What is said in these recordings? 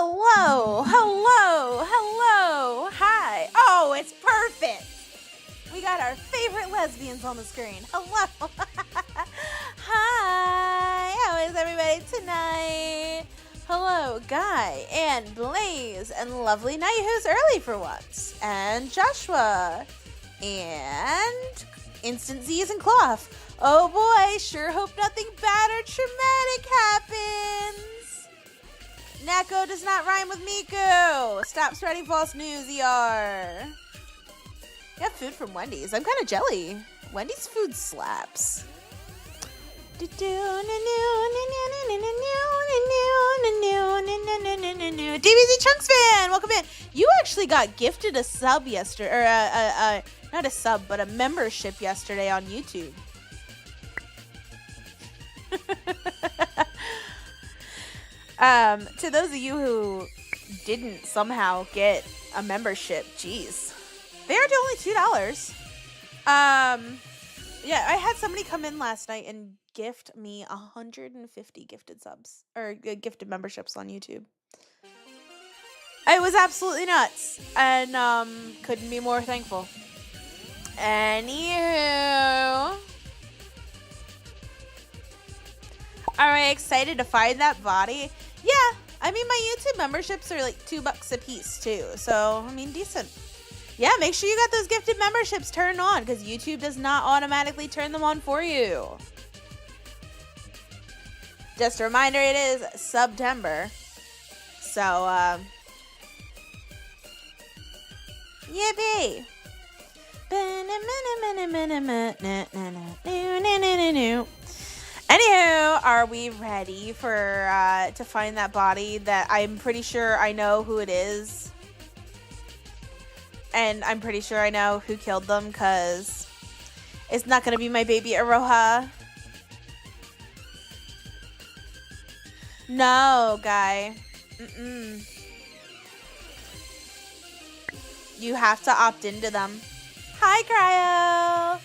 Hello, hello, hello, hi. Oh, it's perfect. We got our favorite lesbians on the screen. Hello. Hi, how is everybody tonight? Hello, Guy and Blaze and lovely Night who's early for once, and Joshua and Instant Z's and Cloth. Oh boy, sure hope nothing bad or traumatic happens. Neko does not rhyme with Miku. Stop spreading false news, ER. You have food from Wendy's. I'm kind of jelly. Wendy's food slaps. DBZ Chunks fan, welcome in. You actually got gifted a sub yesterday, or not a sub, but a membership yesterday on YouTube. To those of you who didn't somehow get a membership, geez, they are only $2. Yeah, I had somebody come in last night and gift me 150 gifted subs or gifted memberships on YouTube. It was absolutely nuts, and couldn't be more thankful. Anywho, are we excited to find that body? Yeah, I mean, my YouTube memberships are like $2 a piece too, so I mean, decent. Yeah, make sure you got those gifted memberships turned on, because YouTube does not automatically turn them on for you. Just a reminder, it is September, so yippee. Anywho, are we ready for to find that body that I'm pretty sure I know who it is? And I'm pretty sure I know who killed them, because it's not going to be my baby Aroha. No, Guy. Mm-mm. You have to opt into them. Hi, Cryo.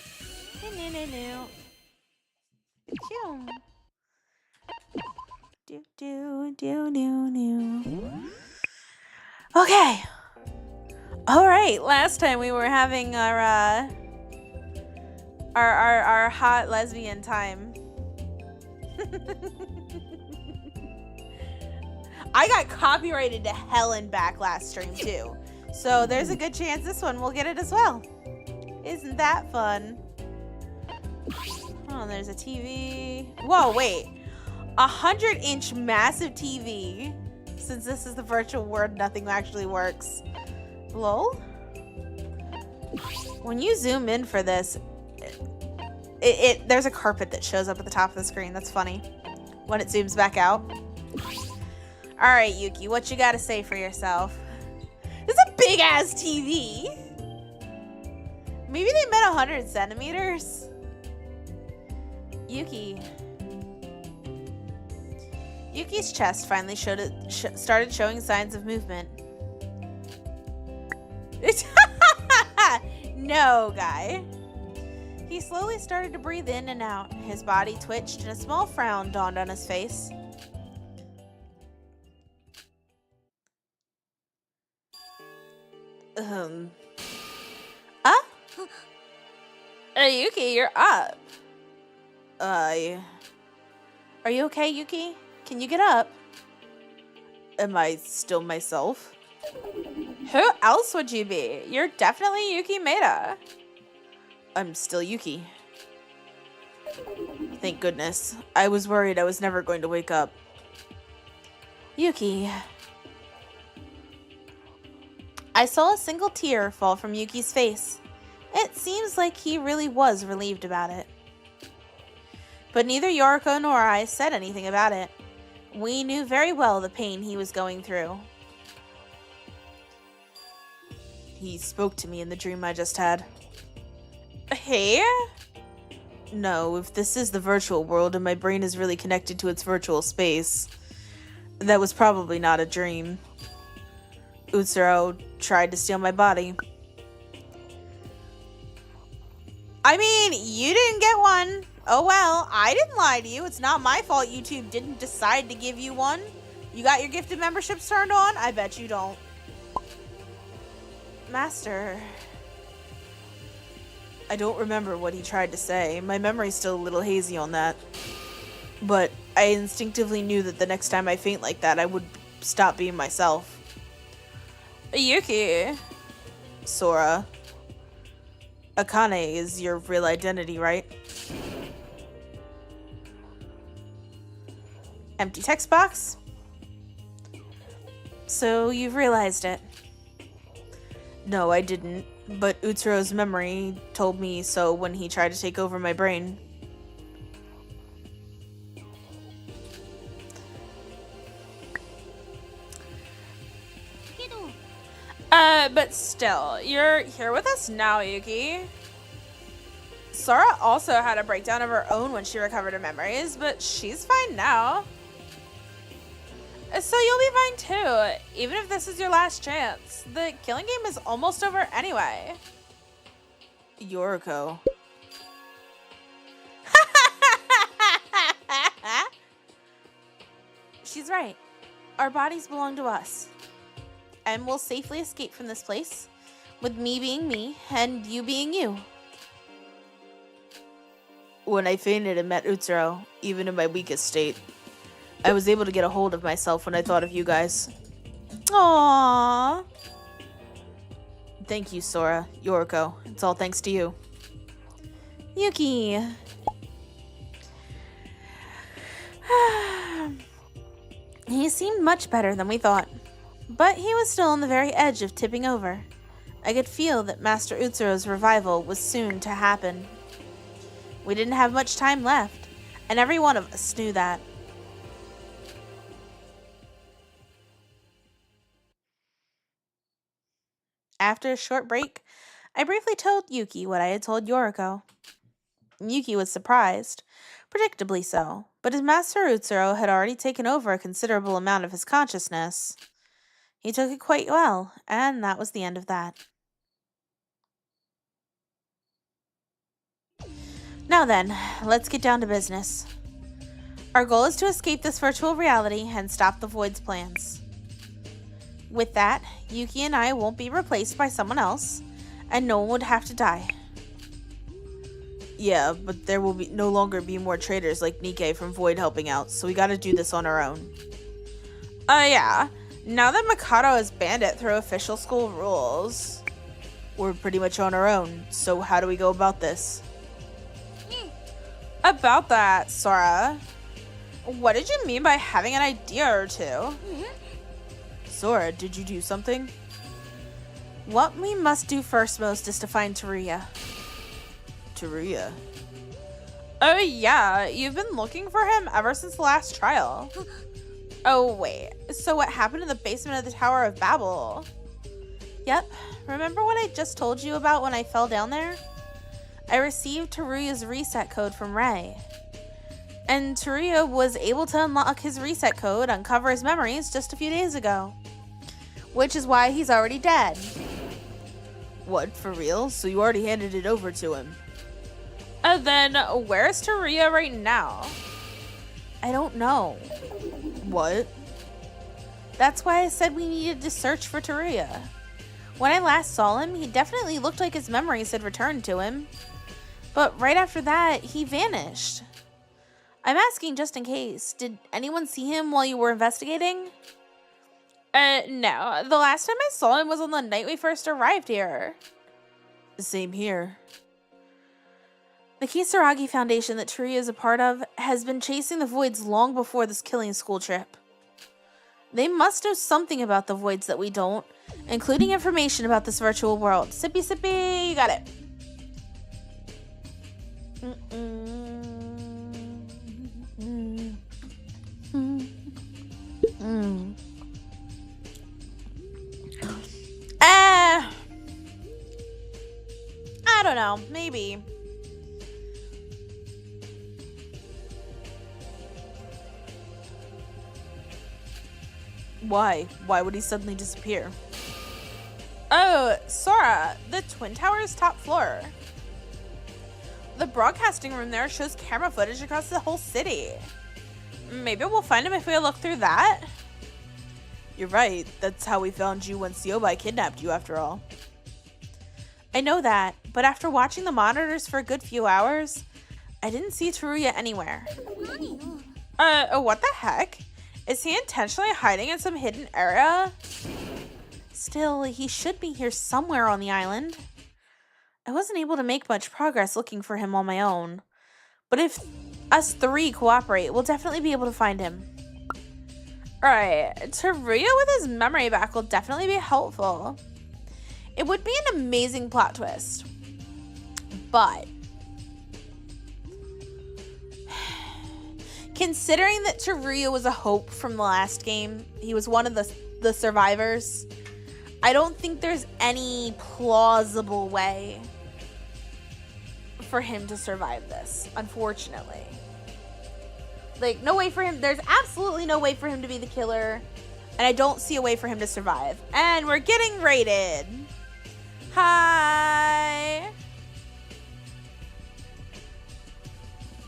Okay. All right. Last time we were having our hot lesbian time. I got copyrighted to hell and back last stream too, so there's a good chance this one will get it as well. Isn't that fun? Oh, there's a TV. Whoa, wait. 100-inch massive TV. Since this is the virtual world, nothing actually works. Lol. When you zoom in for this, there's a carpet that shows up at the top of the screen. That's funny. When it zooms back out. Alright, Yuki, what you gotta say for yourself? This is a big-ass TV. Maybe they meant 100 centimeters? Yuki's chest finally started showing signs of movement. No, Guy. He slowly started to breathe in and out. His body twitched and a small frown dawned on his face. Hey, Yuki, you're up. Are you okay, Yuki? Can you get up? Am I still myself? Who else would you be? You're definitely Yuki Maeda. I'm still Yuki. Thank goodness. I was worried I was never going to wake up. Yuki. I saw a single tear fall from Yuki's face. It seems like he really was relieved about it. But neither Yoriko nor I said anything about it. We knew very well the pain he was going through. He spoke to me in the dream I just had. Hey? No, if this is the virtual world and my brain is really connected to its virtual space, that was probably not a dream. Utsuro tried to steal my body. I mean, you didn't get one. Oh well, I didn't lie to you. It's not my fault YouTube didn't decide to give you one. You got your gifted memberships turned on? I bet you don't. Master. I don't remember what he tried to say. My memory's still a little hazy on that. But I instinctively knew that the next time I faint like that, I would stop being myself. Yuki. Sora. Akane is your real identity, right? Empty text box. So you've realized it. No, I didn't. But Utsuro's memory told me so when he tried to take over my brain. But still, you're here with us now, Yuki. Sora also had a breakdown of her own when she recovered her memories, but she's fine now. So you'll be fine too, even if this is your last chance. The killing game is almost over anyway. Yoriko. She's right. Our bodies belong to us. And we'll safely escape from this place, with me being me and you being you. When I fainted and met Utsuro, even in my weakest state, I was able to get a hold of myself when I thought of you guys. Aww. Thank you, Sora, Yoriko. It's all thanks to you. Yuki. He seemed much better than we thought. But he was still on the very edge of tipping over. I could feel that Master Utsuro's revival was soon to happen. We didn't have much time left, and every one of us knew that. After a short break, I briefly told Yuki what I had told Yoriko. Yuki was surprised, predictably so, but as Master Utsuro had already taken over a considerable amount of his consciousness, he took it quite well, and that was the end of that. Now then, let's get down to business. Our goal is to escape this virtual reality and stop the Void's plans. With that, Yuki and I won't be replaced by someone else, and no one would have to die. Yeah, but there will no longer be more traitors like Nikke from Void helping out, so we gotta do this on our own. Yeah. Now that Mikado has banned it through official school rules, we're pretty much on our own, so how do we go about this? About that, Sora, what did you mean by having an idea or two? Sora, did you do something? What we must do first most is to find Teruya. Teruya? Oh yeah, you've been looking for him ever since the last trial. Oh wait, so what happened in the basement of the Tower of Babel? Yep, remember what I just told you about when I fell down there? I received Teruya's reset code from Ray. And Teruya was able to unlock his reset code, uncover his memories just a few days ago. Which is why he's already dead. What, for real? So you already handed it over to him? Then, where's Teruya right now? I don't know. What? That's why I said we needed to search for Teruya. When I last saw him, he definitely looked like his memories had returned to him. But right after that, he vanished. I'm asking just in case. Did anyone see him while you were investigating? No. The last time I saw him was on the night we first arrived here. Same here. The Kisaragi Foundation that Teruya is a part of has been chasing the Voids long before this killing school trip. They must know something about the Voids that we don't, including information about this virtual world. Sippy, sippy, you got it. I don't know, maybe. Why? Why would he suddenly disappear? Oh, Sora, the Twin Tower's top floor. The broadcasting room there shows camera footage across the whole city. Maybe we'll find him if we look through that? You're right. That's how we found you when Siobai kidnapped you, after all. I know that, but after watching the monitors for a good few hours, I didn't see Teruya anywhere. What the heck? Is he intentionally hiding in some hidden area? Still, he should be here somewhere on the island. I wasn't able to make much progress looking for him on my own. But if us three cooperate, we'll definitely be able to find him. Alright, Teruya with his memory back will definitely be helpful. It would be an amazing plot twist. But considering that Teruya was a hope from the last game, he was one of the survivors, I don't think there's any plausible way for him to survive this, unfortunately. Like, no way for him. There's absolutely no way for him to be the killer, and I don't see a way for him to survive. And we're getting rated. Hi.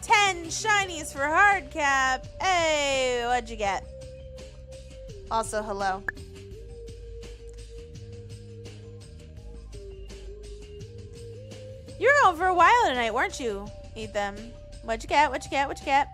10 shinies for hardcap. Hey, what'd you get? Also, hello. You were going for a while tonight, weren't you, Ethan? What'd you get? What'd you get? What'd you get?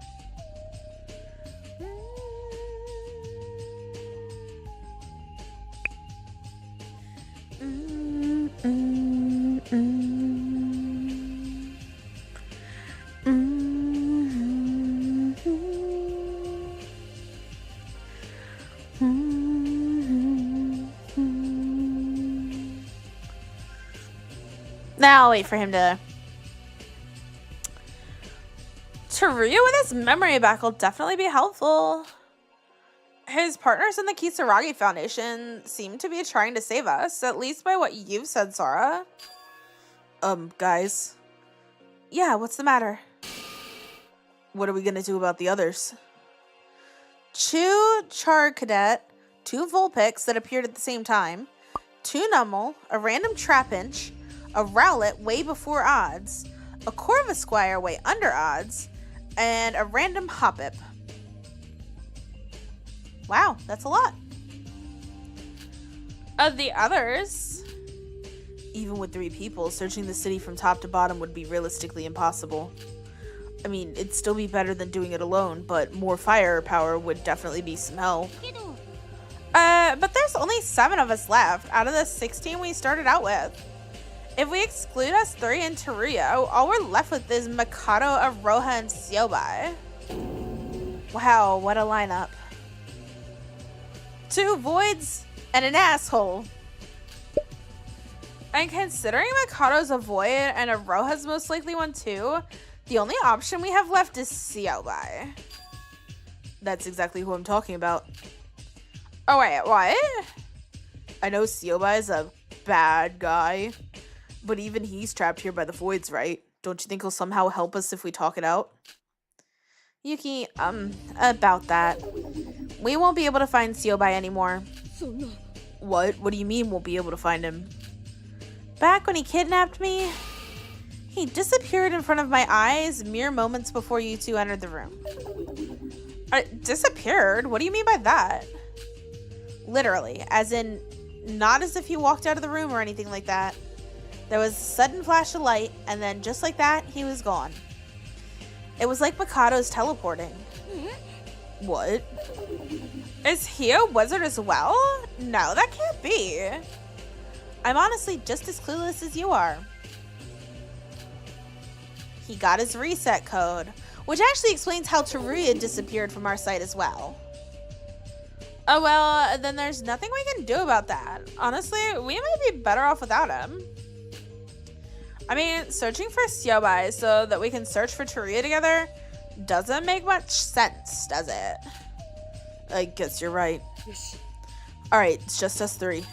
Now I'll wait for him to... Teruya with his memory back will definitely be helpful. His partners in the Kisaragi Foundation seem to be trying to save us, at least by what you've said, Sora. Guys. Yeah, what's the matter? What are we gonna do about the others? 2 Char Cadet, 2 Vulpix that appeared at the same time, 2 Numel, a random Trapinch, a Rowlet way before odds, a Corvisquire way under odds, and a random Hoppip. Wow, that's a lot. Of the others, even with 3 people, searching the city from top to bottom would be realistically impossible. I mean, it'd still be better than doing it alone, but more firepower would definitely be some help. But there's only 7 of us left out of the 16 we started out with. If we exclude us 3 and Teruya, all we're left with is Mikado, Aroha, and Siobai. Wow, what a lineup. 2 voids and an asshole. And considering Mikado's a void and Aroha's most likely one too, the only option we have left is Siobai. That's exactly who I'm talking about. Oh wait, what? I know Siobai is a bad guy, but even he's trapped here by the voids, right? Don't you think he'll somehow help us if we talk it out? Yuki, about that. We won't be able to find Siobai anymore. What? What do you mean won't be able to find him? Back when he kidnapped me, he disappeared in front of my eyes mere moments before you 2 entered the room. Disappeared? What do you mean by that? Literally, as in, not as if he walked out of the room or anything like that. There was a sudden flash of light, and then just like that, he was gone. It was like Mikado's teleporting. What? Is he a wizard as well? No, that can't be. I'm honestly just as clueless as you are. He got his reset code, which actually explains how Teruya disappeared from our site as well. Oh well, then there's nothing we can do about that. Honestly, we might be better off without him. I mean, searching for Siobai so that we can search for Teruya together doesn't make much sense, does it? I guess you're right. Alright, it's just us 3.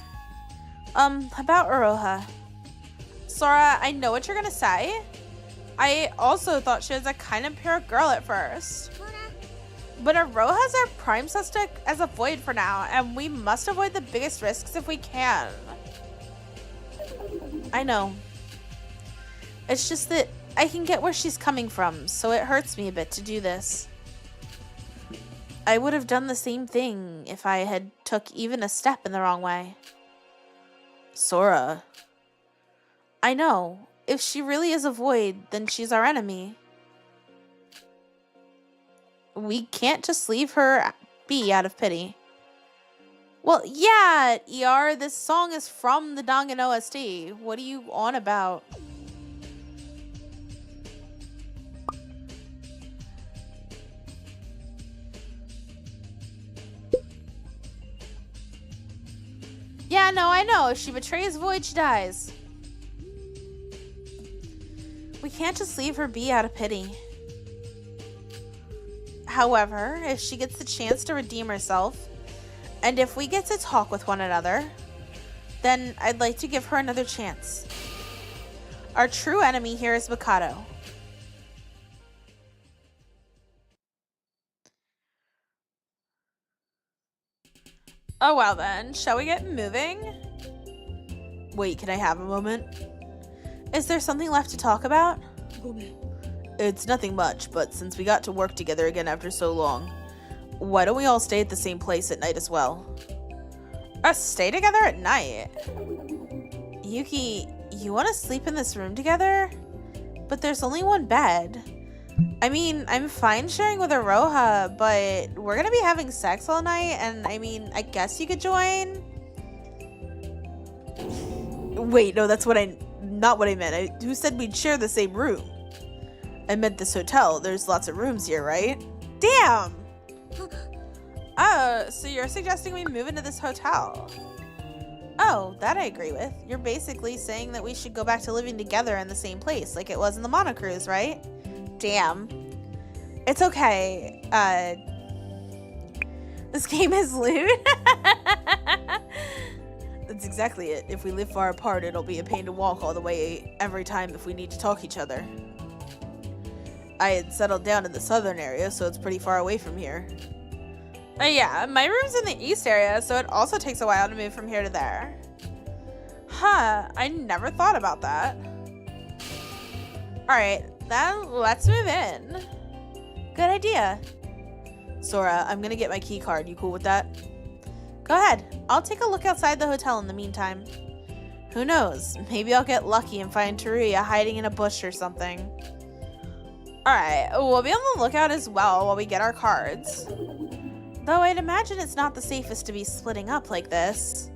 About Aroha. Sora, I know what you're gonna say. I also thought she was a kind of pure girl at first. But Aroha's our prime suspect as a void for now, and we must avoid the biggest risks if we can. I know. It's just that I can get where she's coming from, so it hurts me a bit to do this. I would have done the same thing if I had took even a step in the wrong way. Sora. I know. If she really is a void, then she's our enemy. We can't just leave her be out of pity. Well, yeah, ER, this song is from the Dangan OST. What are you on about? Yeah, no, I know. If she betrays Void, she dies. We can't just leave her be out of pity. However, if she gets the chance to redeem herself, and if we get to talk with one another, then I'd like to give her another chance. Our true enemy here is Mikado. Oh, well then, shall we get moving? Wait, can I have a moment? Is there something left to talk about? It's nothing much, but since we got to work together again after so long, why don't we all stay at the same place at night as well? Stay together at night? Yuki, you want to sleep in this room together? But there's only one bed. I mean, I'm fine sharing with Aroha, but we're gonna be having sex all night, and I mean, I guess you could join? Wait, no, that's not what I meant. Who said we'd share the same room? I meant this hotel. There's lots of rooms here, right? Damn! Oh, so you're suggesting we move into this hotel? Oh, that I agree with. You're basically saying that we should go back to living together in the same place, like it was in the Mono Cruise, right? Damn. It's okay. This game is lewd. That's exactly it. If we live far apart, it'll be a pain to walk all the way every time if we need to talk each other. I had settled down in the southern area, so it's pretty far away from here. Yeah, my room's in the east area, so it also takes a while to move from here to there. Huh, I never thought about that. Alright, then let's move in. Good idea. Sora, I'm gonna get my key card. You cool with that? Go ahead. I'll take a look outside the hotel in the meantime. Who knows? Maybe I'll get lucky and find Teruya hiding in a bush or something. Alright, we'll be on the lookout as well while we get our cards. Though I'd imagine it's not the safest to be splitting up like this.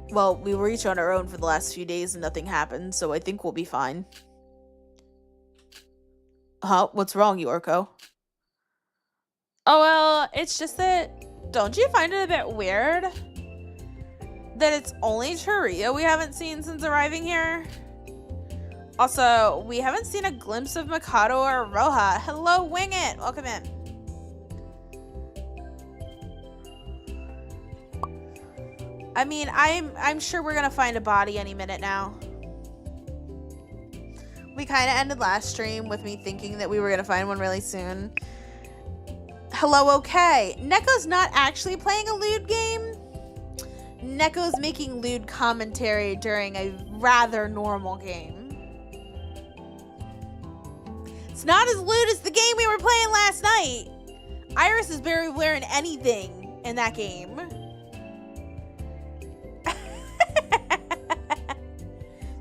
Well, we were each on our own for the last few days and nothing happened, so I think we'll be fine. Huh? What's wrong, Yorko? Oh, well, it's just that... Don't you find it a bit weird that it's only Teruya we haven't seen since arriving here? Also, we haven't seen a glimpse of Mikado or Roha. Hello, Wing It! Welcome in. I mean, I'm sure we're gonna find a body any minute now. We kind of ended last stream with me thinking that we were gonna find one really soon. Hello, okay. Neko's not actually playing a lewd game. Neko's making lewd commentary during a rather normal game. It's not as lewd as the game we were playing last night. Iris is barely wearing anything in that game.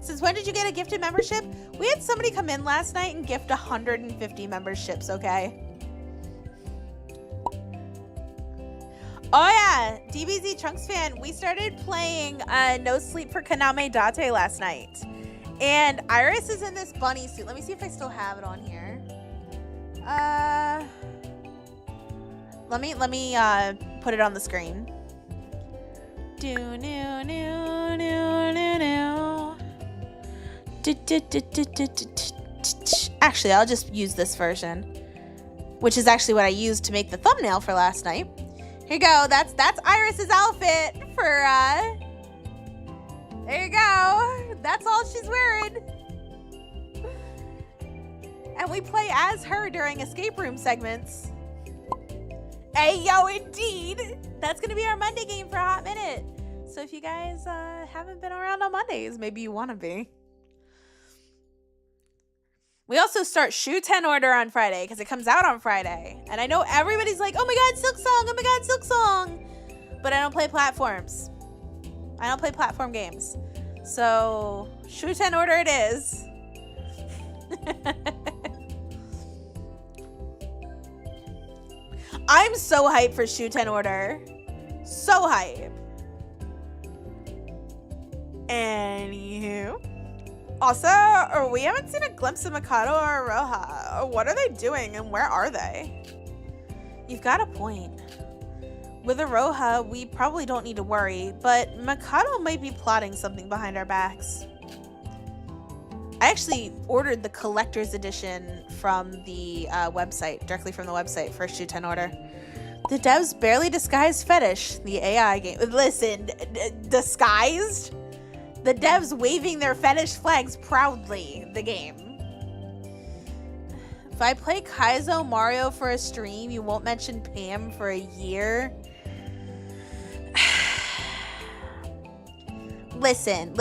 Since when did you get a gifted membership? We had somebody come in last night and gift 150 memberships, okay? Oh yeah, DBZ Trunks fan, we started playing No Sleep for Kaname Date last night. And Iris is in this bunny suit. Let me see if I still have it on here. Let me put it on the screen. Actually, I'll just use this version, which is actually what I used to make the thumbnail for last night. Here you go. That's Iris's outfit for there you go. That's all she's wearing. And we play as her during escape room segments. Hey yo, indeed. That's gonna be our Monday game for a hot minute. So if you guys haven't been around on Mondays, maybe you want to be. We also start Shoe 10 Order on Friday because it comes out on Friday. And I know everybody's like, oh my god, Silk Song, oh my god, Silk Song. But I don't play platforms. I don't play platform games. So, Shoe 10 Order it is. I'm so hyped for Shoe 10 Order. So hyped. Anywho. Also, we haven't seen a glimpse of Mikado or Roha. What are they doing and where are they? You've got a point. With Aroha, we probably don't need to worry, but Mikado might be plotting something behind our backs. I actually ordered the collector's edition from the website, directly from the website for Shoe 10 Order. The devs barely disguised Fetish, the AI game. Listen, disguised? The devs waving their Fetish flags proudly, the game. If I play Kaizo Mario for a stream, you won't mention Pam for a year? Listen.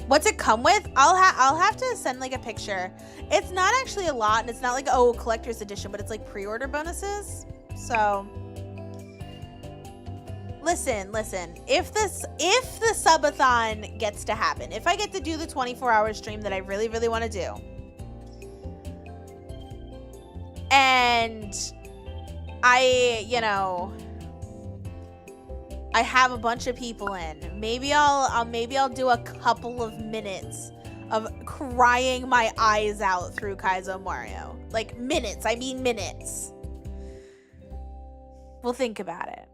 What's it come with? I'll have to send like a picture. It's not actually a lot, and it's not like, oh, collector's edition, but it's like pre-order bonuses. So listen. If the subathon gets to happen, if I get to do the 24-hour stream that I really, really want to do, and I have a bunch of people in, maybe I'll do a couple of minutes of crying my eyes out through Kaizo Mario. Like minutes, I mean minutes. We'll think about it.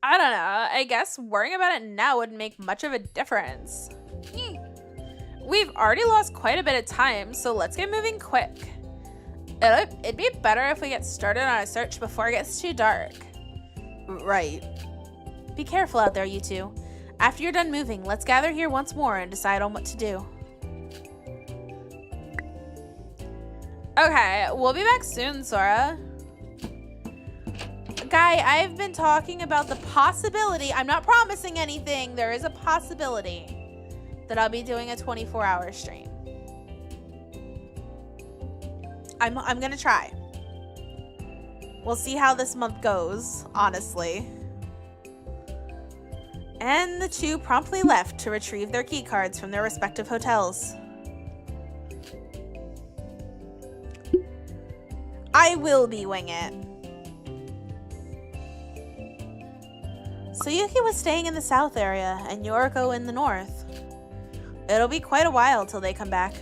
I don't know. I guess worrying about it now wouldn't make much of a difference. We've already lost quite a bit of time, so let's get moving quick. It'd be better if we get started on a search before it gets too dark. Right. Be careful out there, you two. After you're done moving, let's gather here once more and decide on what to do. Okay, we'll be back soon, Sora. Guy, I've been talking about the possibility, I'm not promising anything, there is a possibility that I'll be doing a 24-hour stream. I'm gonna try. We'll see how this month goes, honestly. And the two promptly left to retrieve their key cards from their respective hotels. I will be wing it. So Yuki was staying in the south area and Yoriko in the north. It'll be quite a while till they come back.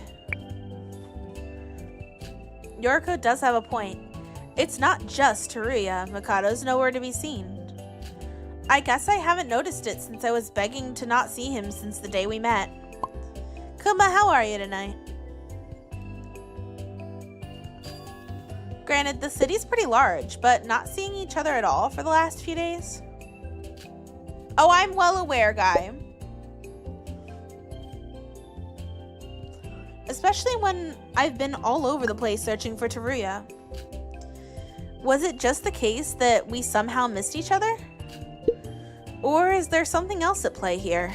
Yoriko does have a point. It's not just Teruya. Mikado's nowhere to be seen. I guess I haven't noticed it since I was begging to not see him since the day we met. Kuma, how are you tonight? Granted, the city's pretty large, but not seeing each other at all for the last few days? Oh, I'm well aware, Guy. Especially when I've been all over the place searching for Teruya. Was it just the case that we somehow missed each other? Or is there something else at play here?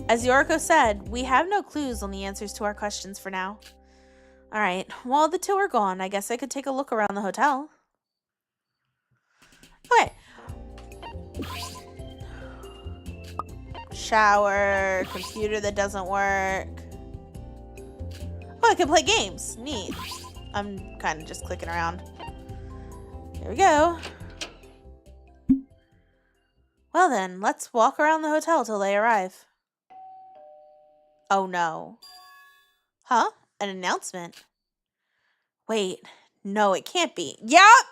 As Yoriko said, we have no clues on the answers to our questions for now. Alright, while the two are gone, I guess I could take a look around the hotel. Okay. Shower, computer that doesn't work. Oh, I can play games. Neat. I'm kind of just clicking around. Here we go. Well then, let's walk around the hotel till they arrive. Oh no. Huh? An announcement? Wait. No, it can't be. Yup!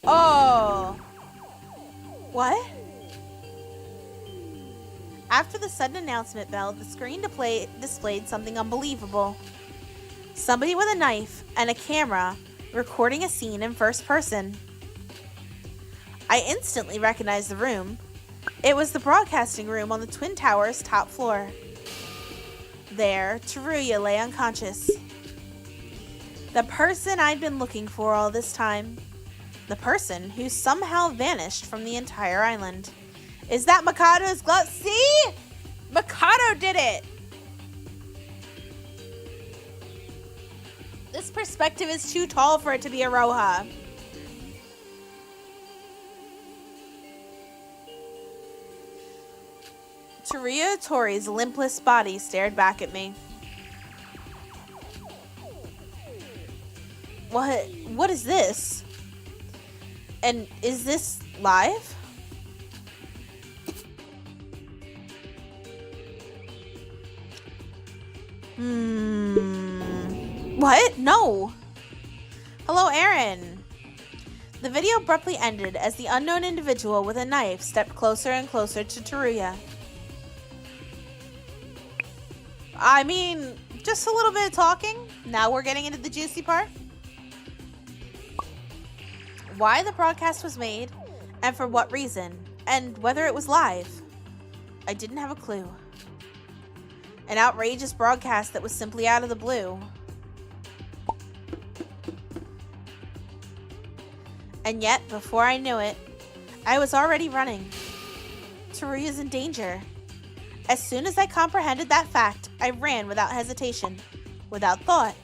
Oh. What? After the sudden announcement bell, the screen displayed something unbelievable. Somebody with a knife and a camera recording a scene in first person. I instantly recognized the room. It was the broadcasting room on the Twin Towers' top floor. There, Teruya lay unconscious. The person I'd been looking for all this time. The person who somehow vanished from the entire island. Is that Mikado's glove? See? Mikado did it! This perspective is too tall for it to be a Roha. Teruya Tori's limpless body stared back at me. What is this? And is this live? What? No. Hello, Aaron. The video abruptly ended as the unknown individual with a knife stepped closer and closer to Teruya. I mean, just a little bit of talking. Now we're getting into the juicy part. Why the broadcast was made, and for what reason, and whether it was live. I didn't have a clue. An outrageous broadcast that was simply out of the blue. And yet, before I knew it, I was already running. Teruya's in danger. As soon as I comprehended that fact, I ran without hesitation, without thought.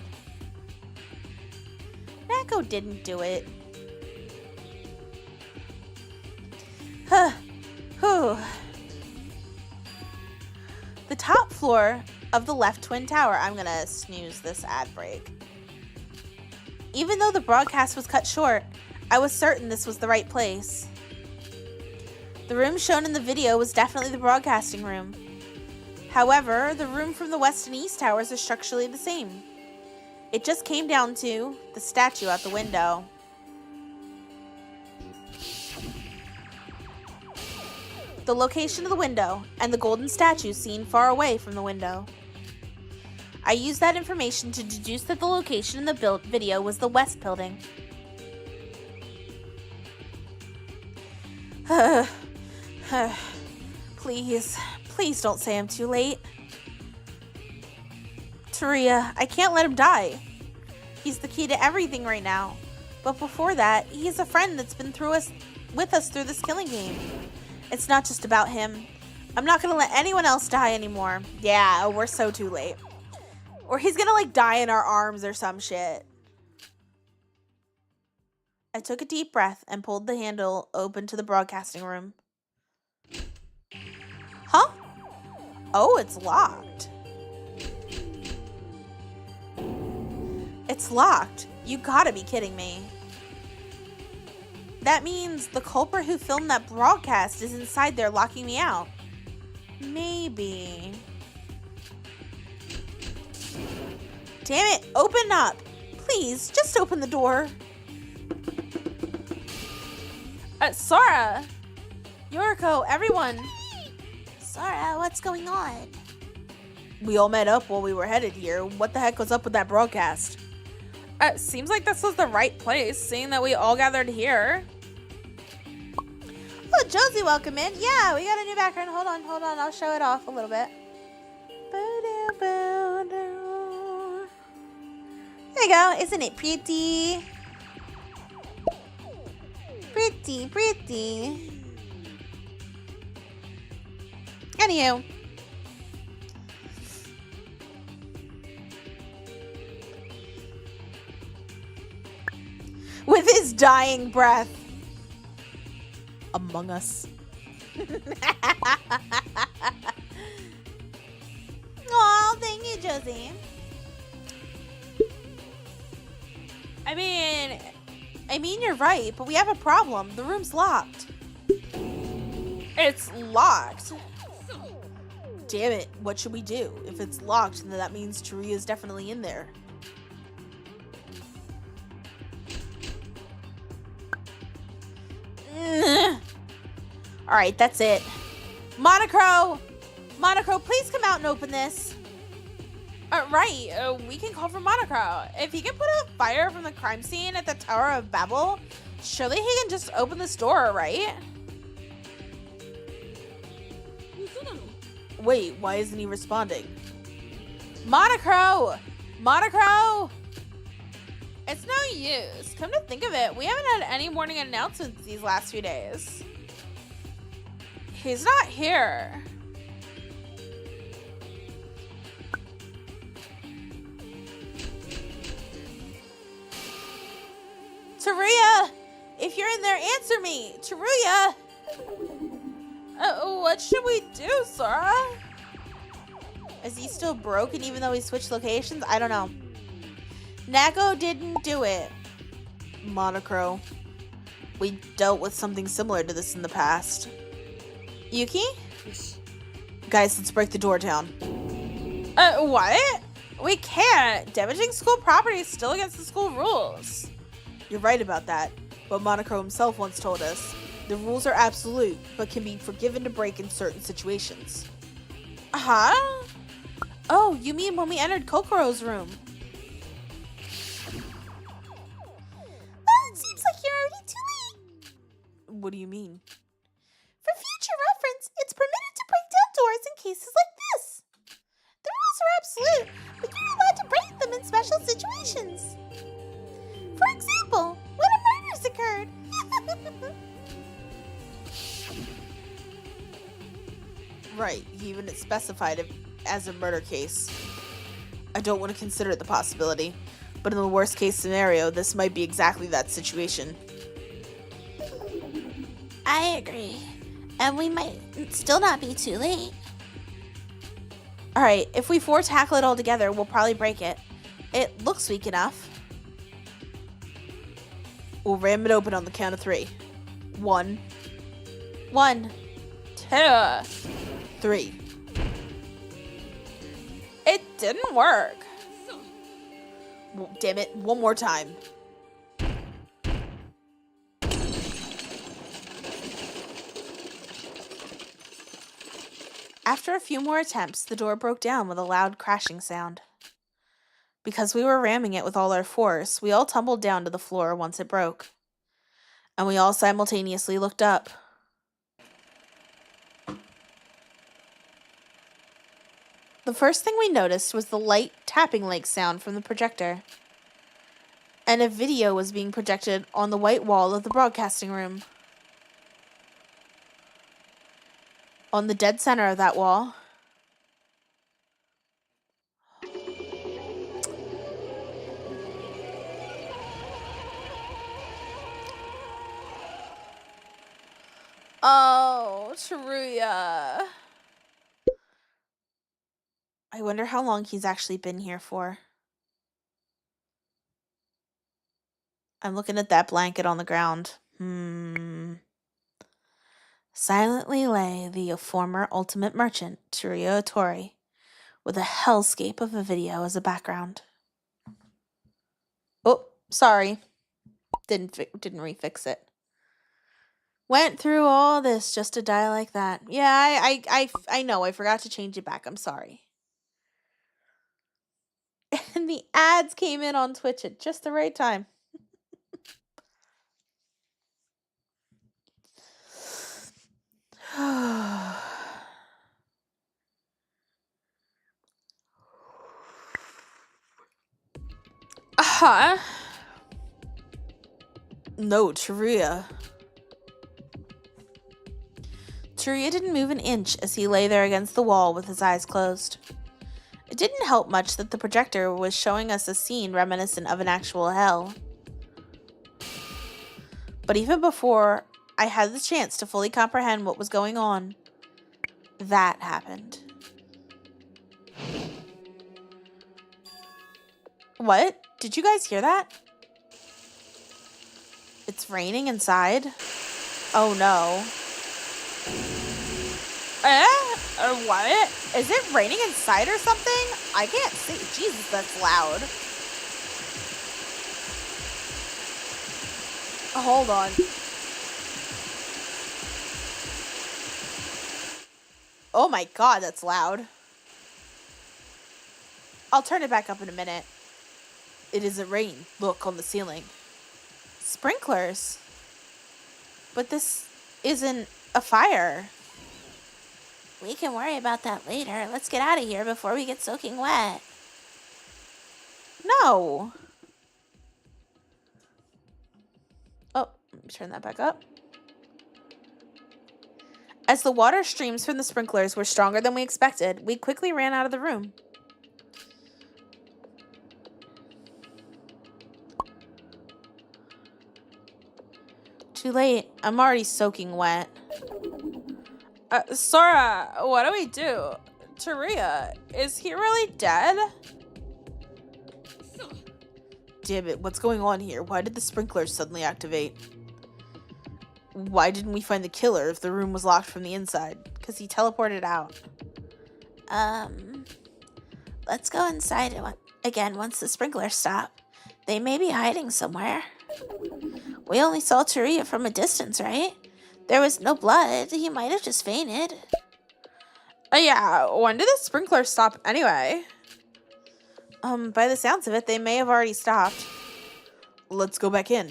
Neko didn't do it. The top floor of the left twin tower. I'm gonna snooze this ad break. Even though the broadcast was cut short, I was certain this was the right place. The room shown in the video was definitely the broadcasting room. However, the room from the west and east towers are structurally the same. It just came down to the statue out the window. The location of the window and the golden statue seen far away from the window. I used that information to deduce that the location in the video was the west building. Please don't say I'm too late. Teruya, I can't let him die. He's the key to everything right now. But before that, he's a friend that's been with us through this killing game. It's not just about him. I'm not gonna let anyone else die anymore. Yeah, we're so too late. Or he's gonna like die in our arms or some shit. I took a deep breath and pulled the handle open to the broadcasting room. Huh? Oh, it's locked. It's locked. You gotta be kidding me. That means the culprit who filmed that broadcast is inside there locking me out. Maybe. Damn it, open up. Please, just open the door. Sora! Yoriko, everyone! Sora, what's going on? We all met up while we were headed here. What the heck was up with that broadcast? Seems like this was the right place, seeing that we all gathered here. Oh, Josie, welcome in. Yeah, we got a new background. Hold on. I'll show it off a little bit. There you go. Isn't it pretty? Pretty. Anywho. With his dying breath. Among Us. Oh, thank you, Josie. I mean, you're right, but we have a problem. The room's locked. It's locked. Damn it, what should we do? If it's locked, then that means Teruya's definitely in there. Alright, that's it. Monocro, please come out and open this. Right, we can call for Monocro. If he can put out fire from the crime scene at the Tower of Babel, surely he can just open this door, right? Wait, why isn't he responding? Monocro! It's no use. Come to think of it, we haven't had any morning announcements these last few days. He's not here. Taruya! If you're in there, answer me! Taruya! What should we do, Sora? Is he still broken even though he switched locations? I don't know. Nago didn't do it. Monocro. We dealt with something similar to this in the past. Yuki? Guys, let's break the door down. What? We can't. Damaging school property is still against the school rules. You're right about that, but Monocro himself once told us, the rules are absolute, but can be forgiven to break in certain situations. Huh? Oh, you mean when we entered Kokoro's room? Well, it seems like you're already too late. What do you mean? For future reference, it's permitted to break down doors in cases like this. The rules are absolute, but you're allowed to break them in special situations. For example, when a murder's occurred. Right, he even specified it as a murder case. I don't want to consider the possibility, but in the worst case scenario, this might be exactly that situation. I agree. And we might still not be too late. Alright, if we tackle it all together, we'll probably break it. It looks weak enough. We'll ram it open on the count of 3. 1, 2, 3. It didn't work. Well, damn it, one more time. After a few more attempts, the door broke down with a loud crashing sound. Because we were ramming it with all our force, we all tumbled down to the floor once it broke. And we all simultaneously looked up. The first thing we noticed was the light tapping-like sound from the projector. And a video was being projected on the white wall of the broadcasting room. On the dead center of that wall, oh, Taruya. I wonder how long he's actually been here for. I'm looking at that blanket on the ground. Silently lay the former ultimate merchant, Taruya Otori, with a hellscape of a video as a background. Oh, sorry. Didn't refix it. Went through all this just to die like that. Yeah, I know. I forgot to change it back. I'm sorry. And the ads came in on Twitch at just the right time. Huh? No, Taruya. Taruya didn't move an inch as he lay there against the wall with his eyes closed. It didn't help much that the projector was showing us a scene reminiscent of an actual hell. But even before I had the chance to fully comprehend what was going on, that happened. What? Did you guys hear that? It's raining inside. Oh no. What? Is it raining inside or something? I can't see. Jesus, that's loud. Hold on. Oh my god, that's loud. I'll turn it back up in a minute. It isn't rain. Look on the ceiling. Sprinklers. But this isn't a fire. We can worry about that later. Let's get out of here before we get soaking wet. No. Let me turn that back up. As the water streams from the sprinklers were stronger than we expected, we quickly ran out of the room. Too late. I'm already soaking wet. Sora, what do we do? Taria, is he really dead? Damn it, what's going on here? Why did the sprinklers suddenly activate? Why didn't we find the killer if the room was locked from the inside? Because he teleported out. Let's go inside again once the sprinklers stop. They may be hiding somewhere. We only saw Taria from a distance, right? There was no blood. He might have just fainted. Yeah, when did the sprinklers stop anyway? By the sounds of it, they may have already stopped. Let's go back in.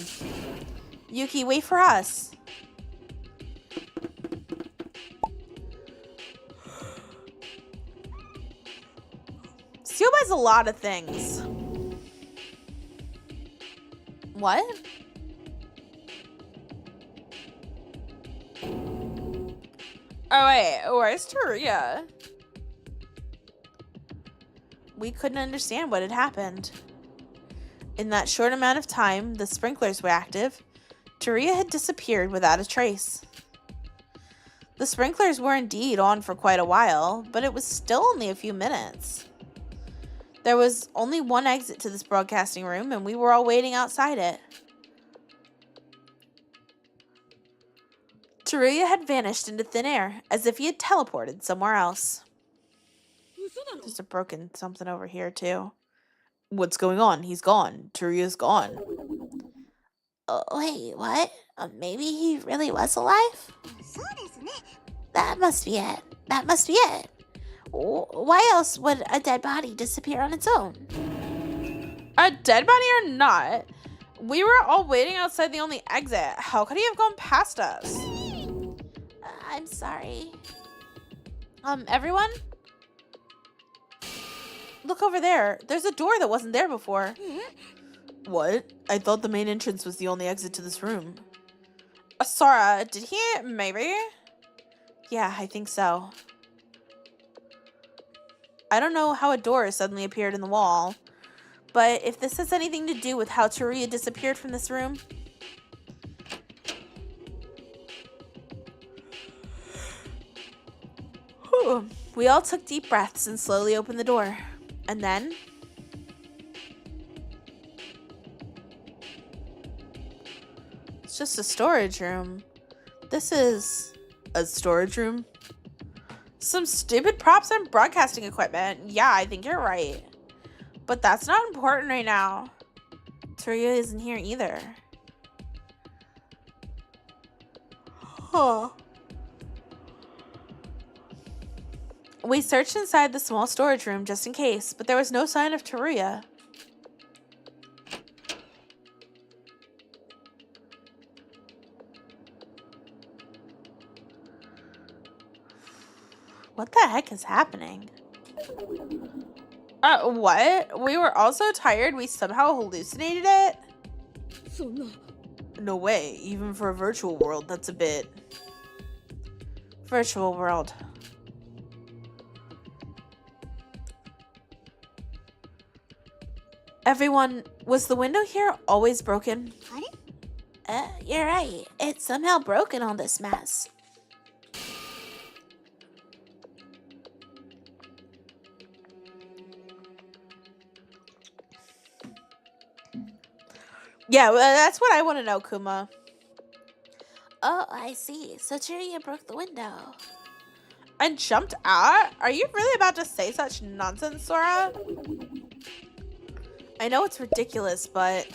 Yuki, wait for us. Steel buys a lot of things. What? Oh wait, where's Taria? We couldn't understand what had happened. In that short amount of time the sprinklers were active, Taria had disappeared without a trace. The sprinklers were indeed on for quite a while, but it was still only a few minutes. There was only one exit to this broadcasting room, and we were all waiting outside it. Taria had vanished into thin air, as if he had teleported somewhere else. There's a broken something over here, too. What's going on? He's gone. Taria's gone. Wait, what? Maybe he really was alive? That must be it. That must be it. Why else would a dead body disappear on its own? A dead body or not? We were all waiting outside the only exit. How could he have gone past us? I'm sorry. Everyone? Look over there. There's a door that wasn't there before. What? I thought the main entrance was the only exit to this room. Sora, did he maybe? Yeah, I think so. I don't know how a door suddenly appeared in the wall, but if this has anything to do with how Taria disappeared from this room... Whew. We all took deep breaths and slowly opened the door. And then... It's just a storage room. This is a storage room. Some stupid props and broadcasting equipment. Yeah, I think you're right. But that's not important right now. Taria isn't here either. Huh. We searched inside the small storage room just in case, but there was no sign of Taria. What the heck is happening? What? We were all so tired we somehow hallucinated it? No way. Even for a virtual world, that's a bit... Virtual world. Everyone, was the window here always broken? You're right. It's somehow broken on this mess. Yeah, well, that's what I want to know, Kuma. Oh, I see. So Taria broke the window. And jumped out? Are you really about to say such nonsense, Sora? I know it's ridiculous, but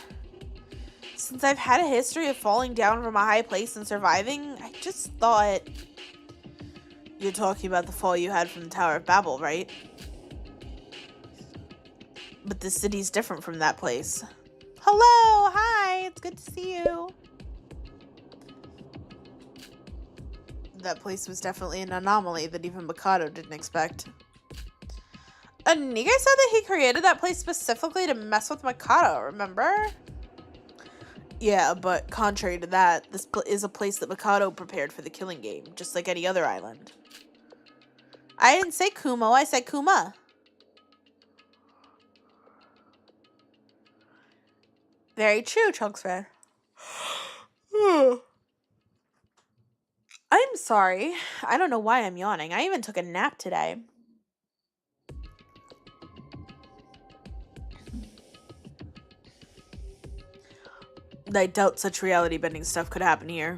since I've had a history of falling down from a high place and surviving, I just thought... You're talking about the fall you had from the Tower of Babel, right? But the city's different from that place. Hello! Hi! It's good to see you. That place was definitely an anomaly that even Mikado didn't expect. Nika said that he created that place specifically to mess with Mikado, remember? Yeah, but contrary to that, this is a place that Mikado prepared for the killing game, just like any other island. I didn't say Kumo, I said Kuma. Very true, Trunks fan. I'm sorry. I don't know why I'm yawning. I even took a nap today. I doubt such reality-bending stuff could happen here.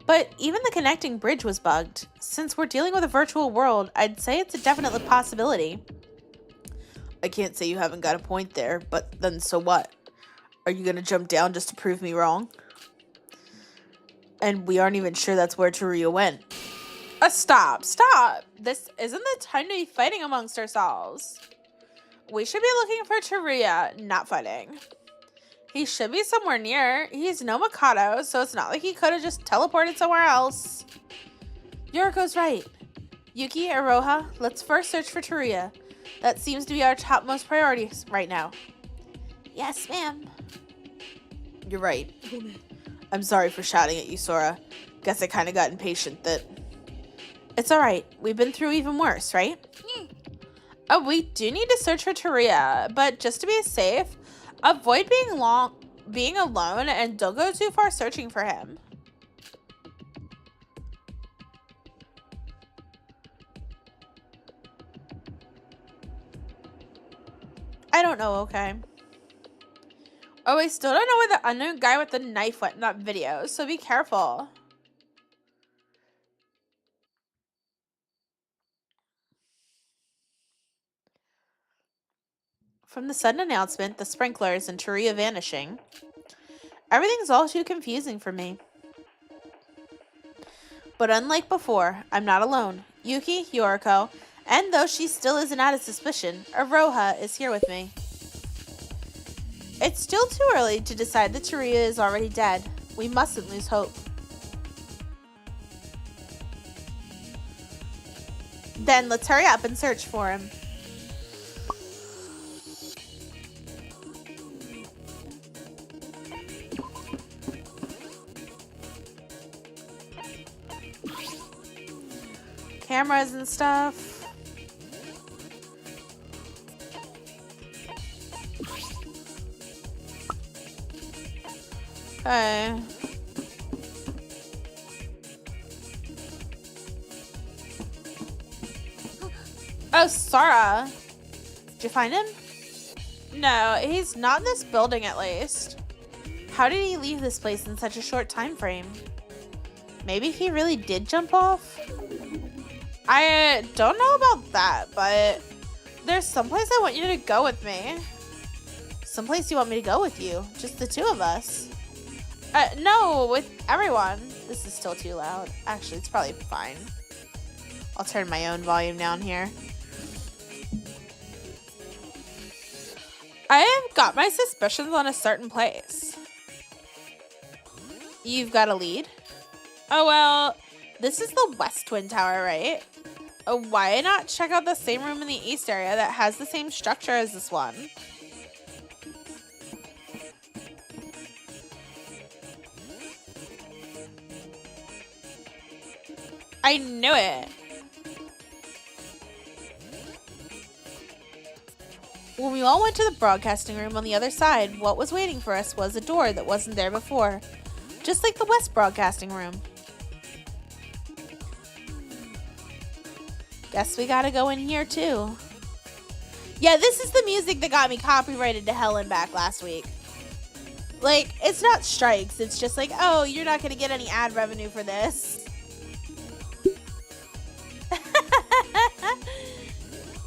But even the connecting bridge was bugged. Since we're dealing with a virtual world, I'd say it's a definite possibility. I can't say you haven't got a point there, but then so what? Are you gonna jump down just to prove me wrong? And we aren't even sure that's where Teruya went. Stop. This isn't the time to be fighting amongst ourselves. We should be looking for Teruya, not fighting. He should be somewhere near. He's no Mikado, so it's not like he could have just teleported somewhere else. Yoriko's right. Yuki, Iroha, let's first search for Teruya. That seems to be our topmost priority right now. Yes, ma'am. You're right. I'm sorry for shouting at you, Sora. Guess I kind of got impatient that... It's alright. We've been through even worse, right? Oh, we do need to search for Teruya, but just to be safe, avoid being alone and don't go too far searching for him. I don't know, okay. Oh, I still don't know where the unknown guy with the knife went in that video, so be careful. From the sudden announcement, the sprinklers, and Teruya vanishing, everything's all too confusing for me. But unlike before, I'm not alone. Yuki, Yoriko, and though she still isn't out of suspicion, Iroha is here with me. It's still too early to decide that Teruya is already dead. We mustn't lose hope. Then let's hurry up and search for him. Cameras and stuff. Okay. Oh, Sora. Did you find him? No, he's not in this building at least. How did he leave this place in such a short time frame? Maybe he really did jump off? I don't know about that, but there's someplace I want you to go with me. Someplace you want me to go with you? Just the two of us? No, with everyone. This is still too loud. Actually, it's probably fine. I'll turn my own volume down here. I have got my suspicions on a certain place. You've got a lead? Oh, well, this is the West Twin Tower, right? Why not check out the same room in the East area that has the same structure as this one? I knew it. When we all went to the broadcasting room on the other side, what was waiting for us was a door that wasn't there before. Just like the West broadcasting room. Guess we gotta go in here too. Yeah, this is the music that got me copyrighted to hell and back last week. Like, it's not strikes, it's just like, oh, you're not gonna get any ad revenue for this.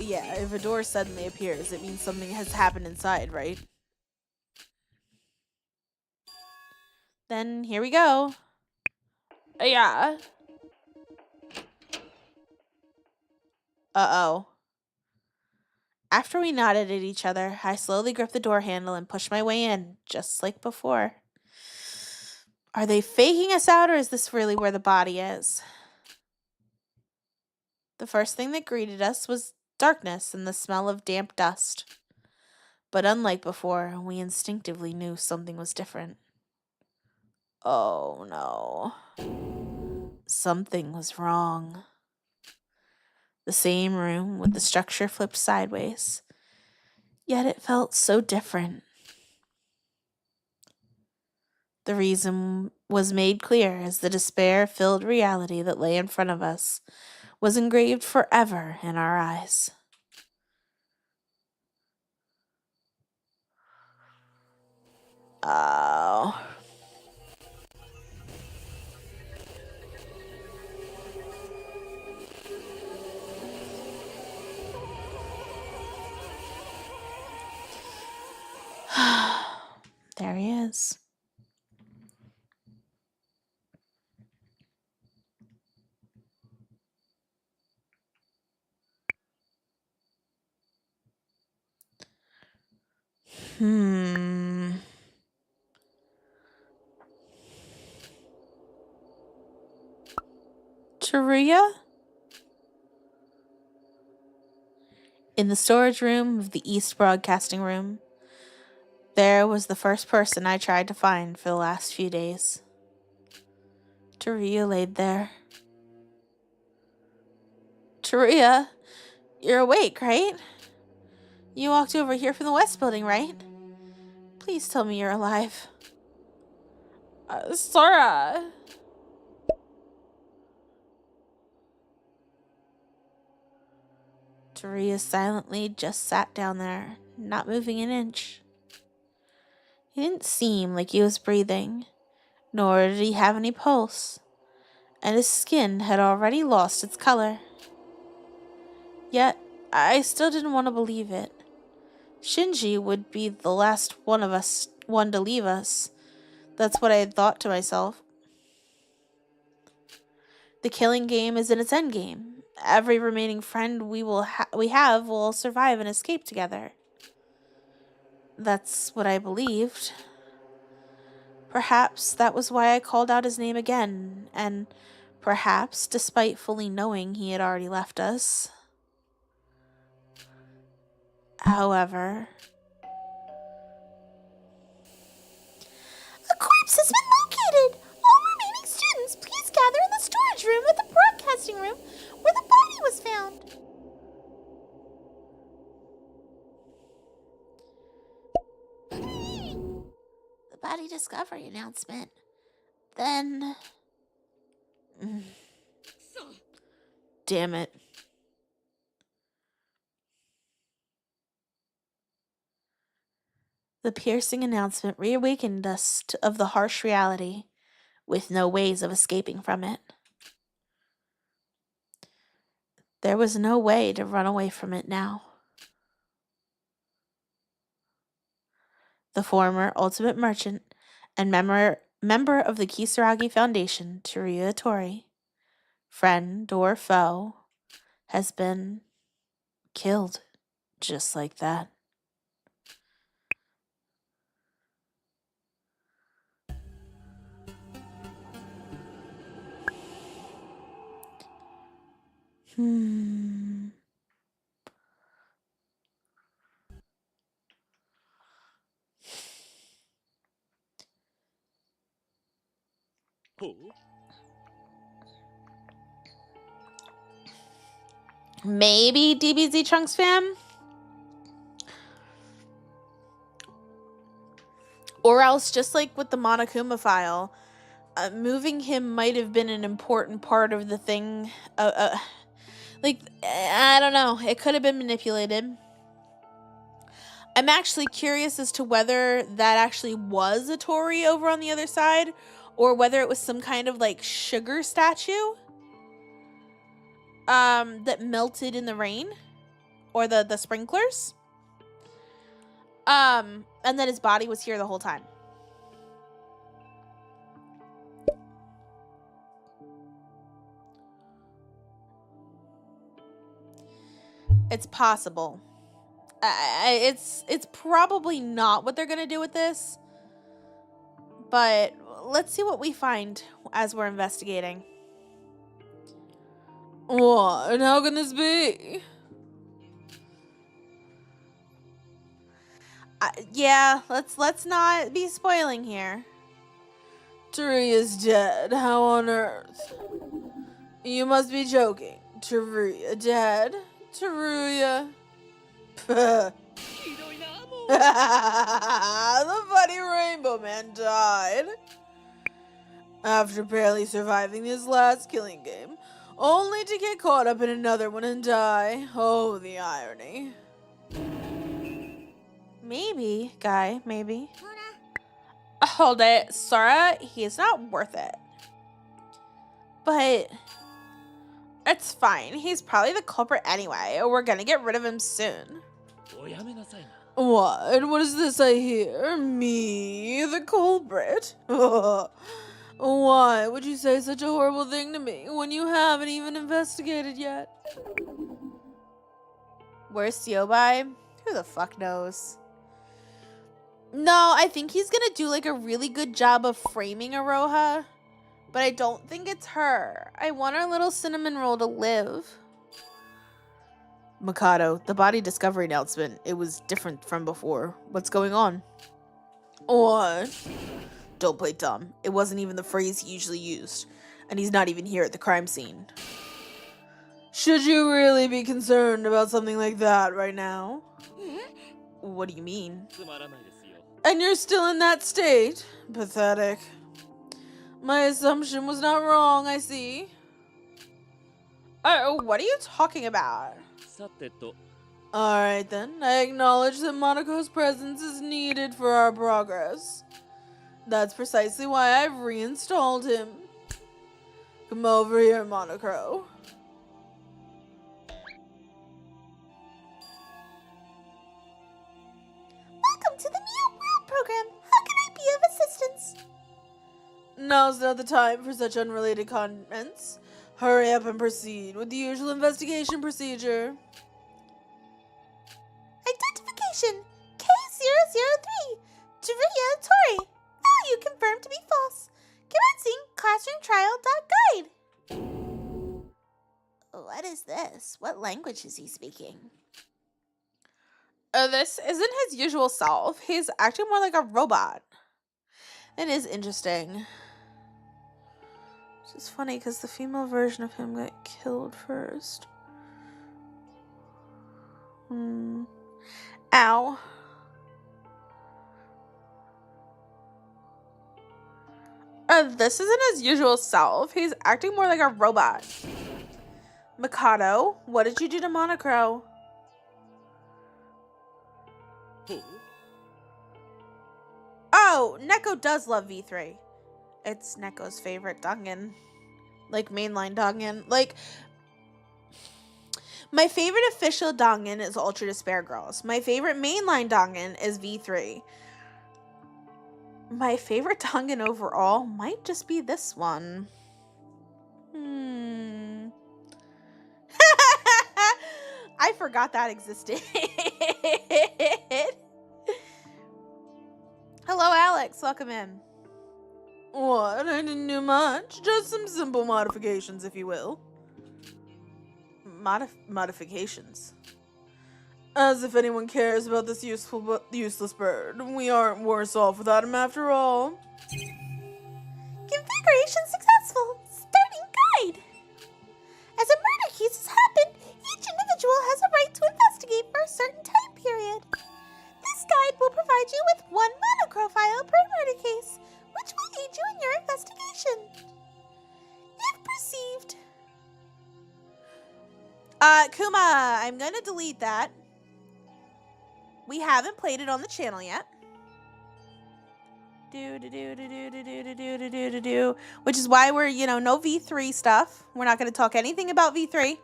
Yeah, if a door suddenly appears, it means something has happened inside, right? Then here we go. Yeah. Uh-oh. After we nodded at each other, I slowly gripped the door handle and pushed my way in, just like before. Are they faking us out, or is this really where the body is? The first thing that greeted us was darkness and the smell of damp dust. But unlike before, we instinctively knew something was different. Oh no. Something was wrong. The same room with the structure flipped sideways. Yet it felt so different. The reason was made clear as the despair-filled reality that lay in front of us was engraved forever in our eyes. Oh. There he is. Taria? In the storage room of the East Broadcasting Room, there was the first person I tried to find for the last few days. Taria laid there. Taria, you're awake, right? You walked over here from the West Building, right? Please tell me you're alive. Sora! Taria silently just sat down there, not moving an inch. He didn't seem like he was breathing, nor did he have any pulse, and his skin had already lost its color. Yet, I still didn't want to believe it. Shinji would be the last one to leave us. That's what I had thought to myself. The killing game is in its endgame. Every remaining friend we have will survive and escape together. That's what I believed. Perhaps that was why I called out his name again, and perhaps despite fully knowing he had already left us. However, a corpse has been located! All remaining students, please gather in the storage room at the broadcasting room where the body was found. The body discovery announcement. Then... Damn it. The piercing announcement reawakened us of the harsh reality, with no ways of escaping from it. There was no way to run away from it now. The former ultimate merchant and member of the Kisaragi Foundation, Taria Tori, friend or foe, has been killed just like that. Maybe DBZ Trunks fam? Or else, just like with the Monokuma file, moving him might have been an important part of the thing. I don't know. It could have been manipulated. I'm actually curious as to whether that actually was a Tori over on the other side, or whether it was some kind of like sugar statue that melted in the rain, or the sprinklers. And then his body was here the whole time. It's possible. It's probably not what they're gonna do with this, but let's see what we find as we're investigating. What? How can this be? Yeah, let's not be spoiling here. Teruya's dead. How on earth? You must be joking. Teruya dead? Teruya. The funny rainbow man died. After barely surviving his last killing game, only to get caught up in another one and die. Oh, the irony. Maybe, Guy, maybe. Hold it. Sora, he's not worth it. But it's fine. He's probably the culprit anyway. We're gonna get rid of him soon. What? What is this I hear? Me, the culprit? Why would you say such a horrible thing to me when you haven't even investigated yet? Where's Siobai? Who the fuck knows? No, I think he's gonna do like a really good job of framing Aroha, but I don't think it's her. I want our little cinnamon roll to live. Mikado, the body discovery announcement, it was different from before. What's going on? What? Don't play dumb. It wasn't even the phrase he usually used, and he's not even here at the crime scene. Should you really be concerned about something like that right now? What do you mean? And you're still in that state? Pathetic. My assumption was not wrong, I see. Oh, what are you talking about? Alright then, I acknowledge that Monaco's presence is needed for our progress. That's precisely why I've reinstalled him. Come over here, Monaco. Welcome to the Mew World program. How can I be of assistance? Now's not the time for such unrelated comments. Hurry up and proceed with the usual investigation procedure. Identification K003 Teruya Tori. Value confirmed to be false. Commencing classroomtrial.guide. What is this? What language is he speaking? This isn't his usual self. He's acting more like a robot. It is interesting. It's just funny because the female version of him got killed first. Ow. This isn't his usual self. He's acting more like a robot. Mikado, what did you do to Monocro? Oh, Neko does love V3. It's Neko's favorite Dangan. Like, mainline Dangan. Like, my favorite official Dangan is Ultra Despair Girls. My favorite mainline Dangan is V3. My favorite Dangan overall might just be this one. I forgot that existed. Hello, Alex. Welcome in. What? I didn't do much. Just some simple modifications, if you will. Modifications? As if anyone cares about this useful but useless bird. We aren't worse off without him after all. Configuration successful. Starting guide. As a murder case has happened, each individual has a right to investigate for a certain time period. This guide will provide you with one monochrome file per murder case, which will aid you in your investigation. If perceived. Kuma, I'm going to delete that. We haven't played it on the channel yet. Which is why we're, no V3 stuff. We're not going to talk anything about V3.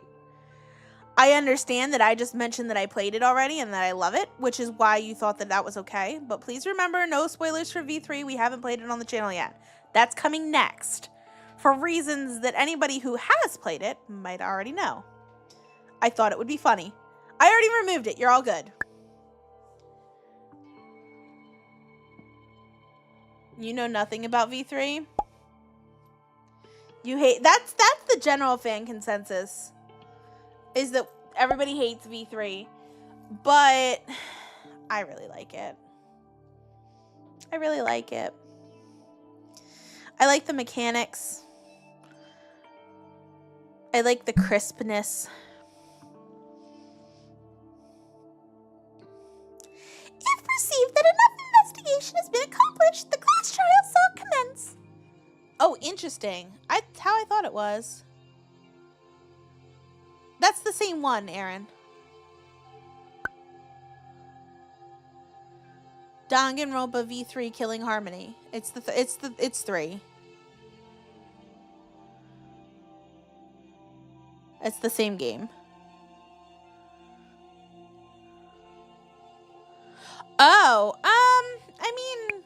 I understand that I just mentioned that I played it already and that I love it, which is why you thought that that was okay. But please remember, no spoilers for V3. We haven't played it on the channel yet. That's coming next, for reasons that anybody who has played it might already know. I thought it would be funny. I already removed it. You're all good. You know nothing about V3? You hate... That's the general fan consensus. Is that everybody hates V3. But I really like it. I really like it. I like the mechanics. I like the crispness. If perceived that enough investigation has been accomplished, the class trial shall commence. Oh, interesting. That's how I thought it was. That's the same one, Aaron. Danganronpa V3 Killing Harmony. It's 3. It's the same game. Oh, I mean,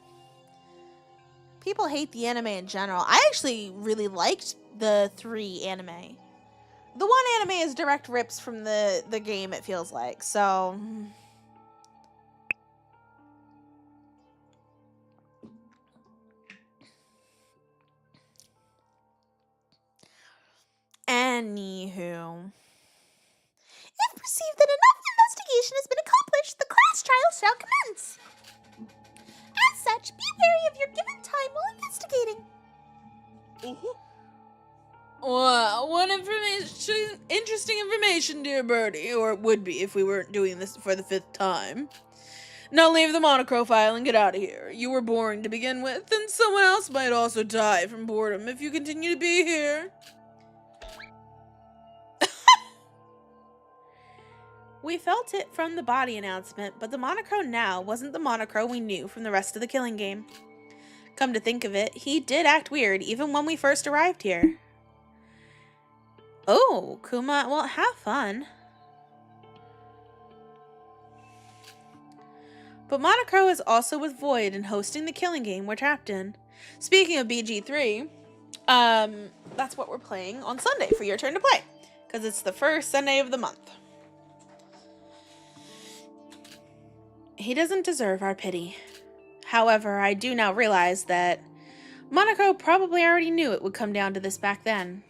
people hate the anime in general. I actually really liked the 3 anime. The one anime is direct rips from the game, it feels like. So, anywho. If perceived that enough investigation has been accomplished, the class trial shall commence. As such, be wary of your given time while investigating. Wow, what interesting information, dear Birdie, or it would be if we weren't doing this for the 5th time. Now leave the monochrome file and get out of here. You were boring to begin with, and someone else might also die from boredom if you continue to be here. We felt it from the body announcement, but the monochrome now wasn't the monochrome we knew from the rest of the killing game. Come to think of it, he did act weird even when we first arrived here. Oh, Kuma, well, have fun. But Monochrome is also with Void and hosting the killing game we're trapped in. Speaking of BG3, that's what we're playing on Sunday for your turn to play, because it's the first Sunday of the month. He doesn't deserve our pity. However, I do now realize that Monaco probably already knew it would come down to this back then.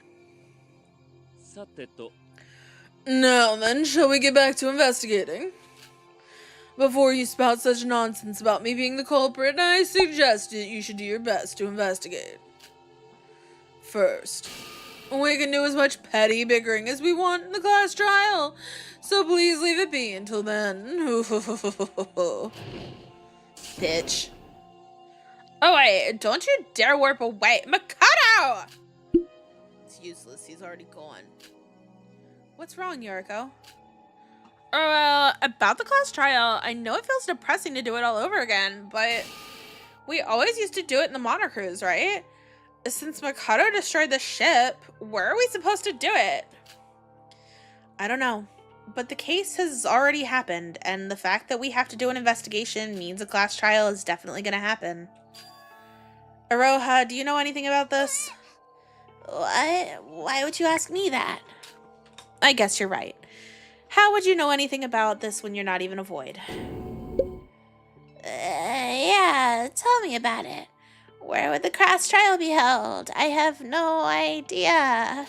Now then, shall we get back to investigating? Before you spout such nonsense about me being the culprit, I suggest that you should do your best to investigate. First, we can do as much petty bickering as we want in the class trial, so please leave it be until then. Bitch. Oh wait, don't you dare warp away. Mikado! It's useless, he's already gone. What's wrong, Yoriko? About the class trial, I know it feels depressing to do it all over again, but we always used to do it in the monocruise, right? Since Mikado destroyed the ship, where are we supposed to do it? I don't know, but the case has already happened, and the fact that we have to do an investigation means a class trial is definitely going to happen. Aroha, do you know anything about this? What? Why would you ask me that? I guess you're right. How would you know anything about this when you're not even a Void? Yeah, tell me about it. Where would the class trial be held? I have no idea.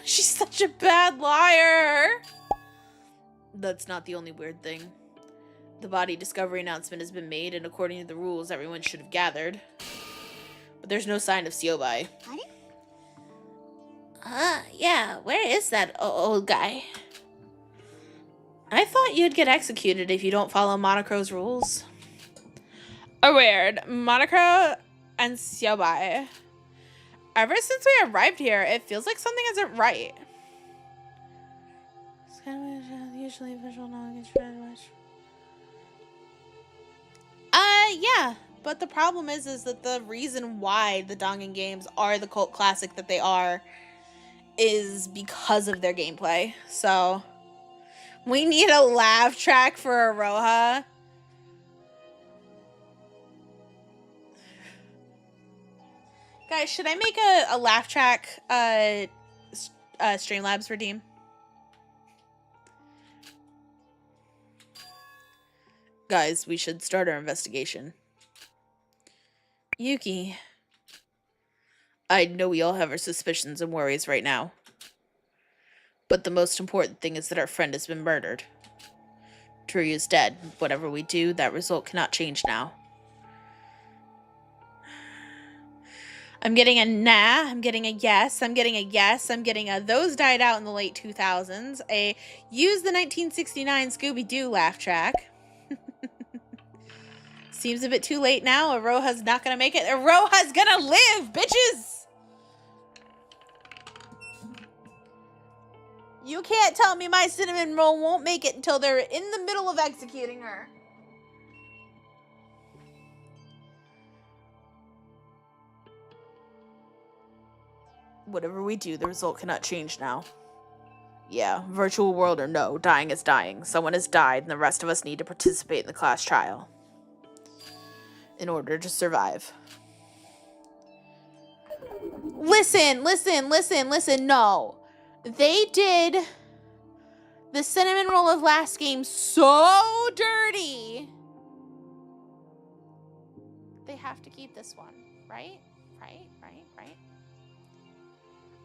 She's such a bad liar. That's not the only weird thing. The body discovery announcement has been made, and according to the rules, everyone should have gathered. But there's no sign of Siobai. Yeah, where is that old guy? I thought you'd get executed if you don't follow Monocro's rules. Oh, weird. Monocro and Siobai. Ever since we arrived here, it feels like something isn't right. Usually visual knowledge. Yeah, but the problem is that the reason why the Dangan games are the cult classic that they are is because of their gameplay. So we need a laugh track for Aroha. Guys, should I make a laugh track Streamlabs redeem? Guys, we should start our investigation. Yuki. I know we all have our suspicions and worries right now. But the most important thing is that our friend has been murdered. True is dead. Whatever we do, that result cannot change now. I'm getting a nah, I'm getting a yes, I'm getting a yes, I'm getting a those died out in the late 2000s, a use the 1969 Scooby-Doo laugh track. Seems a bit too late now. Aroha's not gonna make it. Aroha's gonna live, bitches! You can't tell me my cinnamon roll won't make it until they're in the middle of executing her. Whatever we do, the result cannot change now. Yeah, virtual world or no, dying is dying. Someone has died, and the rest of us need to participate in the class trial in order to survive. Listen, no. They did the cinnamon roll of last game so dirty. They have to keep this one, right?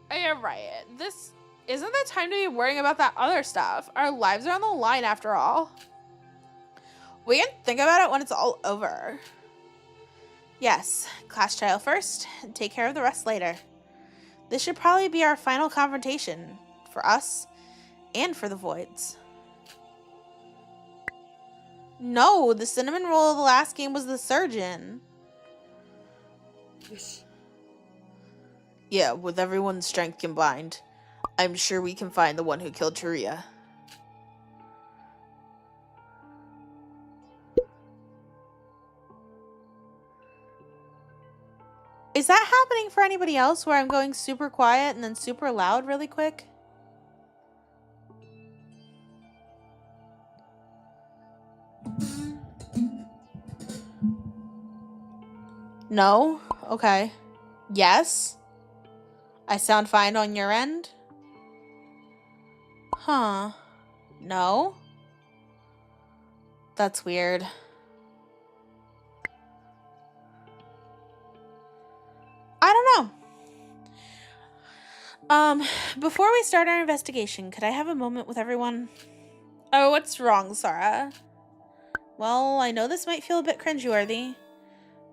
Oh, you're right. This isn't the time to be worrying about that other stuff. Our lives are on the line after all. We can think about it when it's all over. Yes, class trial first, and take care of the rest later. This should probably be our final confrontation for us and for the Voids. No, the cinnamon roll of the last game was the surgeon. Yeah, with everyone's strength combined, I'm sure we can find the one who killed Taria. Is that happening for anybody else where I'm going super quiet and then super loud really quick? No? Okay. Yes? I sound fine on your end? Huh. No? That's weird. I don't know. Before we start our investigation, could I have a moment with everyone? Oh, what's wrong, Sara? Well, I know this might feel a bit cringeworthy,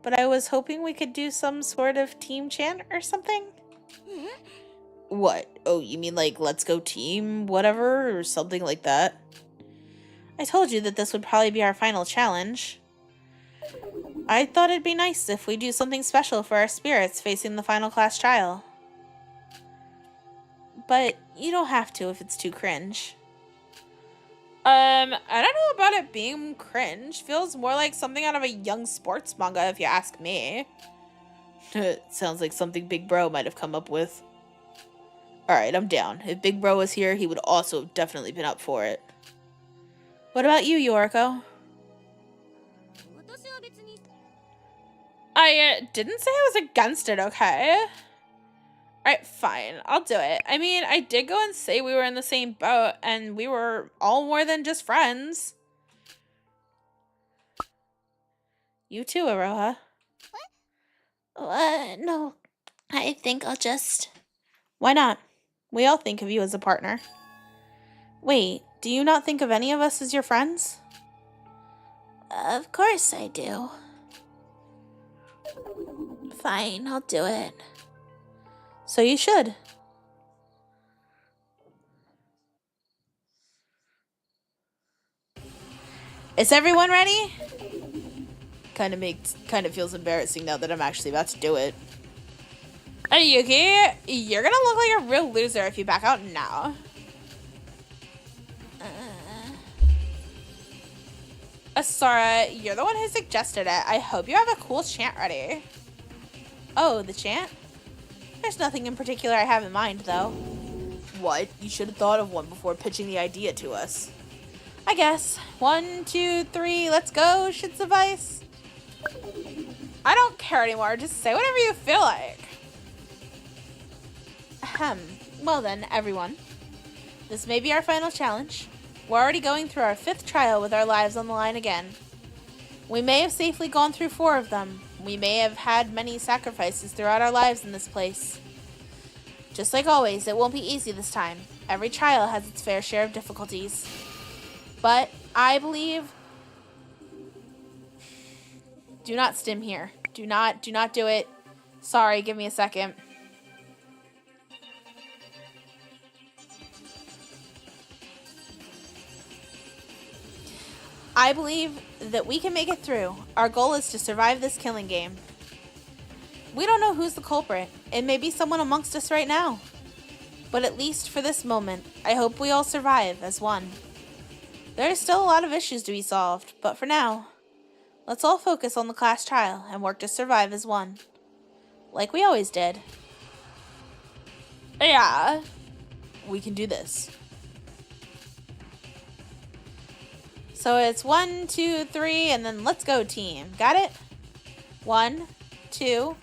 but I was hoping we could do some sort of team chant or something. What? Oh, you mean like let's go team whatever or something like that? I told you that this would probably be our final challenge. I thought it'd be nice if we do something special for our spirits facing the final class trial. But you don't have to if it's too cringe. I don't know about it being cringe. Feels more like something out of a young sports manga if you ask me. It sounds like something Big Bro might have come up with. Alright, I'm down. If Big Bro was here, he would also have definitely been up for it. What about you, Yoriko? I didn't say I was against it, okay? Alright, fine. I'll do it. I mean, I did go and say we were in the same boat, and we were all more than just friends. You too, Aroha. No. I think I'll just... Why not? We all think of you as a partner. Wait, do you not think of any of us as your friends? Of course I do. Fine, I'll do it. So you should. Is everyone ready? Kind of feels embarrassing now that I'm actually about to do it. Yuki, you're gonna look like a real loser if you back out now. Sara, you're the one who suggested it. I hope you have a cool chant ready. Oh, the chant? There's nothing in particular I have in mind, though. What? You should have thought of one before pitching the idea to us. I guess. 1, 2, 3, let's go should suffice. I don't care anymore. Just say whatever you feel like. Ahem. Well then, everyone. This may be our final challenge. We're already going through our 5th trial with our lives on the line again. We may have safely gone through 4 of them. We may have had many sacrifices throughout our lives in this place. Just like always, it won't be easy this time. Every trial has its fair share of difficulties. But I believe... Do not stim here. Do not do it. Sorry, give me a second. I believe that we can make it through. Our goal is to survive this killing game. We don't know who's the culprit. It may be someone amongst us right now. But at least for this moment, I hope we all survive as one. There are still a lot of issues to be solved, but for now, let's all focus on the class trial and work to survive as one. Like we always did. Yeah. We can do this. So it's 1, 2, 3, and then let's go, team. Got it? 1, 2.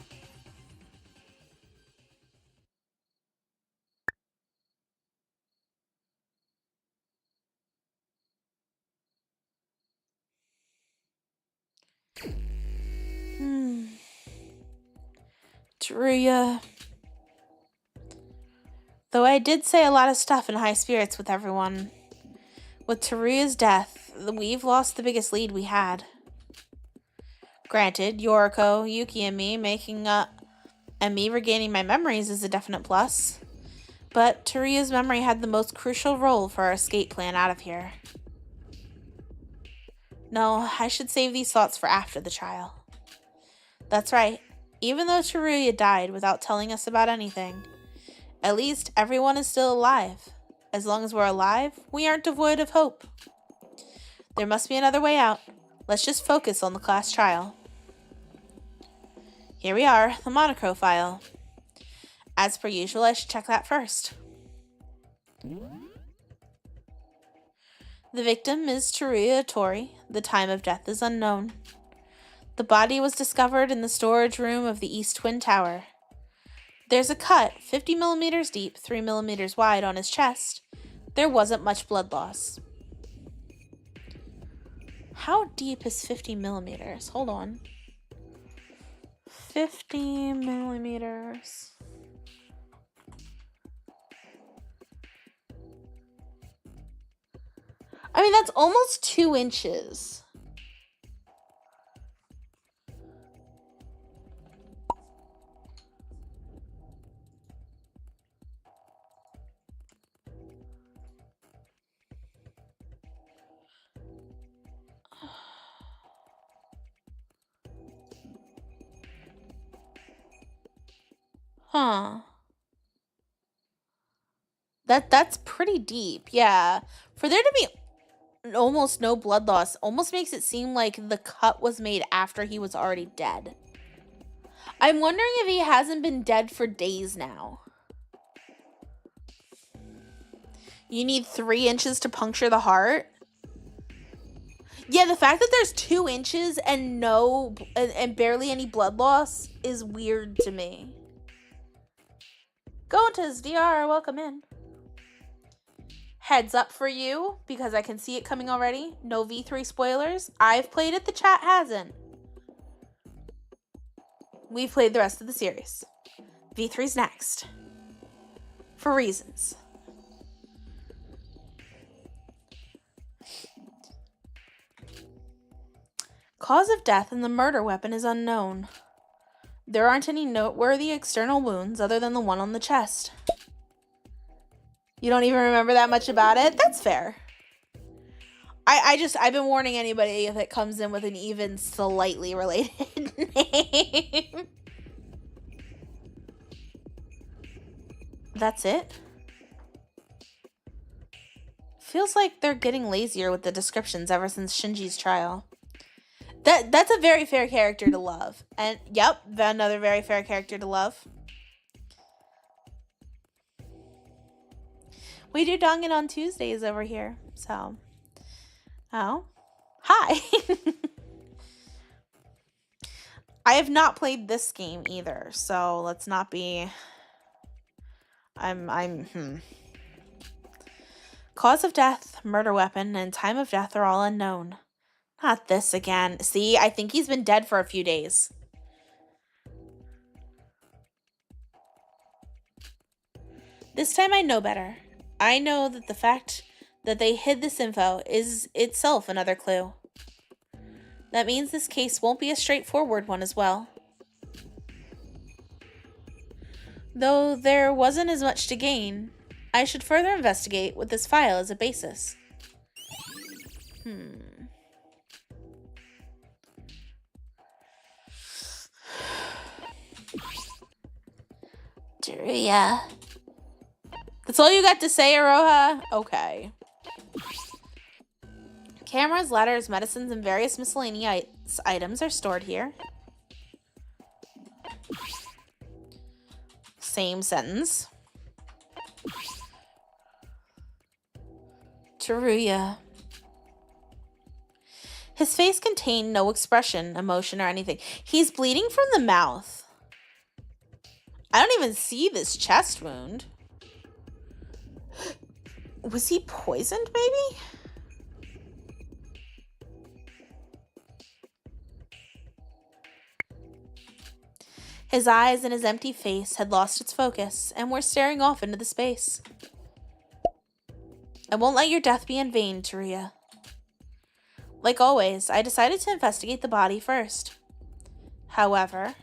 Taruya. Though I did say a lot of stuff in high spirits with everyone. With Taruya's death, we've lost the biggest lead we had. Granted, Yoriko, Yuki, and me making up and me regaining my memories is a definite plus. But Taruya's memory had the most crucial role for our escape plan out of here. No, I should save these thoughts for after the trial. That's right. Even though Taruya died without telling us about anything, at least everyone is still alive. As long as we're alive, we aren't devoid of hope. There must be another way out. Let's just focus on the class trial. Here we are, the monochrome file. As per usual, I should check that first. The victim is Taruya Tori. The time of death is unknown. The body was discovered in the storage room of the East Twin Tower. There's a cut 50 millimeters deep, 3 millimeters wide on his chest. There wasn't much blood loss. How deep is 50 millimeters? Hold on. 50 millimeters. I mean, that's almost 2 inches. Huh. That's pretty deep. Yeah. For there to be almost no blood loss almost makes it seem like the cut was made after he was already dead. I'm wondering if he hasn't been dead for days now. You need 3 inches to puncture the heart? Yeah, the fact that there's 2 inches and and barely any blood loss is weird to me. Go into his DR, welcome in. Heads up for you, because I can see it coming already. No V3 spoilers. I've played it, the chat hasn't. We've played the rest of the series. V3's next. For reasons. Cause of death and the murder weapon is unknown. There aren't any noteworthy external wounds other than the one on the chest. You don't even remember that much about it? That's fair. I've been warning anybody that comes in with an even slightly related name. That's it? Feels like they're getting lazier with the descriptions ever since Shinji's trial. That's a very fair character to love. And yep, another very fair character to love. We do Dangan on Tuesdays over here, so. Oh. Hi. I have not played this game either, so let's not be. Cause of death, murder weapon, and time of death are all unknown. Not this again. See, I think he's been dead for a few days. This time I know better. I know that the fact That they hid this info is itself another clue. That means this case won't be a straightforward one as well. Though there wasn't as much to gain, I should further investigate with this file as a basis. Teruya. That's all you got to say, Aroha? Okay. Cameras, ladders, medicines, and various miscellaneous items are stored here. Same sentence. Teruya. His face contained no expression, emotion, or anything. He's bleeding from the mouth. I don't even see this chest wound. Was he poisoned, maybe? His eyes and his empty face had lost its focus and were staring off into the space. I won't let your death be in vain, Teruya. Like always, I decided to investigate the body first. However,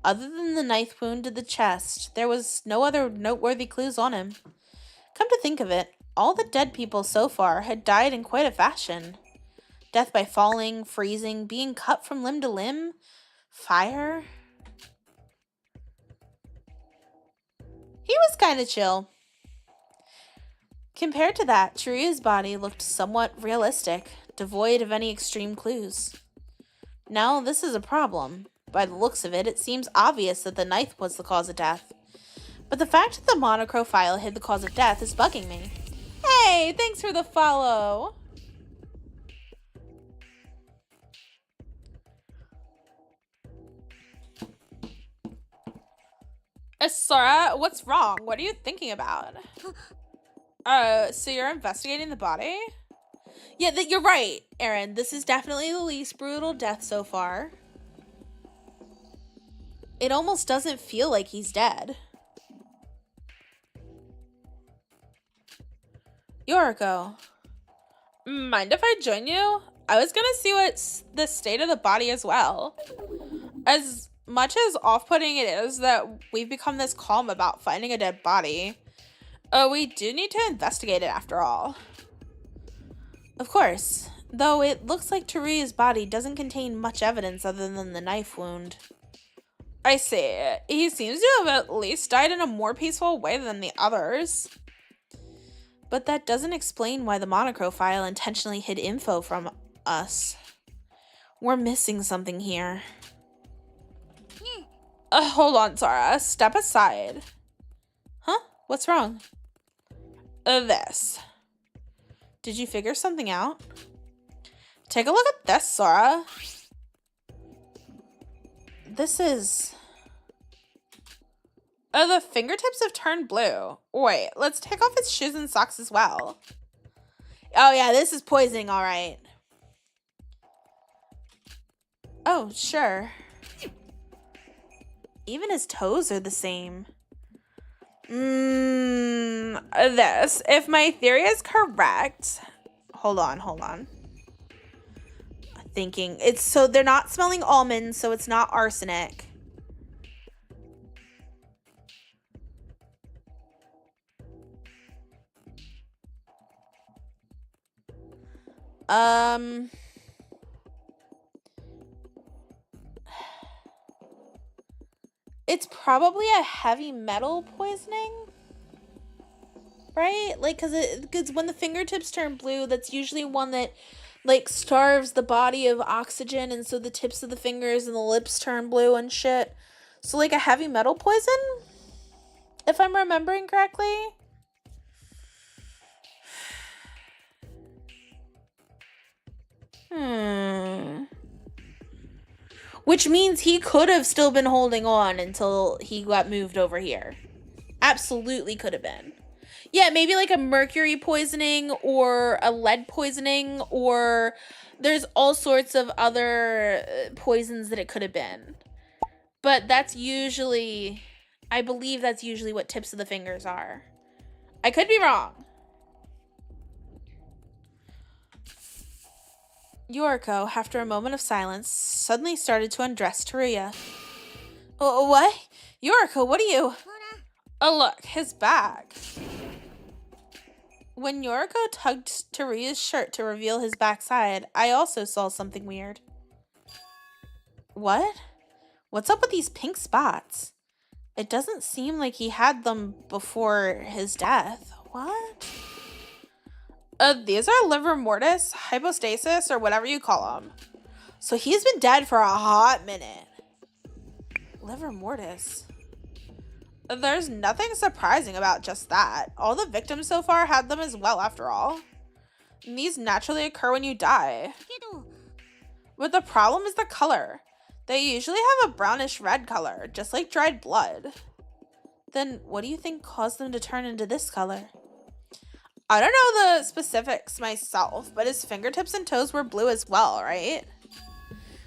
other than the knife wound to the chest, there was no other noteworthy clues on him. Come to think of it, all the dead people so far had died in quite a fashion. Death by falling, freezing, being cut from limb to limb, fire. He was kind of chill. Compared to that, Teruya's body looked somewhat realistic, devoid of any extreme clues. Now, this is a problem. By the looks of it, it seems obvious that the knife was the cause of death. But the fact that the monochrome file hid the cause of death is bugging me. Hey, thanks for the follow. Sora, what's wrong? What are you thinking about? So you're investigating the body? Yeah, you're right, Aaron. This is definitely the least brutal death so far. It almost doesn't feel like he's dead. Yoriko. Mind if I join you? I was gonna see what's the state of the body as well. As much as off-putting it is that we've become this calm about finding a dead body, we do need to investigate it after all. Of course, though it looks like Teruya's body doesn't contain much evidence other than the knife wound. I see. He seems to have at least died in a more peaceful way than the others. But that doesn't explain why the monochrome file intentionally hid info from us. We're missing something here. Hold on, Sora. Step aside. Huh? What's wrong? This. Did you figure something out? Take a look at this, Sora. This is... the fingertips have turned blue. Wait, let's take off its shoes and socks as well. Oh yeah, this is poisoning, alright. Oh, sure. Even his toes are the same. This. If my theory is correct... Hold on. Thinking. It's so they're not smelling almonds, so it's not arsenic. It's probably a heavy metal poisoning, right? Like, because when the fingertips turn blue, that's usually one that, like, starves the body of oxygen, and so the tips of the fingers and the lips turn blue and shit. So, like, a heavy metal poison, if I'm remembering correctly. Which means he could have still been holding on until he got moved over here. Absolutely could have been. Yeah, maybe like a mercury poisoning or a lead poisoning, or there's all sorts of other poisons that it could have been. But that's usually, I believe that's usually what tips of the fingers are. I could be wrong. Yoriko, after a moment of silence, suddenly started to undress Teruya. What? Yoriko, what are you? Oh, look, his bag. When Yoriko tugged Teruya's shirt to reveal his backside, I also saw something weird. What? What's up with these pink spots? It doesn't seem like he had them before his death. What? These are livor mortis, hypostasis, or whatever you call them. So he's been dead for a hot minute. Livor mortis. There's nothing surprising about just that. All the victims so far had them as well, after all. And these naturally occur when you die. But the problem is the color. They usually have a brownish red color, just like dried blood. Then what do you think caused them to turn into this color? I don't know the specifics myself, but his fingertips and toes were blue as well, right?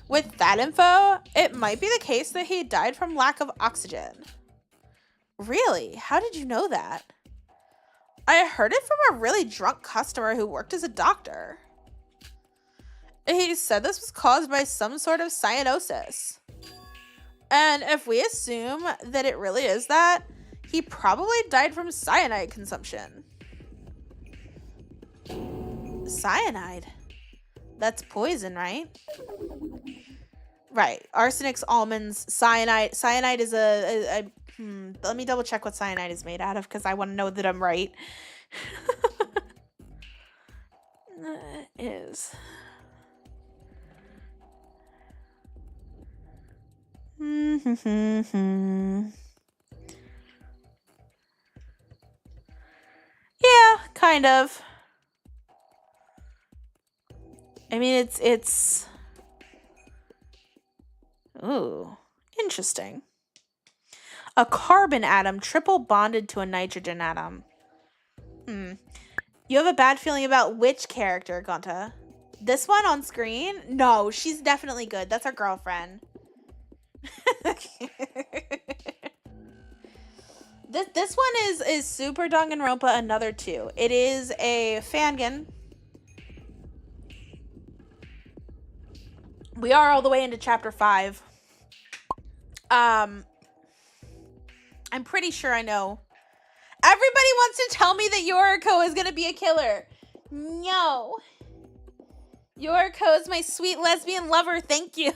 With that info, it might be the case that he died from lack of oxygen. Really? How did you know that? I heard it from a really drunk customer who worked as a doctor. He said this was caused by some sort of cyanosis. And if we assume that it really is that, he probably died from cyanide consumption. Cyanide? That's poison, right? Right. Arsenics, almonds, cyanide. Cyanide is let me double check what cyanide is made out of because I want to know that I'm right. Is. Yeah, kind of. I mean, it's ooh, interesting. A carbon atom triple bonded to a nitrogen atom. You have a bad feeling about which character, Gonta? This one on screen? No, she's definitely good. That's our girlfriend. This one is Super Danganronpa Another 2. It is a fangin. We are all the way into chapter 5. I'm pretty sure I know. Everybody wants to tell me that Yoriko is gonna be a killer. No. Yoriko is my sweet lesbian lover. Thank you.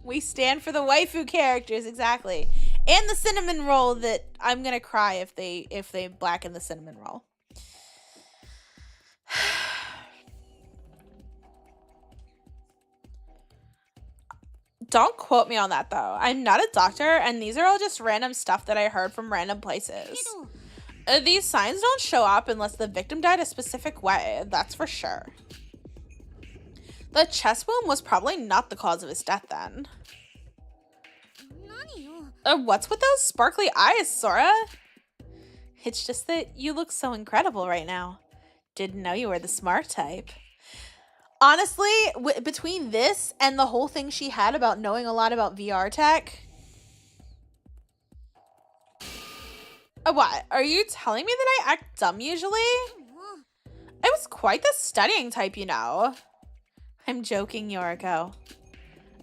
We stand for the waifu characters, exactly. And the cinnamon roll that I'm gonna cry if they blacken the cinnamon roll. Don't quote me on that, though. I'm not a doctor, and these are all just random stuff that I heard from random places. These signs don't show up unless the victim died a specific way, that's for sure. The chest wound was probably not the cause of his death, then. What's with those sparkly eyes, Sora? It's just that you look so incredible right now. Didn't know you were the smart type. Honestly, between this and the whole thing she had about knowing a lot about VR tech... What? Are you telling me that I act dumb usually? I was quite the studying type, you know. I'm joking, Yoriko.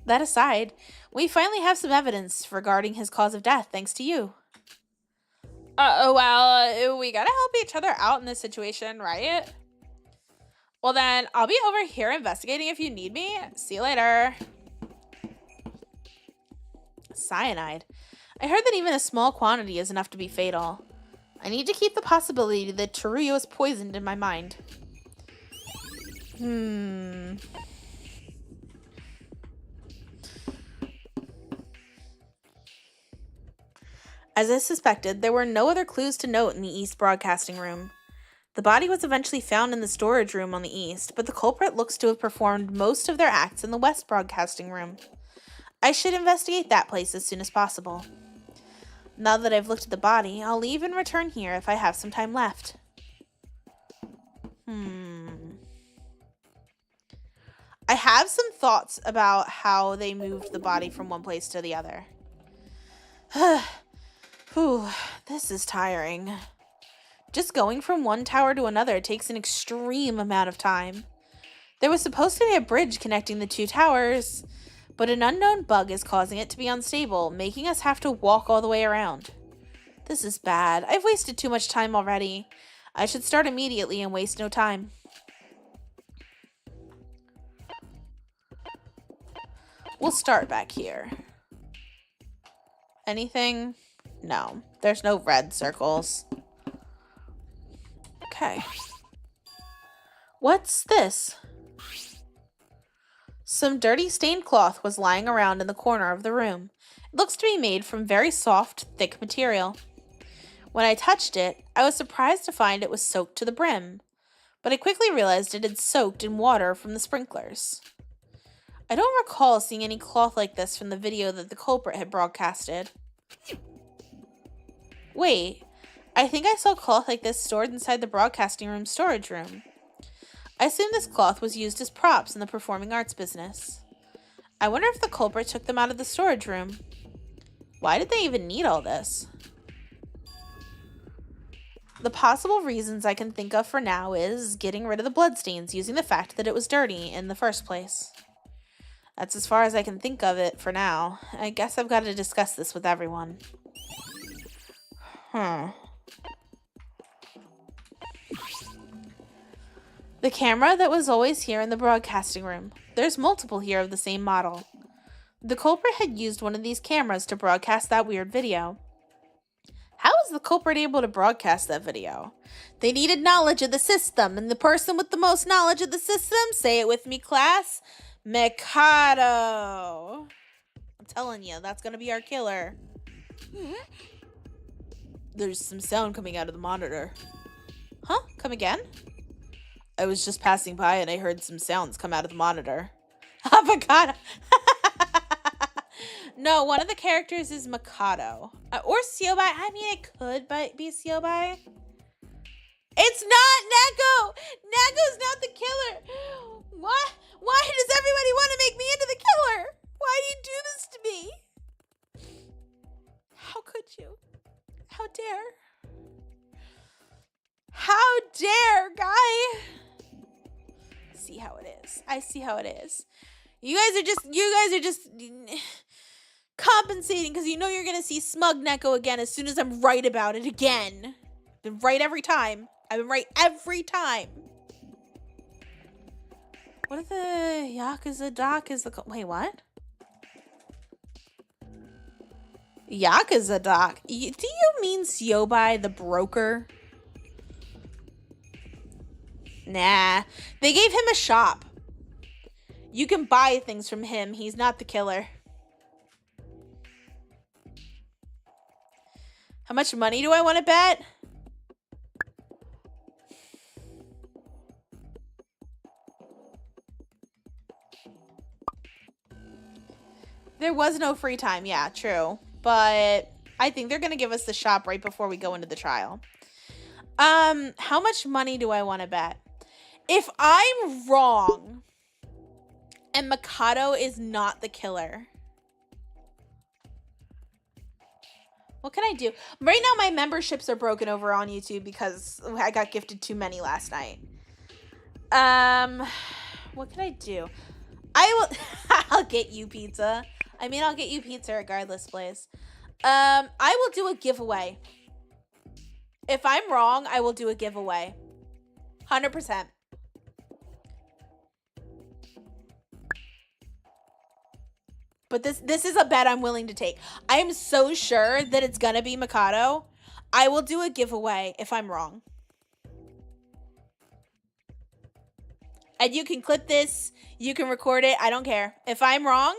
That aside, we finally have some evidence regarding his cause of death, thanks to you. Well, we gotta help each other out in this situation, right? Well then, I'll be over here investigating if you need me. See you later. Cyanide. I heard that even a small quantity is enough to be fatal. I need to keep the possibility that Teruya is poisoned in my mind. As I suspected, there were no other clues to note in the East Broadcasting Room. The body was eventually found in the storage room on the East, but the culprit looks to have performed most of their acts in the West Broadcasting Room. I should investigate that place as soon as possible. Now that I've looked at the body, I'll leave and return here if I have some time left. I have some thoughts about how they moved the body from one place to the other. Whew, this is tiring. Just going from one tower to another takes an extreme amount of time. There was supposed to be a bridge connecting the two towers, but an unknown bug is causing it to be unstable, making us have to walk all the way around. This is bad. I've wasted too much time already. I should start immediately and waste no time. We'll start back here. Anything? No. There's no red circles. Okay. What's this? Some dirty stained cloth was lying around in the corner of the room. It looks to be made from very soft, thick material. When I touched it, I was surprised to find it was soaked to the brim, but I quickly realized it had soaked in water from the sprinklers. I don't recall seeing any cloth like this from the video that the culprit had broadcasted. Wait, I think I saw cloth like this stored inside the broadcasting room storage room. I assume this cloth was used as props in the performing arts business. I wonder if the culprit took them out of the storage room. Why did they even need all this? The possible reasons I can think of for now is getting rid of the bloodstains using the fact that it was dirty in the first place. That's as far as I can think of it for now. I guess I've got to discuss this with everyone. The camera that was always here in the broadcasting room. There's multiple here of the same model. The culprit had used one of these cameras to broadcast that weird video. How was the culprit able to broadcast that video? They needed knowledge of the system, and the person with the most knowledge of the system, say it with me, class, Mikado. I'm telling you, that's gonna be our killer. There's some sound coming out of the monitor. Huh? Come again? I was just passing by and I heard some sounds come out of the monitor. Avocado. No, one of the characters is Mikado. Or Siobai. I mean, it could be Siobai. It's not Neko! Neko's not the killer! What? Why does everybody want to make me into the killer? Why do you do this to me? How could you? How dare? How dare, guy? See how it is. I see how it is. You guys are just compensating because you know you're gonna see smug Neko again as soon as I'm right about it again. I've been right every time. I've been right every time. What if the Yakuza doc is the wait, what? Yakuza doc? Do you mean Siobai the broker? Nah, they gave him a shop. You can buy things from him. He's not the killer. How much money do I want to bet? There was no free time. Yeah, true. But I think they're going to give us the shop right before we go into the trial. How much money do I want to bet? If I'm wrong and Mikado is not the killer, what can I do? Right now my memberships are broken over on YouTube because I got gifted too many last night. What can I do? I'll get you pizza. I mean, I'll get you pizza regardless, please. I will do a giveaway. If I'm wrong, I will do a giveaway. 100%. But this is a bet I'm willing to take. I am so sure that it's gonna be Mikado. I will do a giveaway if I'm wrong. And you can clip this. You can record it. I don't care. If I'm wrong,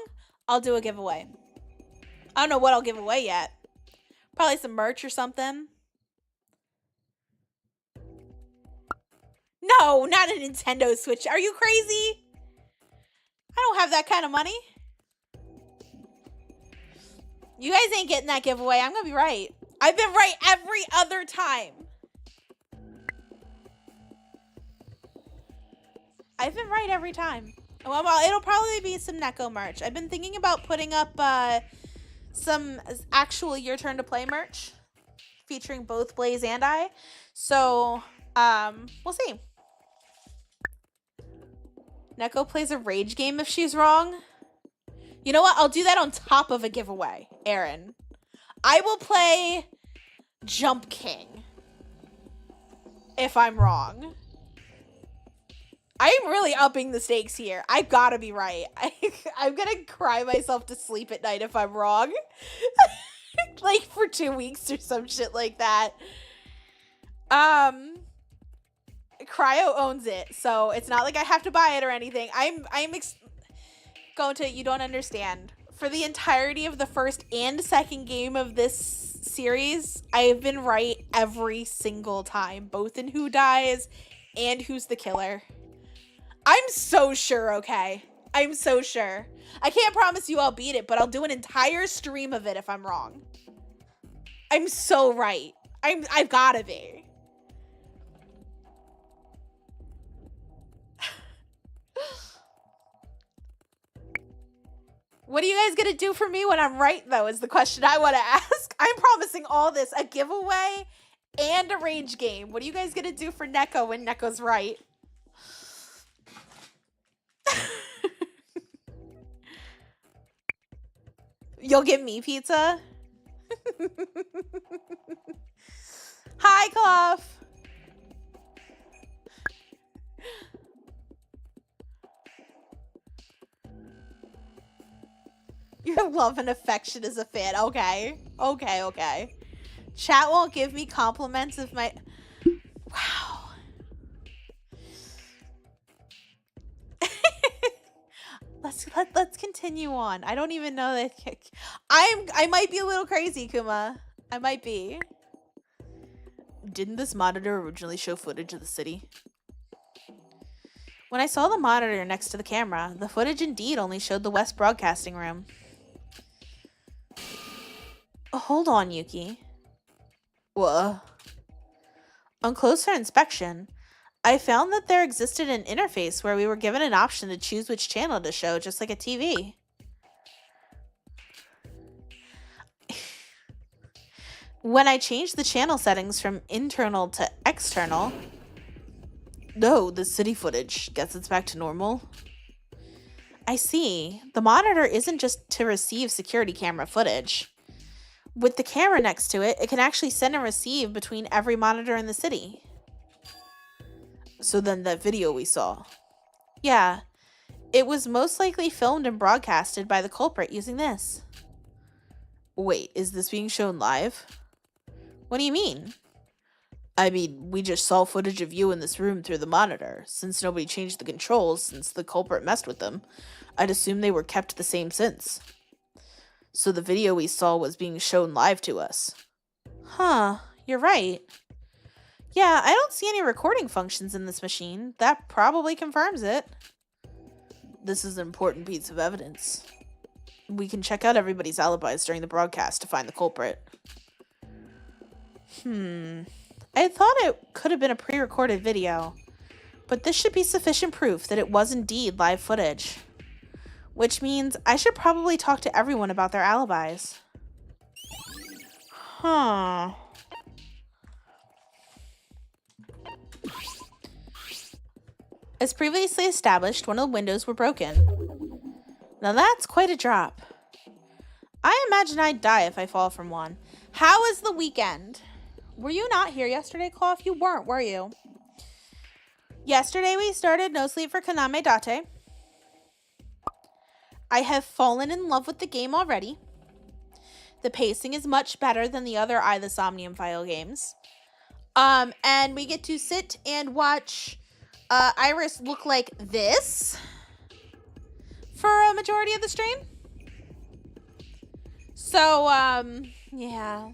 I'll do a giveaway. I don't know what I'll give away yet. Probably some merch or something. No, not a Nintendo Switch. Are you crazy? I don't have that kind of money. You guys ain't getting that giveaway. I'm going to be right. I've been right every other time. I've been right every time. Well, it'll probably be some Neko merch. I've been thinking about putting up some actual Your Turn to Play merch featuring both Blaze and I. So, we'll see. Neko plays a rage game if she's wrong. You know what? I'll do that on top of a giveaway, Aaron. I will play Jump King if I'm wrong. I'm really upping the stakes here. I've got to be right. I'm going to cry myself to sleep at night if I'm wrong. Like for 2 weeks or some shit like that. Cryo owns it, so it's not like I have to buy it or anything. Going to, you don't understand. For the entirety of the first and second game of this series, I have been right every single time, both in who dies and who's the killer. I'm so sure, okay? I'm so sure. I can't promise you I'll beat it, but I'll do an entire stream of it if I'm wrong. I'm so right. I've gotta be. What are you guys gonna do for me when I'm right, though, is the question I want to ask. I'm promising all this, a giveaway and a rage game. What are you guys gonna do for Neko when Neko's right? You'll give me pizza? Hi, Clough. Your love and affection is a fan. Okay. Okay. Chat won't give me compliments if my... Wow. Let's continue on. I don't even know that... I might be a little crazy, Kuma. I might be. Didn't this monitor originally show footage of the city? When I saw the monitor next to the camera, the footage indeed only showed the West Broadcasting Room. Hold on, Yuki. What? On closer inspection, I found that there existed an interface where we were given an option to choose which channel to show, just like a TV. When I changed the channel settings from internal to external... No, the city footage. Guess it's back to normal. I see. The monitor isn't just to receive security camera footage. With the camera next to it, it can actually send and receive between every monitor in the city. So then that video we saw. Yeah. It was most likely filmed and broadcasted by the culprit using this. Wait, is this being shown live? What do you mean? I mean, we just saw footage of you in this room through the monitor. Since nobody changed the controls since the culprit messed with them, I'd assume they were kept the same since. So the video we saw was being shown live to us. Huh, you're right. Yeah, I don't see any recording functions in this machine. That probably confirms it. This is an important piece of evidence. We can check out everybody's alibis during the broadcast to find the culprit. I thought it could have been a pre-recorded video, but this should be sufficient proof that it was indeed live footage. Which means I should probably talk to everyone about their alibis. Huh. As previously established, one of the windows were broken. Now that's quite a drop. I imagine I'd die if I fall from one. How was the weekend? Were you not here yesterday, Clough? You weren't, were you? Yesterday we started No Sleep for Kaname Date. I have fallen in love with the game already. The pacing is much better than the other I, the Somnium File games. And we get to sit and watch Iris look like this for a majority of the stream. So, yeah.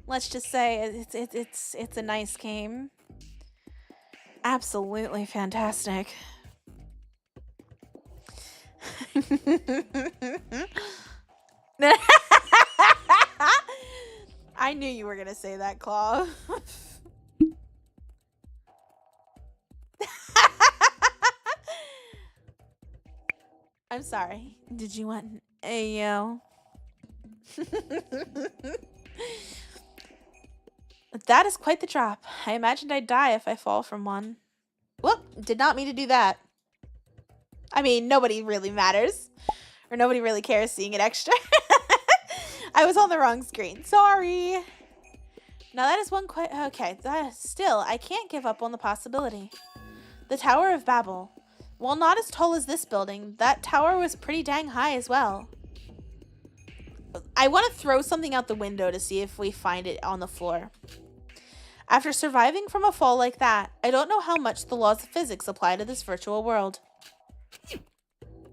Let's just say it's a nice game. Absolutely fantastic. I knew you were gonna say that, Claw. I'm sorry. Did you want Ayo? That is quite the drop. I imagined I'd die if I fall from one. Whoop, did not mean to do that. I mean, nobody really matters. Or nobody really cares seeing it extra. I was on the wrong screen. Sorry. Now that is one quite... Okay, still, I can't give up on the possibility. The Tower of Babel. While not as tall as this building, that tower was pretty dang high as well. I want to throw something out the window to see if we find it on the floor. After surviving from a fall like that, I don't know how much the laws of physics apply to this virtual world.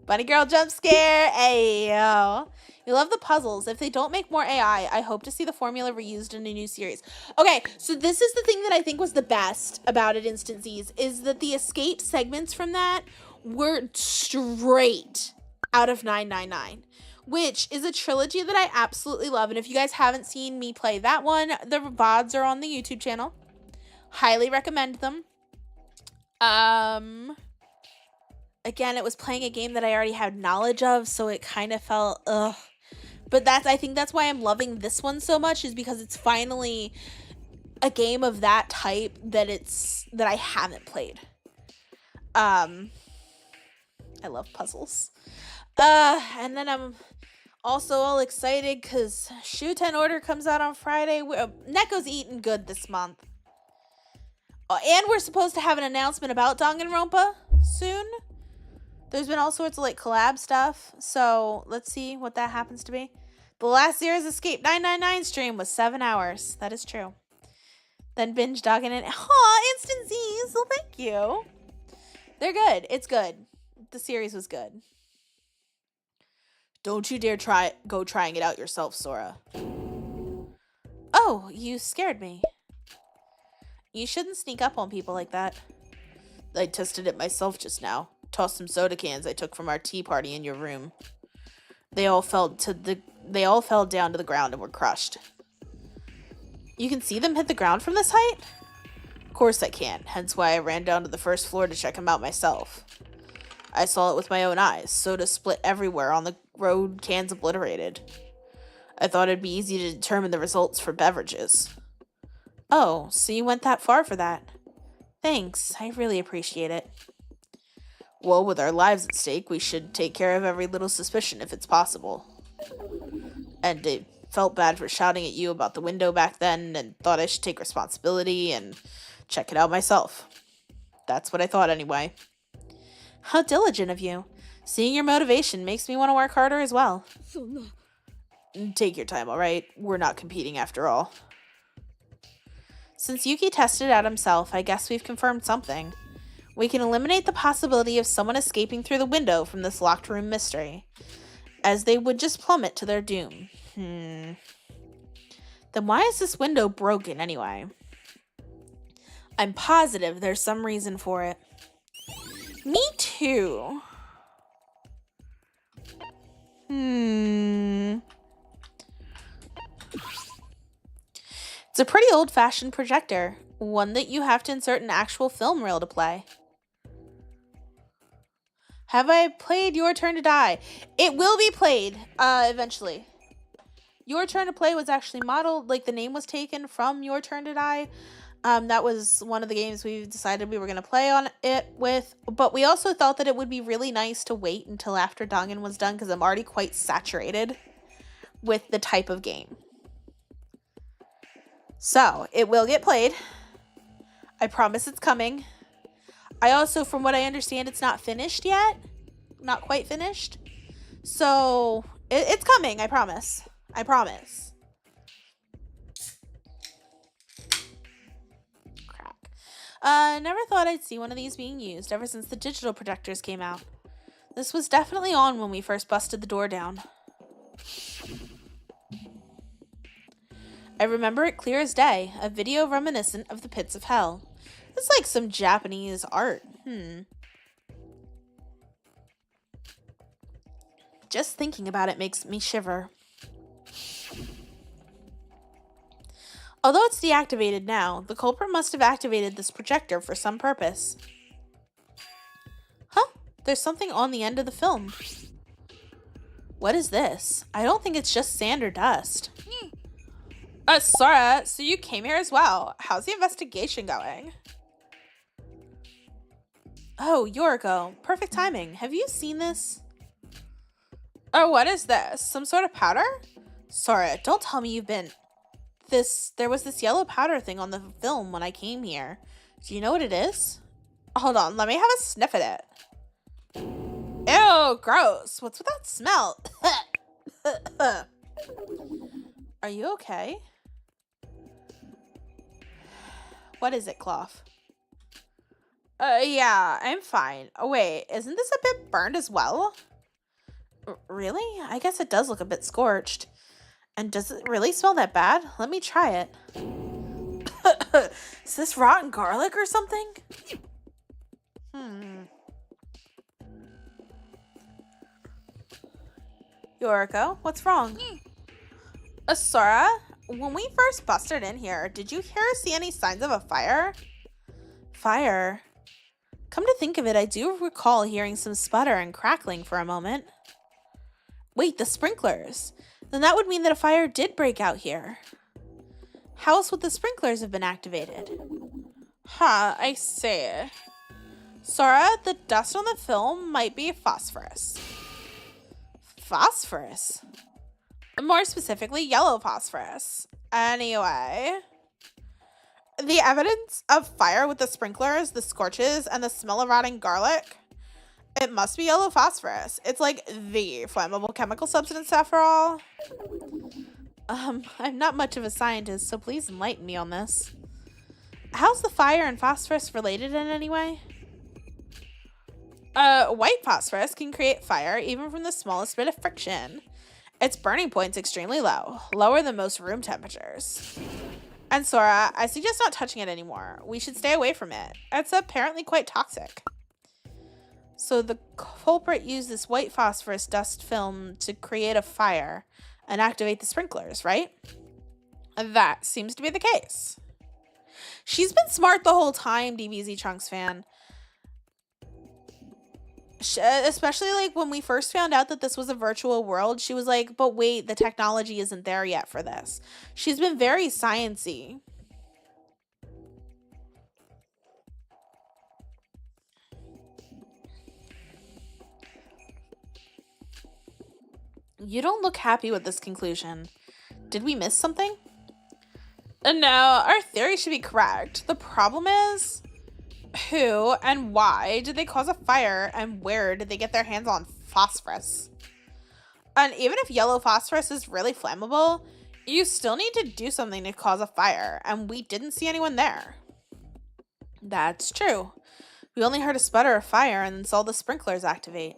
Bunny girl jump scare. Ayo. You love the puzzles. If they don't make more AI, I hope to see the formula reused in a new series. Okay, so this is the thing that I think was the best about it, Instancies, is that the escape segments from that were straight out of 999, which is a trilogy that I absolutely love. And if you guys haven't seen me play that one, the VODs are on the YouTube channel. Highly recommend them. Again, it was playing a game that I already had knowledge of, so it kind of felt, ugh. But I think that's why I'm loving this one so much, is because it's finally a game of that type that I haven't played. I love puzzles. And then I'm also all excited because Shuten Order comes out on Friday. Neko's eating good this month. And we're supposed to have an announcement about Danganronpa soon. There's been all sorts of like collab stuff, so let's see what that happens to be. The last Zero's Escape 999 stream was 7 hours. That is true. Then binge dogging it. Aw, Instancies. Well, thank you. They're good. It's good. The series was good. Don't you dare go trying it out yourself, Sora. Oh, you scared me. You shouldn't sneak up on people like that. I tested it myself just now. Tossed some soda cans I took from our tea party in your room. They all fell down to the ground and were crushed. You can see them hit the ground from this height? Of course I can, hence why I ran down to the first floor to check them out myself. I saw it with my own eyes, soda split everywhere on the road, cans obliterated. I thought it'd be easy to determine the results for beverages. Oh, so you went that far for that. Thanks, I really appreciate it. Well, with our lives at stake, we should take care of every little suspicion if it's possible. And I felt bad for shouting at you about the window back then and thought I should take responsibility and check it out myself. That's what I thought anyway. How diligent of you. Seeing your motivation makes me want to work harder as well. Take your time, alright? We're not competing after all. Since Yuki tested it out himself, I guess we've confirmed something. We can eliminate the possibility of someone escaping through the window from this locked room mystery, as they would just plummet to their doom. Then why is this window broken anyway? I'm positive there's some reason for it. Me too. It's a pretty old-fashioned projector, one that you have to insert an actual film reel to play. Have I played Your Turn to Die? It will be played eventually. Your Turn to Play was actually modeled, like the name was taken from Your Turn to Die. That was one of the games we decided we were going to play on it with. But we also thought that it would be really nice to wait until after Dangan was done, because I'm already quite saturated with the type of game. So, it will get played. I promise it's coming. I also, from what I understand, it's not finished yet. Not quite finished. So, it's coming, I promise. I promise. Never thought I'd see one of these being used ever since the digital projectors came out. This was definitely on when we first busted the door down. I remember it clear as day, a video reminiscent of the pits of hell. It's like some Japanese art. Just thinking about it makes me shiver. Although it's deactivated now, the culprit must have activated this projector for some purpose. Huh? There's something on the end of the film. What is this? I don't think it's just sand or dust. Sora, so you came here as well. How's the investigation going? Oh, Yoriko. Perfect timing. Have you seen this? Oh, what is this? Some sort of powder? Sora, don't tell me you've been... There was this yellow powder thing on the film when I came here. Do you know what it is? Hold on, let me have a sniff at it. Ew, gross. What's with that smell? Are you okay? What is it, Cloth? Yeah, I'm fine. Oh, wait, isn't this a bit burned as well? Really? I guess it does look a bit scorched. And does it really smell that bad? Let me try it. Is this rotten garlic or something? Yoriko, what's wrong? Sora, when we first busted in here, did you hear or see any signs of a fire? Fire? Come to think of it, I do recall hearing some sputter and crackling for a moment. Wait, the sprinklers. Then that would mean that a fire did break out here. How else would the sprinklers have been activated? Huh, I see. Sora, the dust on the film might be phosphorus. Phosphorus? More specifically, yellow phosphorus. Anyway, the evidence of fire with the sprinklers, the scorches, and the smell of rotting garlic, it must be yellow phosphorus. It's like the flammable chemical substance after all. I'm not much of a scientist, so please enlighten me on this. How's the fire and phosphorus related in any way? White phosphorus can create fire even from the smallest bit of friction. Its burning point's extremely low, lower than most room temperatures. And Sora, I suggest not touching it anymore. We should stay away from it. It's apparently quite toxic. So the culprit used this white phosphorus dust film to create a fire and activate the sprinklers, right? That seems to be the case. She's been smart the whole time, DBZ Trunks fan. Especially like when we first found out that this was a virtual world, she was like, but wait, the technology isn't there yet for this. She's been very science-y. You don't look happy with this conclusion. Did we miss something? No, our theory should be correct. The problem is, who and why did they cause a fire, and where did they get their hands on phosphorus? And even if yellow phosphorus is really flammable, you still need to do something to cause a fire, and we didn't see anyone there. That's true. We only heard a sputter of fire and then saw the sprinklers activate.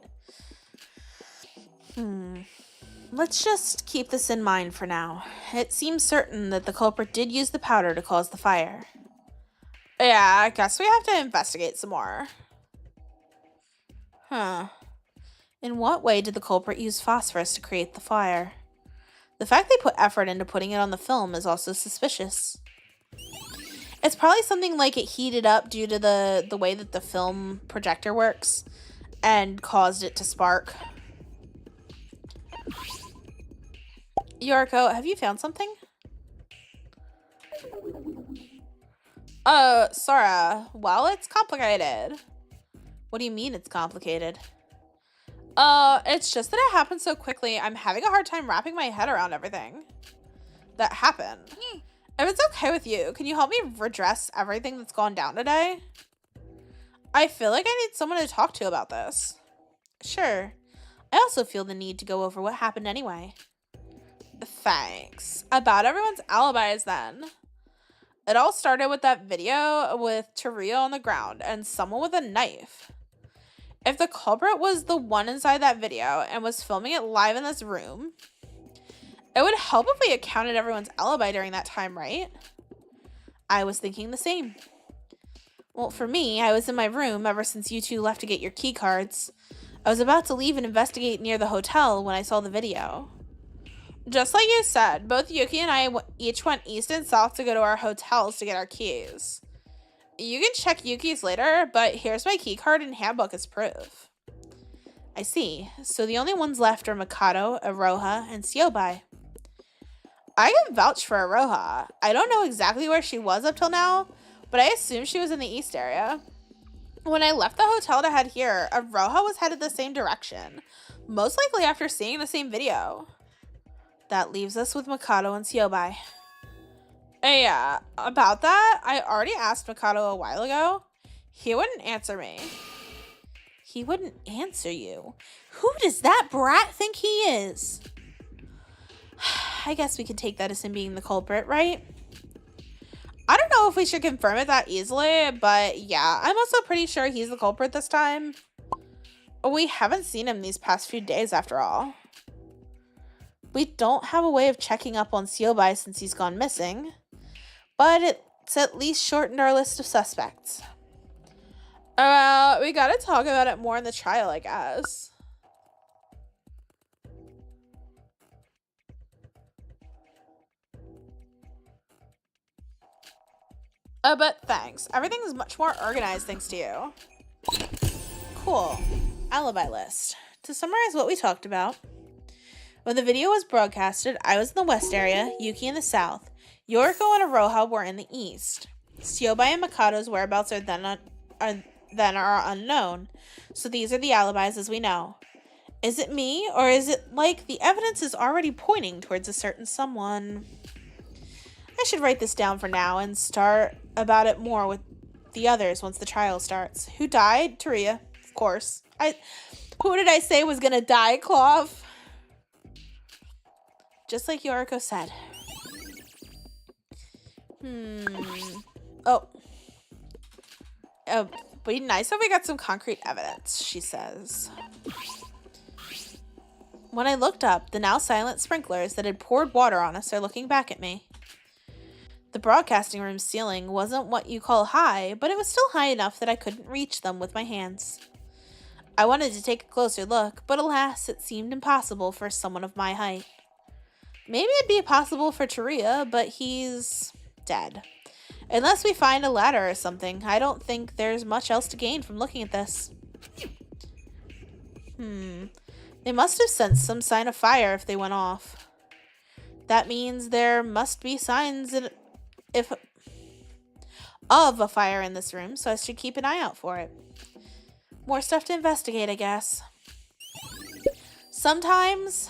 Let's just keep this in mind for now. It seems certain that the culprit did use the powder to cause the fire. Yeah, I guess we have to investigate some more. In what way did the culprit use phosphorus to create the fire? The fact they put effort into putting it on the film is also suspicious. It's probably something like it heated up due to the way that the film projector works and caused it to spark. Yoriko, have you found something? Sora, well, it's complicated. What do you mean it's complicated? It's just that it happened so quickly, I'm having a hard time wrapping my head around everything that happened. If it's okay with you, can you help me redress everything that's gone down today? I feel like I need someone to talk to about this. Sure. I also feel the need to go over what happened anyway. Thanks. About everyone's alibis then. It all started with that video with Taria on the ground and someone with a knife. If the culprit was the one inside that video and was filming it live in this room, it would help if we accounted everyone's alibi during that time, right? I was thinking the same. Well, for me, I was in my room ever since you two left to get your key cards. I was about to leave and investigate near the hotel when I saw the video. Just like you said, both Yuki and I each went east and south to go to our hotels to get our keys. You can check Yuki's later, but here's my key card and handbook as proof. I see. So the only ones left are Mikado, Aroha, and Siobai. I can vouch for Aroha. I don't know exactly where she was up till now, but I assume she was in the east area. When I left the hotel to head here, Aroha was headed the same direction, most likely after seeing the same video. That leaves us with Mikado and Siobai. Yeah, about that, I already asked Mikado a while ago. He wouldn't answer me. He wouldn't answer you? Who does that brat think he is? I guess we could take that as him being the culprit, right? I don't know if we should confirm it that easily, but yeah, I'm also pretty sure he's the culprit this time. We haven't seen him these past few days after all. We don't have a way of checking up on Siobai since he's gone missing, but it's at least shortened our list of suspects. We gotta talk about it more in the trial, I guess. But thanks. Everything is much more organized thanks to you. Cool. Alibi list. To summarize what we talked about, when the video was broadcasted, I was in the west area, Yuki in the south, Yoriko and Aroha were in the east. Siobai and Mikado's whereabouts are unknown, so these are the alibis as we know. Is it me, or is it like the evidence is already pointing towards a certain someone? I should write this down for now and start about it more with the others once the trial starts. Who died? Taria, of course. Who did I say was gonna die, Clove? Just like Yoriko said. Oh, be nice if we got some concrete evidence, she says. When I looked up, the now silent sprinklers that had poured water on us are looking back at me. The broadcasting room ceiling wasn't what you call high, but it was still high enough that I couldn't reach them with my hands. I wanted to take a closer look, but alas, it seemed impossible for someone of my height. Maybe it'd be possible for Taria, but he's dead. Unless we find a ladder or something, I don't think there's much else to gain from looking at this. They must have sensed some sign of fire if they went off. That means there must be signs of a fire in this room, so I should keep an eye out for it. More stuff to investigate, I guess. Sometimes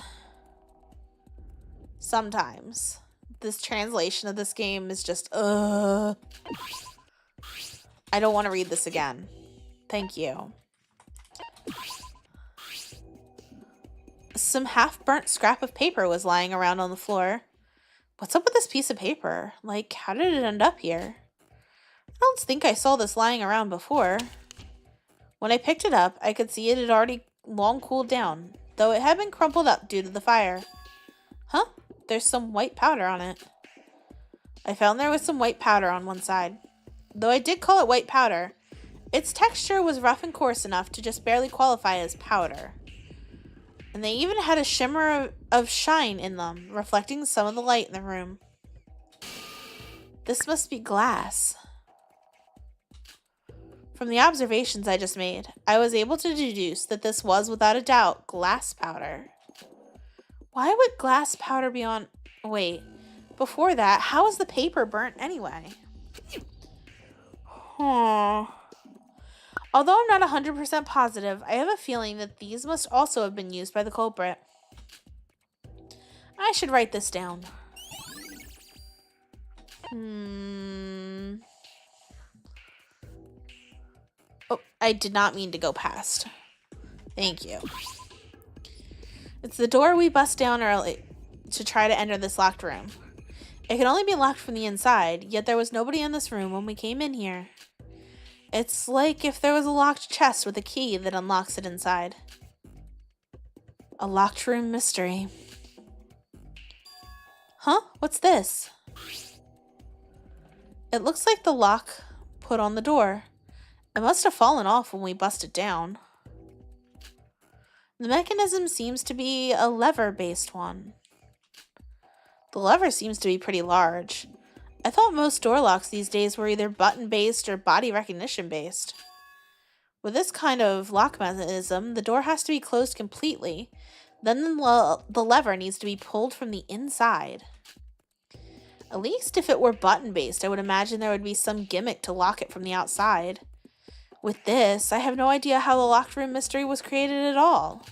this translation of this game is just, I don't want to read this again. Thank you. Some half-burnt scrap of paper was lying around on the floor. What's up with this piece of paper? Like, how did it end up here? I don't think I saw this lying around before. When I picked it up, I could see it had already long cooled down, though it had been crumpled up due to the fire. Huh? There's some white powder on it. I found there was some white powder on one side. Though I did call it white powder, its texture was rough and coarse enough to just barely qualify as powder. And they even had a shimmer of shine in them, reflecting some of the light in the room. This must be glass. From the observations I just made, I was able to deduce that this was, without a doubt, glass powder. Why would glass powder be on... Wait, before that, how was the paper burnt anyway? Although I'm not 100% positive, I have a feeling that these must also have been used by the culprit. I should write this down. Oh, I did not mean to go past. Thank you. It's the door we bust down early to try to enter this locked room. It can only be locked from the inside, yet there was nobody in this room when we came in here. It's like if there was a locked chest with a key that unlocks it inside. A locked room mystery. Huh? What's this? It looks like the lock put on the door. It must have fallen off when we busted down. The mechanism seems to be a lever-based one. The lever seems to be pretty large. I thought most door locks these days were either button-based or body recognition-based. With this kind of lock mechanism, the door has to be closed completely. Then the lever needs to be pulled from the inside. At least if it were button-based, I would imagine there would be some gimmick to lock it from the outside. With this, I have no idea how the locked room mystery was created at all.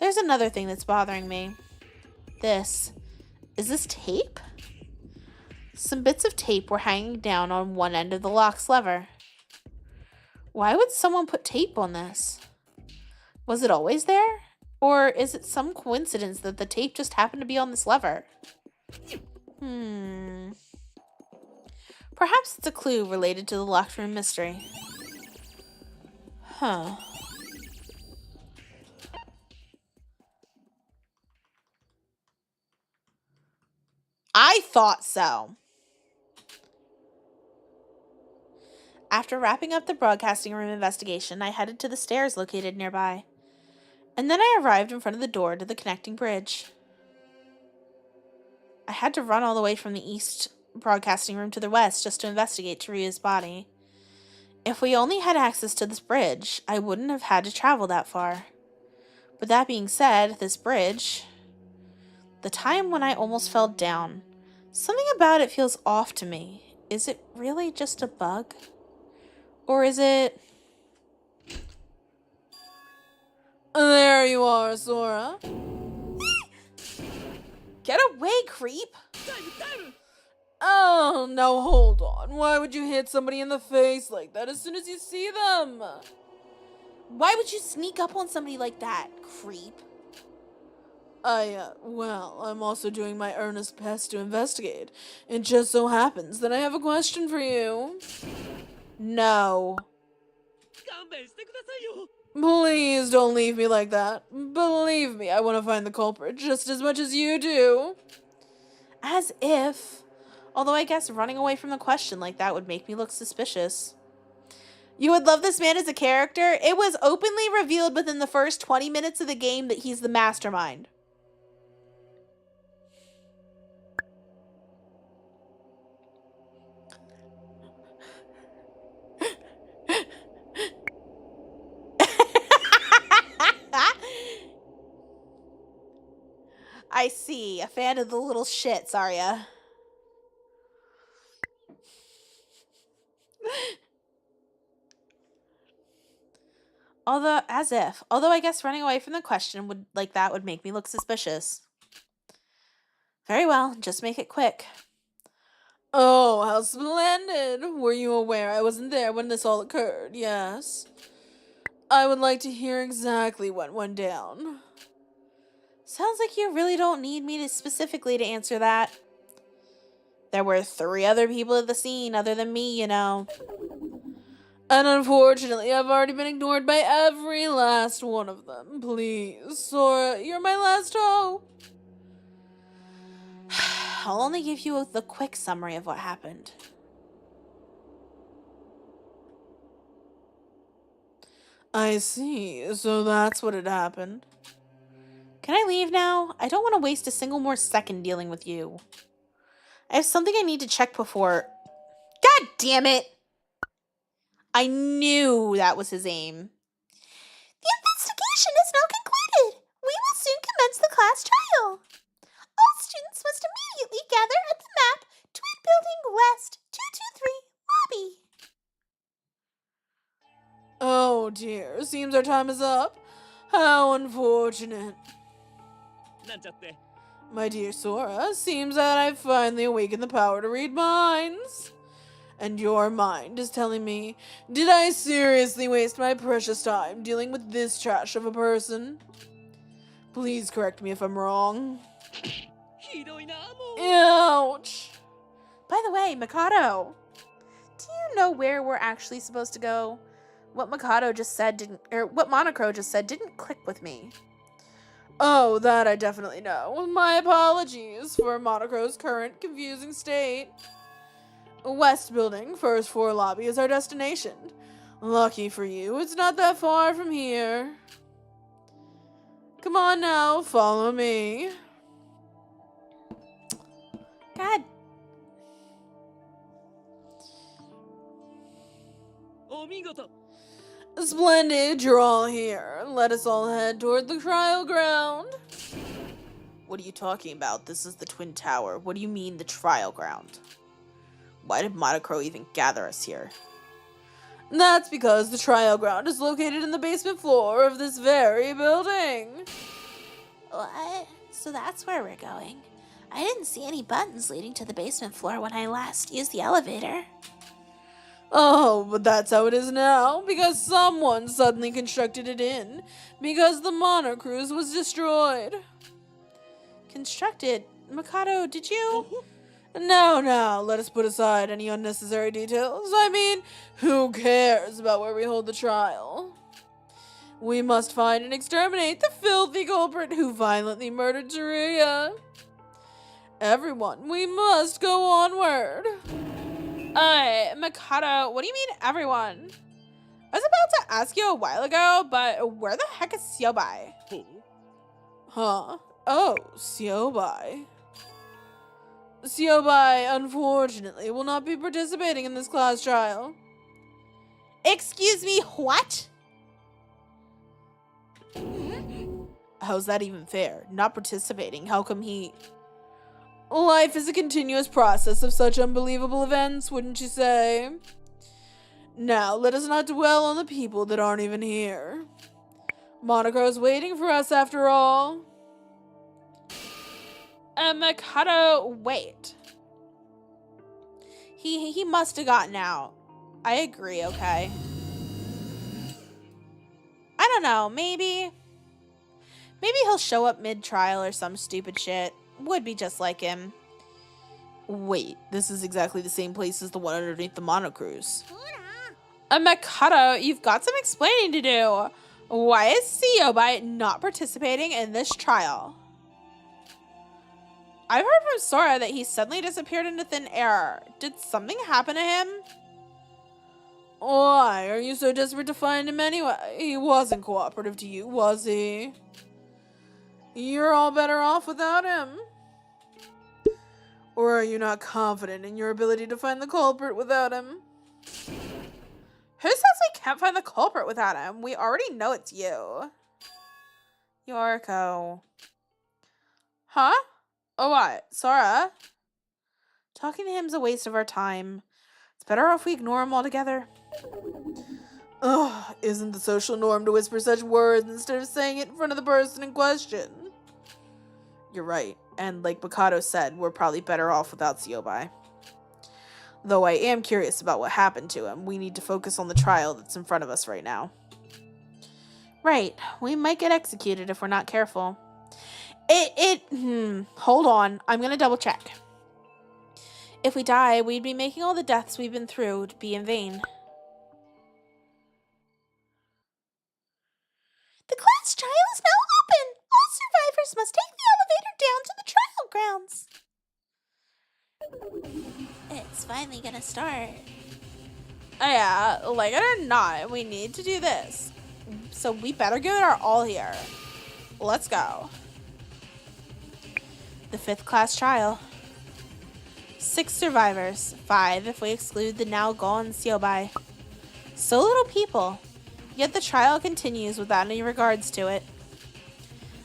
There's another thing that's bothering me. This. Is this tape? Some bits of tape were hanging down on one end of the lock's lever. Why would someone put tape on this? Was it always there? Or is it some coincidence that the tape just happened to be on this lever? Perhaps it's a clue related to the locked room mystery. Huh. I thought so. After wrapping up the broadcasting room investigation, I headed to the stairs located nearby. And then I arrived in front of the door to the connecting bridge. I had to run all the way from the east broadcasting room to the west just to investigate Taria's body. If we only had access to this bridge, I wouldn't have had to travel that far. But that being said, this bridge, the time when I almost fell down, something about it feels off to me. Is it really just a bug? Or is it... There you are, Sora. Get away, creep! Oh, now hold on. Why would you hit somebody in the face like that as soon as you see them? Why would you sneak up on somebody like that, creep? Well, I'm also doing my earnest best to investigate. It just so happens that I have a question for you. No. Please don't leave me like that. Believe me, I want to find the culprit just as much as you do. As if. Although I guess running away from the question like that would make me look suspicious. You would love this man as a character? It was openly revealed within the first 20 minutes of the game that he's the mastermind. I see. A fan of the little shits, are ya? Although I guess running away from the question would make me look suspicious. Very well, just make it quick. Oh, how splendid! Were you aware I wasn't there when this all occurred? Yes. I would like to hear exactly what went down. Sounds like you really don't need me to specifically to answer that. There were 3 other people at the scene other than me, you know. And unfortunately, I've already been ignored by every last one of them. Please, Sora, you're my last hope. I'll only give you the quick summary of what happened. I see, so that's what had happened. Can I leave now? I don't want to waste a single more second dealing with you. I have something I need to check before... God damn it! I knew that was his aim. The investigation is now concluded. We will soon commence the class trial. All students must immediately gather at the map, Twin Building West, 223, lobby. Oh dear, seems our time is up. How unfortunate. My dear Sora, seems that I've finally awakened the power to read minds. And your mind is telling me, did I seriously waste my precious time dealing with this trash of a person? Please correct me if I'm wrong. Ouch! By the way, Mikado, do you know where we're actually supposed to go? What Mikado just said didn't, or what Monocro just said didn't click with me. Oh, that I definitely know. My apologies for Monocro's current confusing state. West Building, first floor lobby is our destination. Lucky for you, it's not that far from here. Come on now, follow me. God. Splendid, you're all here. Let us all head toward the trial ground. What are you talking about? This is the Twin Tower. What do you mean, the trial ground? Why did Monocro even gather us here? That's because the trial ground is located in the basement floor of this very building. What? So that's where we're going. I didn't see any buttons leading to the basement floor when I last used the elevator. Oh, but that's how it is now, because someone suddenly constructed it in, because the Monocruise was destroyed. Constructed? Mikado, did you? Now, let us put aside any unnecessary details. I mean, who cares about where we hold the trial? We must find and exterminate the filthy culprit who violently murdered Tsuruya. Everyone, we must go onward. Mikado, what do you mean everyone? I was about to ask you a while ago, but where the heck is Siobai? Huh? Oh, Siobai. Siobai, unfortunately, will not be participating in this class trial. Excuse me, what? How's that even fair? Not participating, how come he... Life is a continuous process of such unbelievable events, wouldn't you say? Now, let us not dwell on the people that aren't even here. Monocro's waiting for us after all. Mikado, wait. He must have gotten out. I agree, okay? I don't know, maybe he'll show up mid-trial or some stupid shit. Would be just like him. Wait, this is exactly the same place as the one underneath the Monocruise. Mikado, you've got some explaining to do. Why is Siobai not participating in this trial? I've heard from Sora that he suddenly disappeared into thin air. Did something happen to him? Why are you so desperate to find him anyway? He wasn't cooperative to you, was he? You're all better off without him. Or are you not confident in your ability to find the culprit without him? Who says we can't find the culprit without him? We already know it's you. Yoriko. Huh? Oh, what? Sora? Talking to him's a waste of our time. It's better off we ignore him altogether. Ugh, isn't the social norm to whisper such words instead of saying it in front of the person in question? You're right, and like Mikado said, we're probably better off without Siobai. Though I am curious about what happened to him, we need to focus on the trial that's in front of us right now. Right, we might get executed if we're not careful. Hold on, I'm gonna double check. If we die, we'd be making all the deaths we've been through to be in vain. The class trial is now open. All survivors must take the elevator down to the trial grounds. It's finally gonna start. Oh yeah, like it or not, we need to do this. So we better give it our all here. Let's go. The 5th class trial. 6 survivors, 5 if we exclude the now gone Siobai. So little people, yet the trial continues without any regards to it.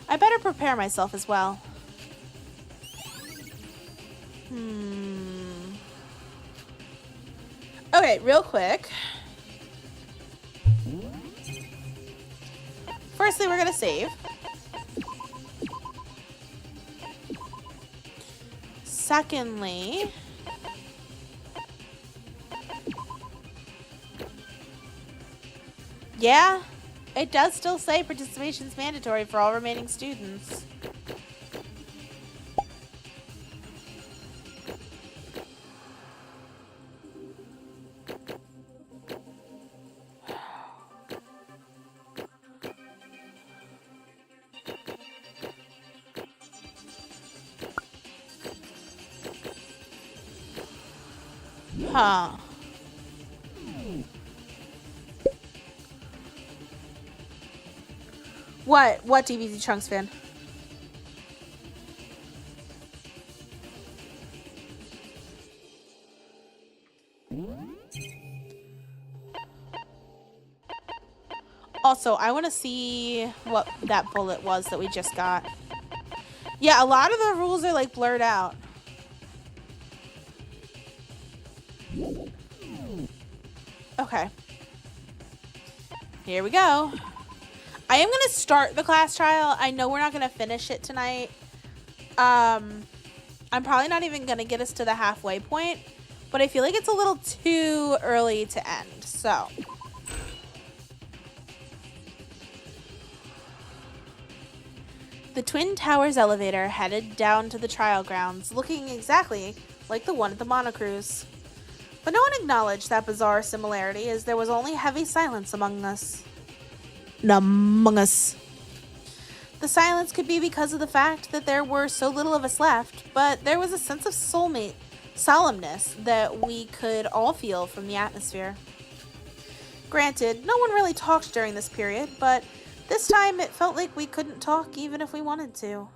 I better prepare myself as well. Okay, real quick. Firstly, we're gonna save. Secondly, yeah, it does still say participation is mandatory for all remaining students. Huh. What DBZ Trunks fan? Also, I want to see what that bullet was that we just got. Yeah, a lot of the rules are like blurred out. Okay. Here we go. I am going to start the class trial. I know we're not going to finish it tonight. I'm probably not even going to get us to the halfway point, but I feel like it's a little too early to end. So, the Twin Towers elevator headed down to the trial grounds, looking exactly like the one at the Monocruise. But no one acknowledged that bizarre similarity, as there was only heavy silence among us. The silence could be because of the fact that there were so little of us left, but there was a sense of soulmate solemnness that we could all feel from the atmosphere. Granted, no one really talked during this period, but this time it felt like we couldn't talk even if we wanted to.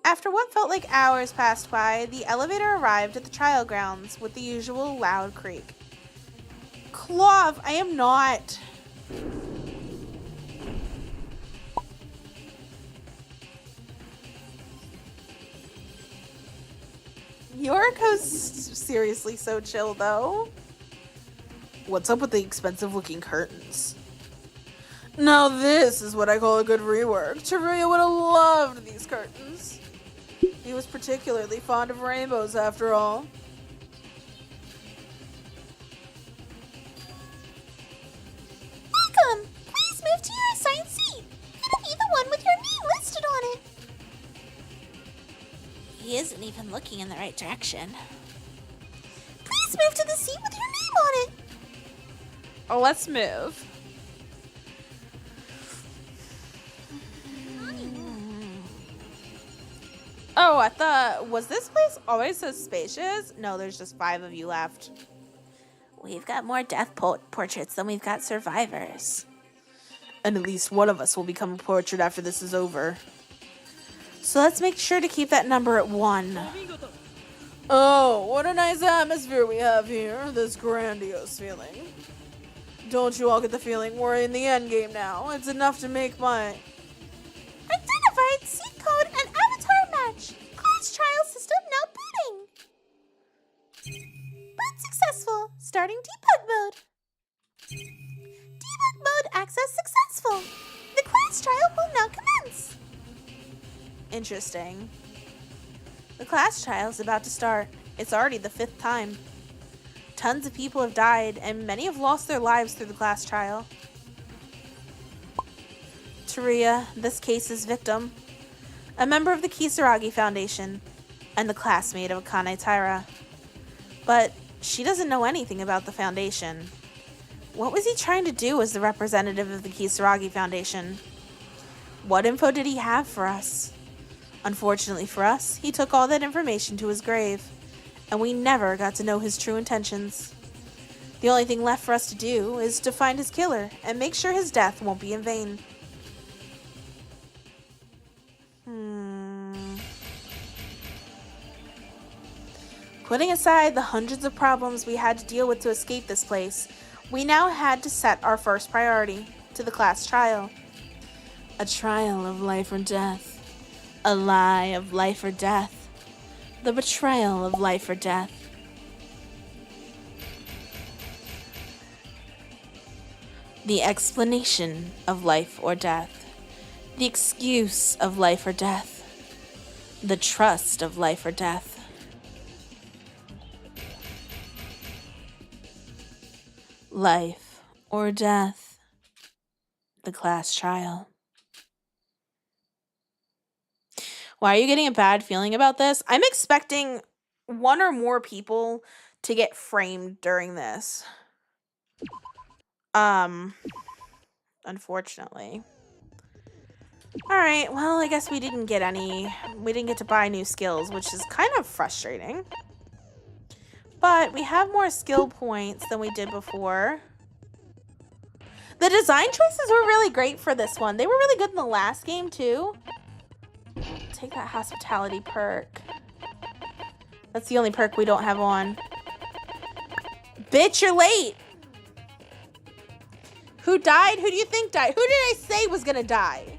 After what felt like hours passed by, the elevator arrived at the trial grounds with the usual loud creak. Clove, I am not. Yoriko's seriously so chill, though. What's up with the expensive-looking curtains? Now this is what I call a good rework. Teruya would have loved these curtains. He was particularly fond of rainbows, after all. Welcome! Please move to your assigned seat. It'll be the one with your name listed on it. He isn't even looking in the right direction. Please move to the seat with your name on it. Oh, let's move. Oh, I thought, was this place always so spacious? No, there's just 5 of you left. We've got more death portraits than we've got survivors. And at least one of us will become a portrait after this is over. So let's make sure to keep that number at 1. Oh, what a nice atmosphere we have here. This grandiose feeling. Don't you all get the feeling we're in the end game now? It's enough to make my... Identified seat code and avatar match. Class trial system now booting. Boot successful. Starting debug mode. Debug mode access successful. The class trial will now commence. Interesting. The class trial is about to start. It's already the 5th time. Tons of people have died, and many have lost their lives through the class trial. Teruya, this case's victim, a member of the Kisaragi Foundation, and the classmate of Akane Taira. But she doesn't know anything about the Foundation. What was he trying to do as the representative of the Kisaragi Foundation? What info did he have for us? Unfortunately for us, he took all that information to his grave, and we never got to know his true intentions. The only thing left for us to do is to find his killer and make sure his death won't be in vain. Putting aside the hundreds of problems we had to deal with to escape this place, we now had to set our first priority to the class trial. A trial of life or death. A lie of life or death. The betrayal of life or death. The explanation of life or death. The excuse of life or death. The trust of life or death. Life or death. The class trial. Why are you getting a bad feeling about this? I'm expecting 1 or more people to get framed during this. Unfortunately. Alright, well, I guess we didn't get to buy new skills, which is kind of frustrating. But we have more skill points than we did before. The design choices were really great for this one. They were really good in the last game, too. Take that hospitality perk. That's the only perk we don't have on. Bitch, you're late! Who died? Who do you think died? Who did I say was gonna die?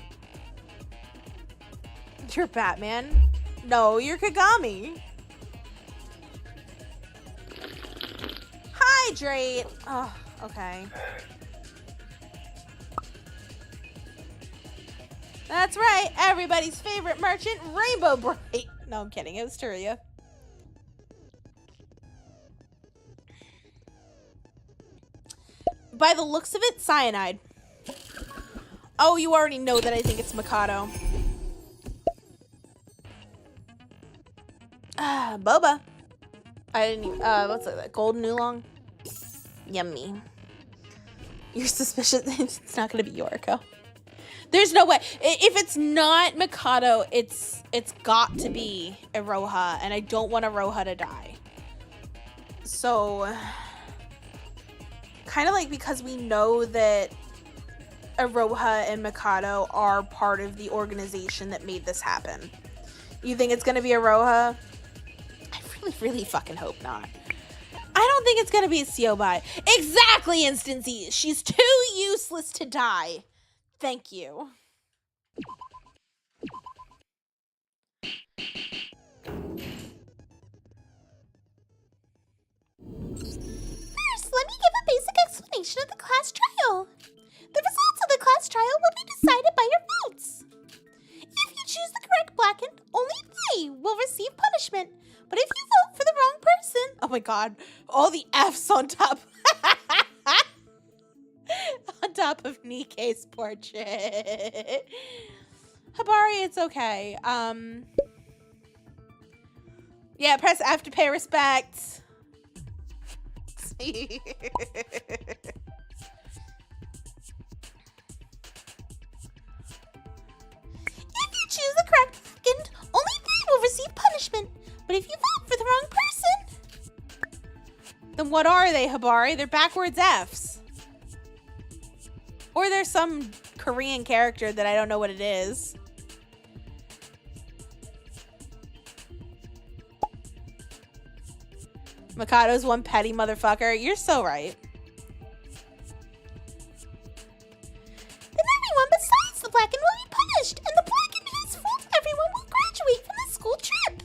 You're Batman. No, you're Kagami. Hydrate. Oh, okay. That's right. Everybody's favorite merchant, Rainbow Bright. No, I'm kidding. It was Turia. By the looks of it, cyanide. Oh, you already know that I think it's Mikado. Boba. I didn't even, what's that? Golden oolong? Yummy. You're suspicious it's not gonna be Yoriko. There's no way. If it's not Mikado, it's got to be Iroha, and I don't want Iroha to die. So, kind of like because we know that Iroha and Mikado are part of the organization that made this happen. You think it's gonna be Iroha? I really, really fucking hope not. I don't think it's gonna be Siobai. Exactly, Instancy. She's too useless to die. Thank you. First, let me give a basic explanation of the class trial. The results of the class trial will be decided by your votes. If you choose the correct blackened, only they will receive punishment. But if you vote for the wrong person... Oh my god. All the F's on top. On top of Nikke's portrait. Habari, it's okay. Yeah, press F to pay respect. If you choose the correct blackened, only they will receive punishment. But if you vote for the wrong person... Then what are they, Habari? They're backwards F's. Or there's some Korean character that I don't know what it is. Mikado's one petty motherfucker. You're so right. Then everyone besides the blackened will be punished, and the blackened whose fault everyone will graduate from the school trip.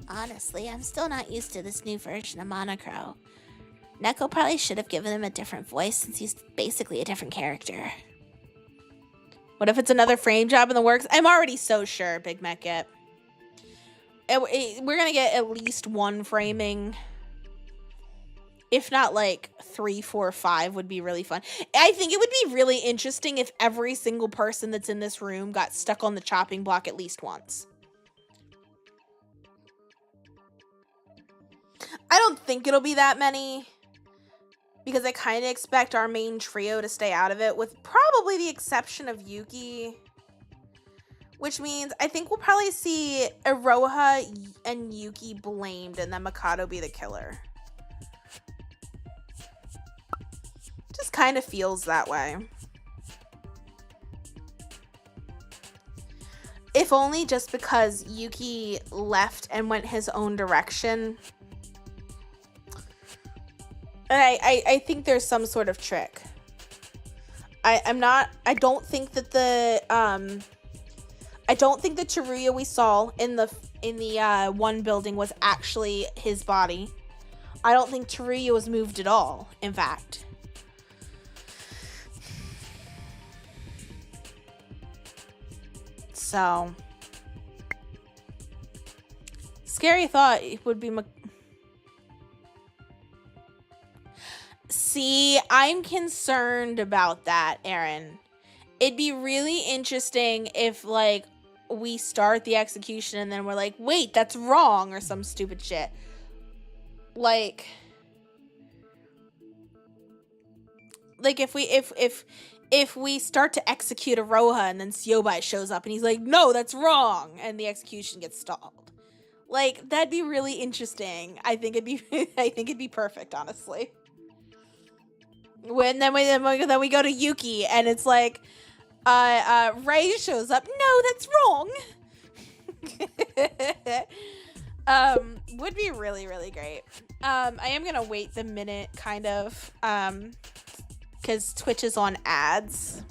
Honestly, I'm still not used to this new version of Monocro. Neko probably should have given him a different voice since he's basically a different character. What if it's another frame job in the works? I'm already so sure Big Mac get. We're gonna get at least one framing. If not like 3, 4, 5 would be really fun. I think it would be really interesting if every single person that's in this room got stuck on the chopping block at least once. I don't think it'll be that many, because I kind of expect our main trio to stay out of it, with probably the exception of Yuki. Which means I think we'll probably see Iroha and Yuki blamed and then Mikado be the killer. Just kind of feels that way. If only just because Yuki left and went his own direction. And I think there's some sort of trick. I don't think that the Teruya we saw in the one building was actually his body. I don't think Teruya was moved at all, in fact. So, scary thought it would be See, I'm concerned about that, Aaron. It'd be really interesting if, like, we start the execution and then we're like, wait, that's wrong, or some stupid shit. Like if we start to execute Iroha and then Siobai shows up and he's like, no, that's wrong, and the execution gets stalled. Like, that'd be really interesting. I think it'd be perfect, honestly. Then we go to Yuki and it's like, Ray shows up. No, that's wrong. Would be really, really great. I am gonna wait the minute, kind of, because Twitch is on ads.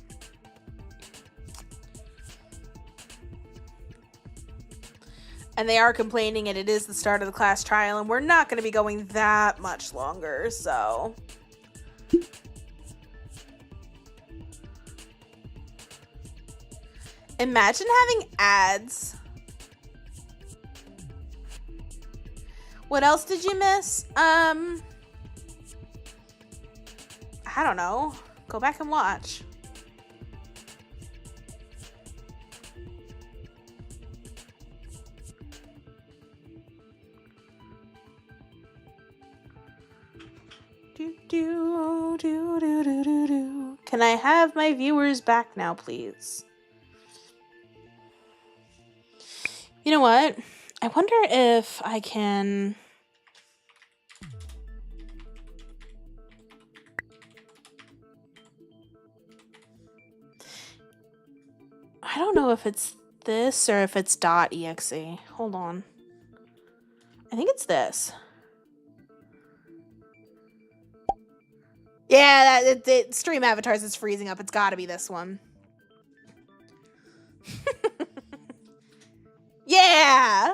And they are complaining, and it is the start of the class trial, and we're not going to be going that much longer, so. Imagine having ads. What else did you miss? I don't know. Go back and watch. Can I have my viewers back now, please? You know what? I wonder if I can... I don't know if it's this or if it's .exe. Hold on. I think it's this. Yeah, the stream avatars is freezing up. It's got to be this one. Yeah!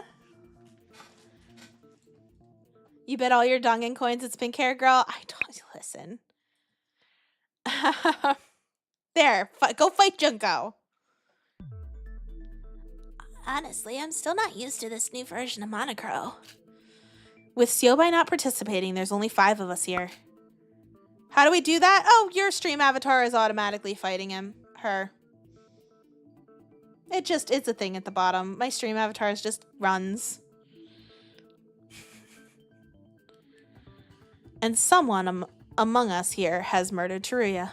You bet all your Dangan coins it's pink hair, girl. I don't listen. There, go fight Junko. Honestly, I'm still not used to this new version of Monocro. With Siobai not participating, there's only 5 of us here. How do we do that? Oh, your stream avatar is automatically fighting him. Her. It's a thing at the bottom. My stream avatar just runs. And someone among us here has murdered Teruya.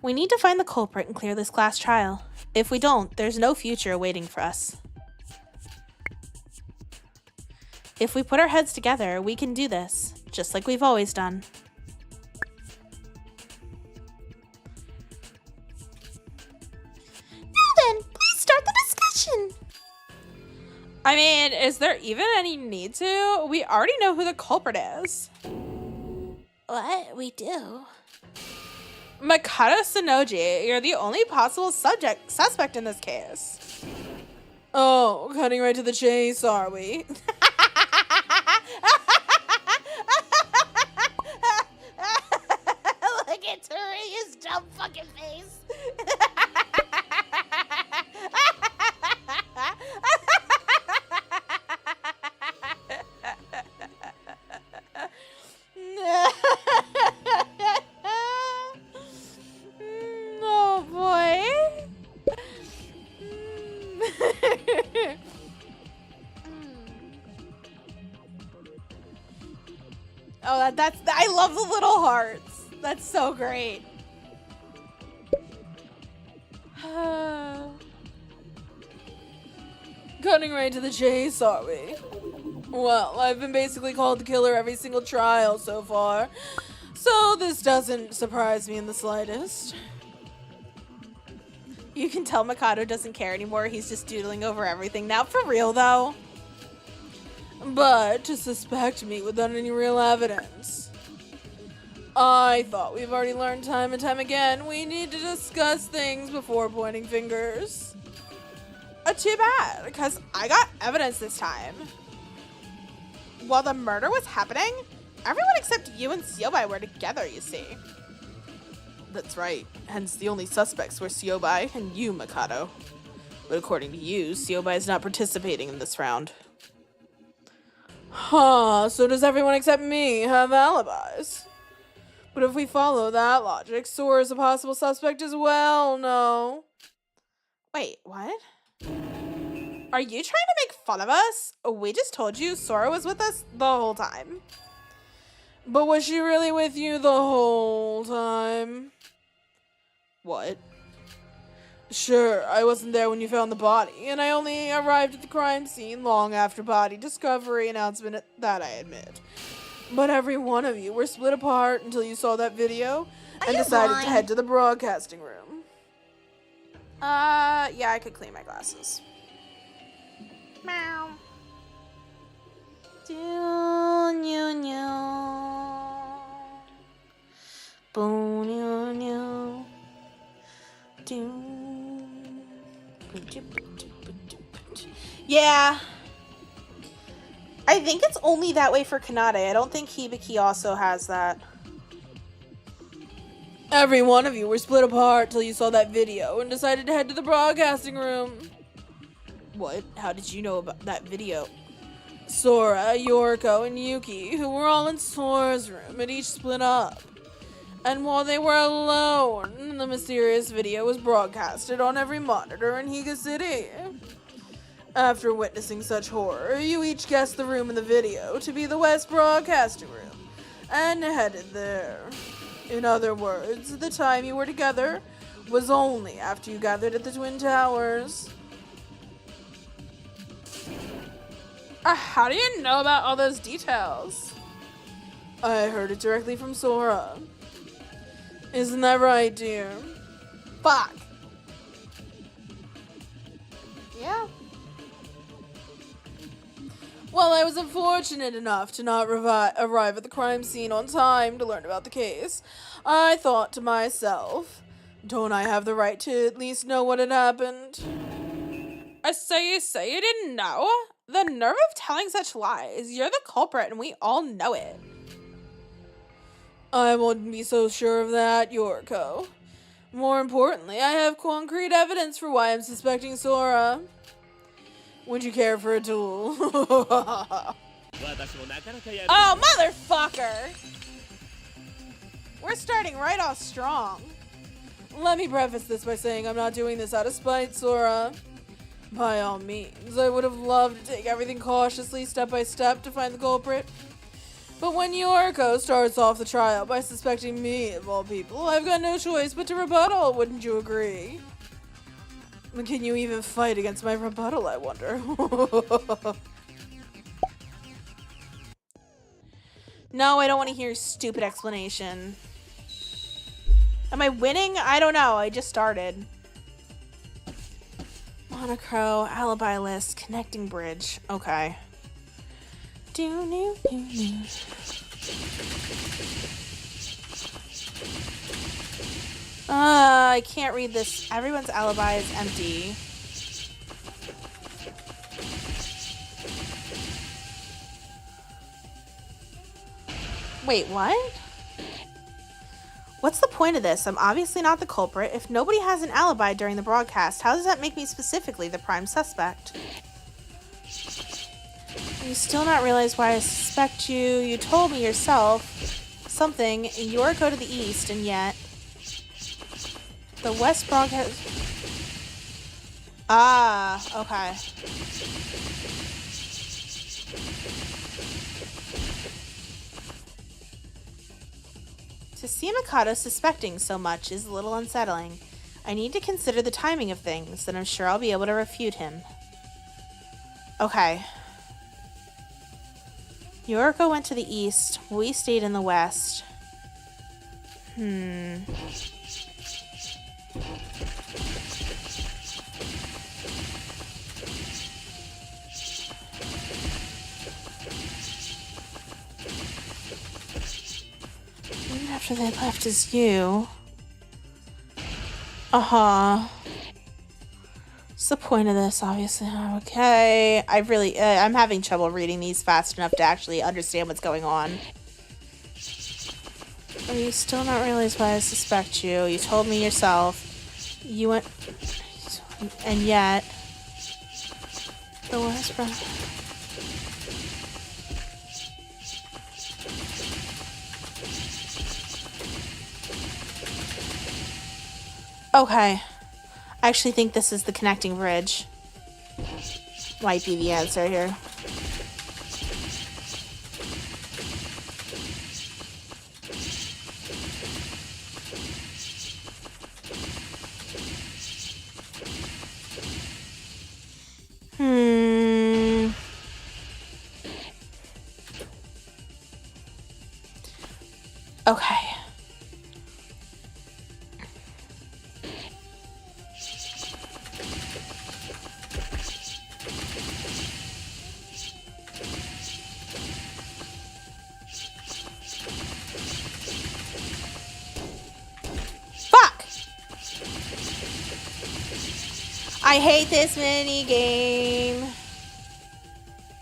We need to find the culprit and clear this class trial. If we don't, there's no future waiting for us. If we put our heads together, we can do this, just like we've always done. Then, please start the discussion. I mean, is there even any need to? We already know who the culprit is. What? We do? Makoto Sonoji, you're the only possible suspect in this case. Oh, cutting right to the chase, are we? Look at Teruya's dumb fucking face. Oh boy. Oh, that's I love the little hearts. That's so great. Cutting right to the chase, are we? Well, I've been basically called the killer every single trial so far, so this doesn't surprise me in the slightest. You can tell Makoto doesn't care anymore. He's just doodling over everything now. For real, though. But to suspect me without any real evidence. I thought we've already learned time and time again we need to discuss things before pointing fingers. Too bad, because I got evidence this time. While the murder was happening, everyone except you and Siobai were together, you see. That's right, hence the only suspects were Siobai and you, Makoto. But according to you, Siobai is not participating in this round. Huh, so does everyone except me have alibis? But if we follow that logic, Sora is a possible suspect as well, no? Wait, what? Are you trying to make fun of us? We just told you Sora was with us the whole time. But was she really with you the whole time? What? Sure, I wasn't there when you found the body, and I only arrived at the crime scene long after body discovery announcement, that I admit. But every one of you were split apart until you saw that video and decided to head to the broadcasting room. Yeah, I could clean my glasses. Meow. Yeah. I think it's only that way for Kanade. I don't think Hibiki also has that. Every one of you were split apart till you saw that video and decided to head to the broadcasting room. What? How did you know about that video? Sora, Yoriko, and Yuki, who were all in Sora's room, had each split up. And while they were alone, the mysterious video was broadcasted on every monitor in Higa City. After witnessing such horror, you each guessed the room in the video to be the West Broadcasting Room, and headed there. In other words, the time you were together was only after you gathered at the Twin Towers. How do you know about all those details? I heard it directly from Sora. Isn't that right, dear? Fuck. Yeah. Well, I was unfortunate enough to not arrive at the crime scene on time to learn about the case. I thought to myself, don't I have the right to at least know what had happened? So you say you didn't know? The nerve of telling such lies. You're the culprit and we all know it. I wouldn't be so sure of that, Yoriko. More importantly, I have concrete evidence for why I'm suspecting Sora. Would you care for a tool? Oh, motherfucker! We're starting right off strong. Let me preface this by saying I'm not doing this out of spite, Sora. By all means, I would have loved to take everything cautiously, step by step, to find the culprit. But when Yoriko starts off the trial by suspecting me, of all people, I've got no choice but to rebuttal, wouldn't you agree? Can you even fight against my rebuttal, I wonder? No, I don't want to hear your stupid explanation. Am I winning? I don't know. I just started. Monocro, alibi list, connecting bridge. Okay. I can't read this. Everyone's alibi is empty. Wait, what? What's the point of this? I'm obviously not the culprit. If nobody has an alibi during the broadcast, how does that make me specifically the prime suspect? You still not realize why I suspect you. You told me yourself something. You're go to the east, and yet the West broadcast. Ah, okay. To see Mikado suspecting so much is a little unsettling. I need to consider the timing of things, and I'm sure I'll be able to refute him. Okay. Yoriko went to the east. We stayed in the west. Even after they left as you. What's the point of this? Obviously, okay. I'm having trouble reading these fast enough to actually understand what's going on. Are you still not realize why I suspect you? You told me yourself. You went, and yet the West Brom. Okay. I actually think this is the connecting bridge. Might be the answer here. Okay. I hate this mini game.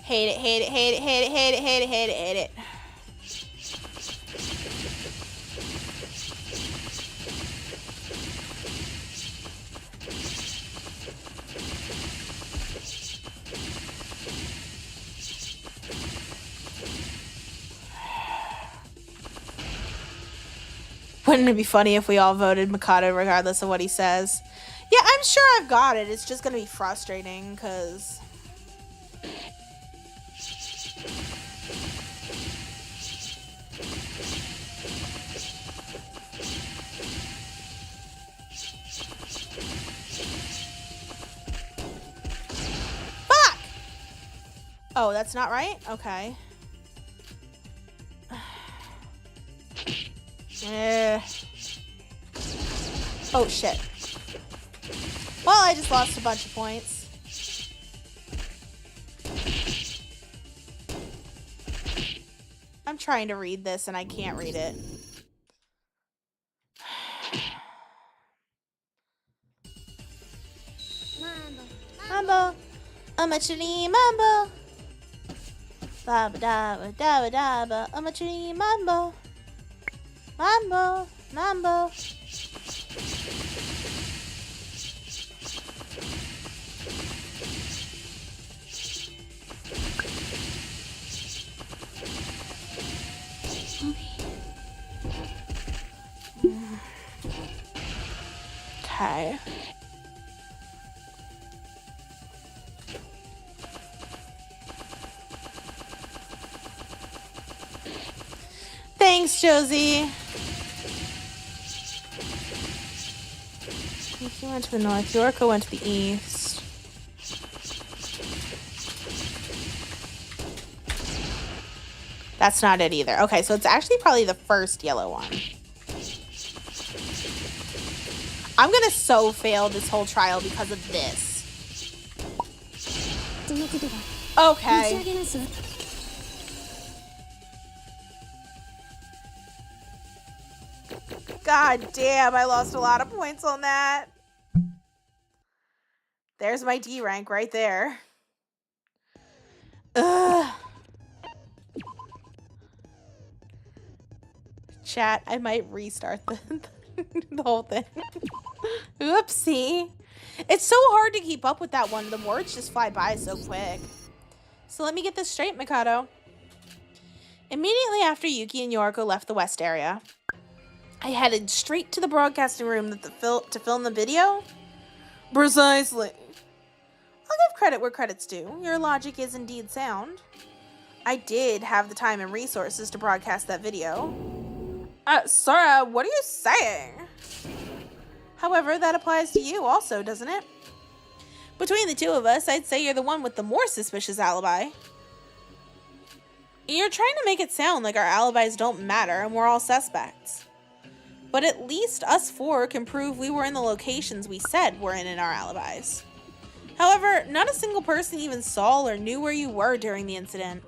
Hate it, hate it, hate it, hate it, hate it, hate it, hate it, hate it. Wouldn't it be funny if we all voted Mikado regardless of what he says? Yeah, I'm sure I've got it. It's just gonna be frustrating because... Fuck! Oh, that's not right? Okay. Oh shit. Well, I just lost a bunch of points. I'm trying to read this and I can't read it. Mambo. Amachiri mambo. Ba ba da ba da ba da ba. Amachiri mambo. Mambo. Mambo. Okay. Thanks, Josie. He went to the north. Yorko went to the east. That's not it either. Okay, so it's actually probably the first yellow one. I'm gonna so fail this whole trial because of this. Okay. God damn, I lost a lot of points on that. There's my D rank right there. Ugh. Chat, I might restart the whole thing. Oopsie. It's so hard to keep up with that one. The words just fly by so quick. So let me get this straight, Mikado. Immediately after Yuki and Yoriko left the West area, I headed straight to the broadcasting room to film the video? Precisely. I'll give credit where credit's due. Your logic is indeed sound. I did have the time and resources to broadcast that video. Sora, what are you saying? However, that applies to you also, doesn't it? Between the two of us, I'd say you're the one with the more suspicious alibi. You're trying to make it sound like our alibis don't matter and we're all suspects. But at least us four can prove we were in the locations we said we're in our alibis. However, not a single person even saw or knew where you were during the incident.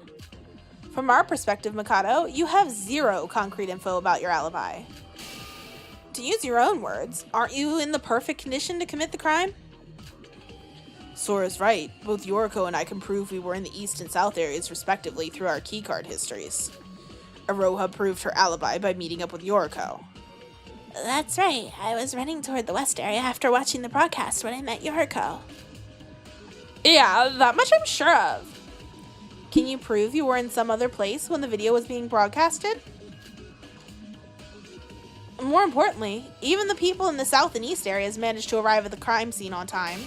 From our perspective, Mikado, you have zero concrete info about your alibi. To use your own words, aren't you in the perfect condition to commit the crime? Sora's right. Both Yoriko and I can prove we were in the east and south areas respectively through our keycard histories. Aroha proved her alibi by meeting up with Yoriko. That's right. I was running toward the west area after watching the broadcast when I met Yoriko. Yeah, that much I'm sure of. Can you prove you were in some other place when the video was being broadcasted? More importantly, even the people in the south and east areas managed to arrive at the crime scene on time.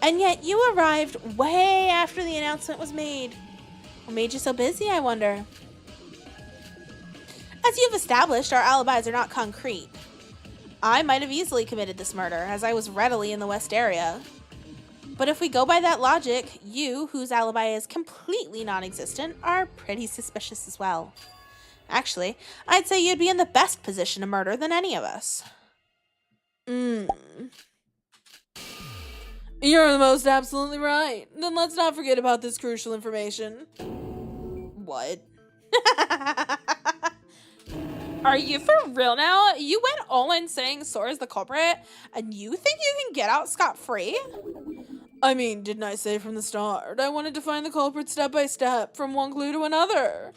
And yet you arrived way after the announcement was made. What made you so busy, I wonder? As you've established, our alibis are not concrete. I might have easily committed this murder, as I was readily in the west area. But if we go by that logic, you, whose alibi is completely non-existent, are pretty suspicious as well. Actually, I'd say you'd be in the best position to murder than any of us. You're the most absolutely right. Then let's not forget about this crucial information. What? Are you for real now? You went all in saying Sora's the culprit, and you think you can get out scot-free? I mean, didn't I say from the start? I wanted to find the culprit step by step, from one clue to another.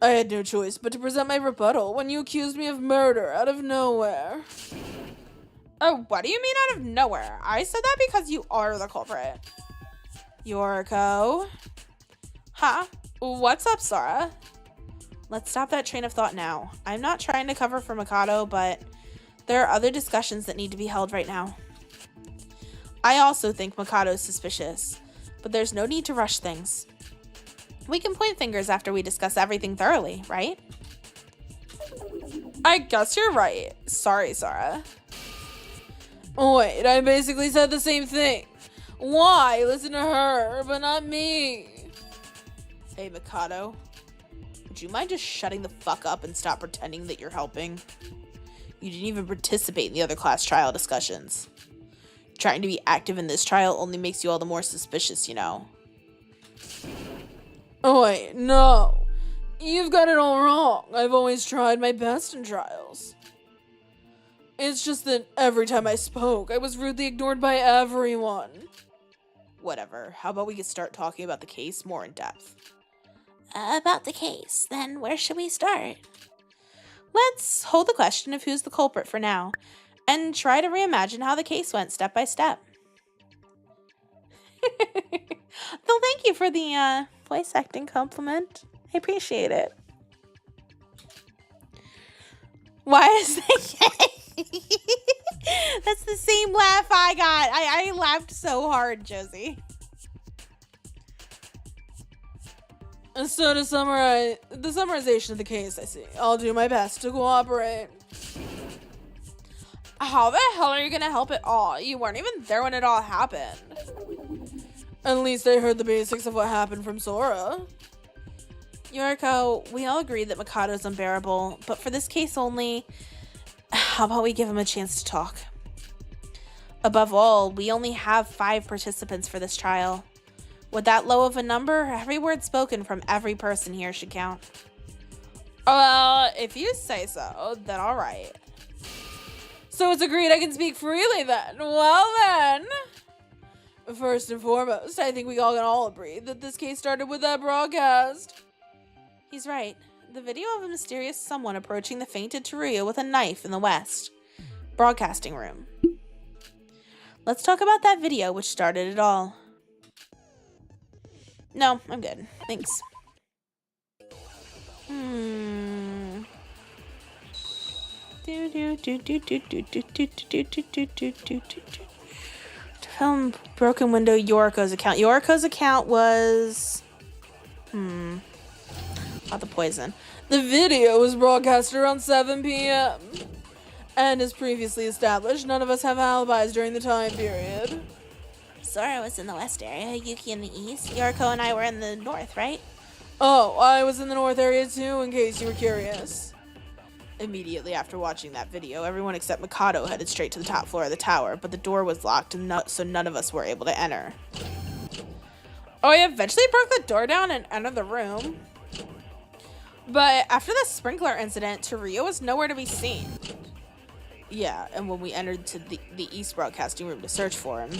I had no choice but to present my rebuttal when you accused me of murder out of nowhere. Oh, what do you mean out of nowhere? I said that because you are the culprit. Yoriko? Huh? What's up, Sora? Let's stop that train of thought now. I'm not trying to cover for Mikado, but there are other discussions that need to be held right now. I also think Mikado's suspicious, but there's no need to rush things. We can point fingers after we discuss everything thoroughly, right? I guess you're right. Sorry, Sora. Wait, I basically said the same thing. Why listen to her, but not me? Hey, Mikado. Would you mind just shutting the fuck up and stop pretending that you're helping? You didn't even participate in the other class trial discussions. Trying to be active in this trial only makes you all the more suspicious, you know. Oh wait, no. You've got it all wrong. I've always tried my best in trials. It's just that every time I spoke, I was rudely ignored by everyone. Whatever. How about we get start talking about the case more in depth? About the case, then where should we start? Let's hold the question of who's the culprit for now, and try to reimagine how the case went step by step. Well, thank you for the voice acting compliment. I appreciate it. Why is that? That's the same laugh I got. I laughed so hard, Josie. So to summarize, the summarization of the case, I see. I'll do my best to cooperate. How the hell are you gonna help at all? You weren't even there when it all happened. At least I heard the basics of what happened from Sora. Yoriko, we all agree that Mikado's unbearable, but for this case only, how about we give him a chance to talk? Above all, we only have 5 participants for this trial. With that low of a number, every word spoken from every person here should count. Well, if you say so, then all right. So it's agreed I can speak freely then. Well then. First and foremost, I think we all can all agree that this case started with that broadcast. He's right. The video of a mysterious someone approaching the fainted Teruya with a knife in the West broadcasting room. Let's talk about that video which started it all. No, I'm good. Thanks. To film broken window Yoriko's account. Yoriko's account was not the poison. The video was broadcast around 7 p.m. And as previously established, none of us have alibis during the time period. Sora was in the west area, Yuki in the east. Yoriko and I were in the north, right? Oh, I was in the north area too, in case you were curious. Immediately after watching that video, everyone except Mikado headed straight to the top floor of the tower, but the door was locked, and so none of us were able to enter. Oh, I eventually broke the door down and entered the room. But after the sprinkler incident, Teruya was nowhere to be seen. Yeah, and when we entered to the East Broadcasting room to search for him,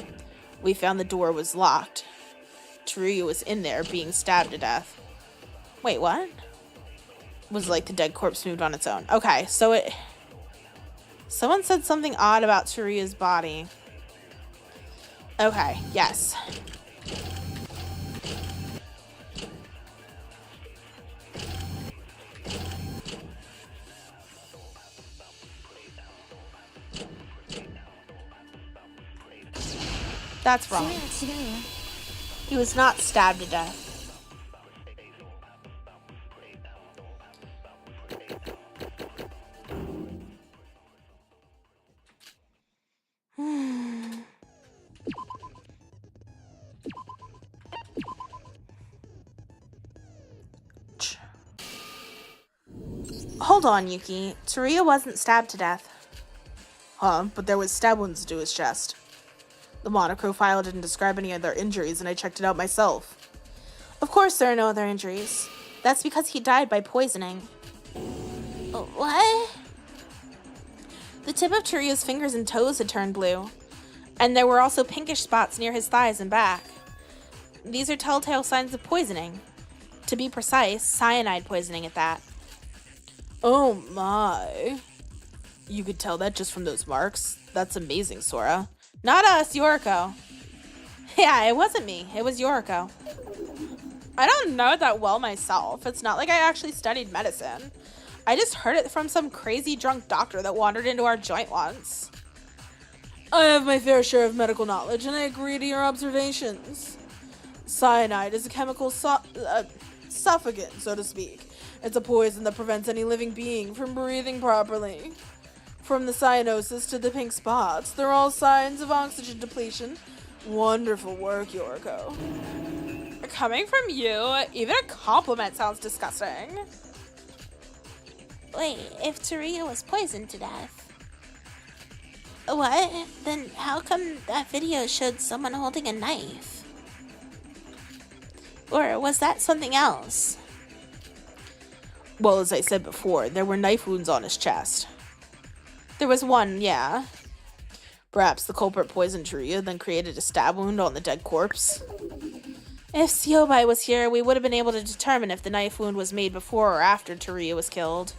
we found the door was locked. Teruya was in there being stabbed to death. Wait, what? Was like the dead corpse moved on its own. Okay, so someone said something odd about Teruya's body. Okay, yes. That's wrong. He was not stabbed to death. Hold on, Yuki. Teruya wasn't stabbed to death. Huh, but there was stab wounds to his chest. The monochrome file didn't describe any other injuries, and I checked it out myself. Of course there are no other injuries. That's because he died by poisoning. What? The tip of Chirio's fingers and toes had turned blue, and there were also pinkish spots near his thighs and back. These are telltale signs of poisoning. To be precise, cyanide poisoning at that. Oh my. You could tell that just from those marks. That's amazing, Sora. Not us, Yoriko. Yeah, it wasn't me. It was Yoriko. I don't know it that well myself. It's not like I actually studied medicine. I just heard it from some crazy drunk doctor that wandered into our joint once. I have my fair share of medical knowledge, and I agree to your observations. Cyanide is a chemical suffocant, so to speak. It's a poison that prevents any living being from breathing properly. From the cyanosis to the pink spots, they're all signs of oxygen depletion. Wonderful work, Yoriko. Coming from you, even a compliment sounds disgusting. Wait, if Taria was poisoned to death, what? Then how come that video showed someone holding a knife? Or was that something else? Well, as I said before, there were knife wounds on his chest. There was one, yeah. Perhaps the culprit poisoned Taria, then created a stab wound on the dead corpse. If Siobai was here, we would have been able to determine if the knife wound was made before or after Taria was killed.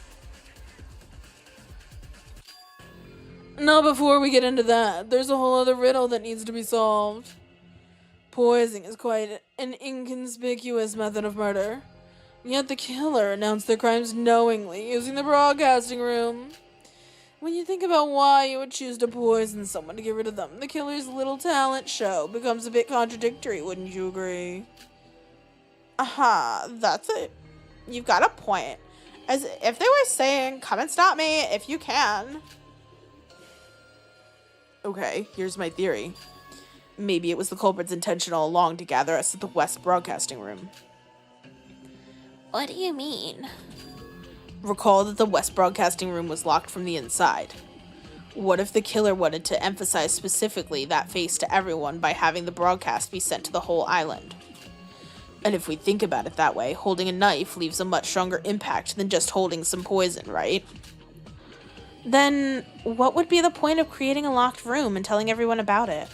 Now, before we get into that, there's a whole other riddle that needs to be solved. Poisoning is quite an inconspicuous method of murder. Yet the killer announced their crimes knowingly, using the broadcasting room. When you think about why you would choose to poison someone to get rid of them, the killer's little talent show becomes a bit contradictory, wouldn't you agree? That's it. You've got a point. As if they were saying, come and stop me if you can. Okay, here's my theory. Maybe it was the culprit's intention all along to gather us at the West Broadcasting Room. What do you mean? Recall that the West Broadcasting Room was locked from the inside. What if the killer wanted to emphasize specifically that face to everyone by having the broadcast be sent to the whole island? And if we think about it that way, holding a knife leaves a much stronger impact than just holding some poison, right? Then what would be the point of creating a locked room and telling everyone about it?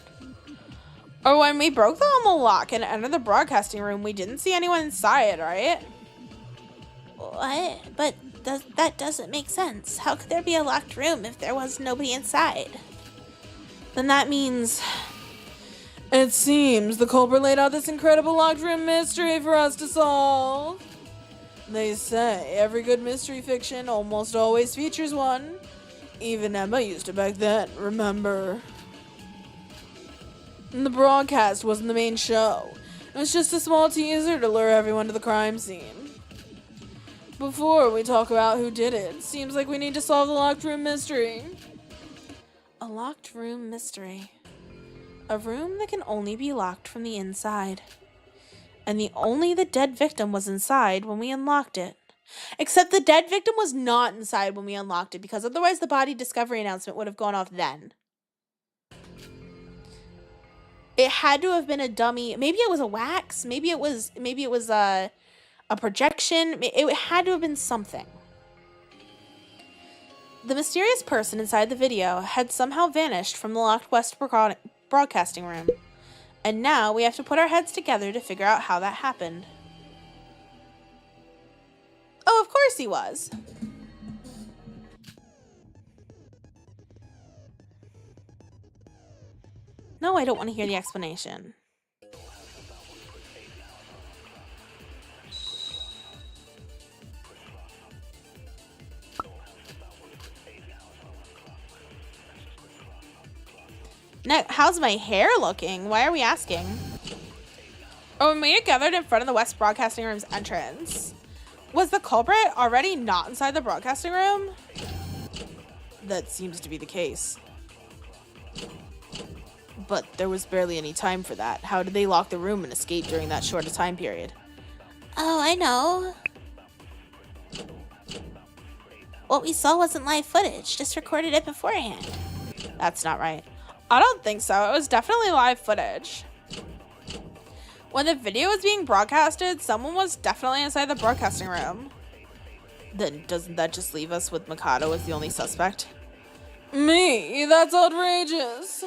Or when we broke the lock and entered the broadcasting room, we didn't see anyone inside, right? What? But that doesn't make sense. How could there be a locked room if there was nobody inside? Then that means... It seems the culprit laid out this incredible locked room mystery for us to solve. They say every good mystery fiction almost always features one. Even Emma used it back then, remember? And the broadcast wasn't the main show. It was just a small teaser to lure everyone to the crime scene. Before we talk about who did it, seems like we need to solve the locked room mystery. A locked room mystery. A room that can only be locked from the inside. And only the dead victim was inside when we unlocked it. Except the dead victim was not inside when we unlocked it, because otherwise the body discovery announcement would have gone off then. It had to have been a dummy. Maybe it was a wax. Maybe it was a projection. It had to have been something. The mysterious person inside the video had somehow vanished from the locked West Broadcasting Room. And now we have to put our heads together to figure out how that happened. Oh, of course he was. No, I don't want to hear the explanation. Now, how's my hair looking? Why are we asking? Oh, when we had gathered in front of the West Broadcasting Room's entrance, was the culprit already not inside the broadcasting room? That seems to be the case. But there was barely any time for that. How did they lock the room and escape during that short a time period? Oh, I know. What we saw wasn't live footage, just recorded it beforehand. That's not right. I don't think so. It was definitely live footage. When the video was being broadcasted, someone was definitely inside the broadcasting room. Then doesn't that just leave us with Mikado as the only suspect? Me? That's outrageous.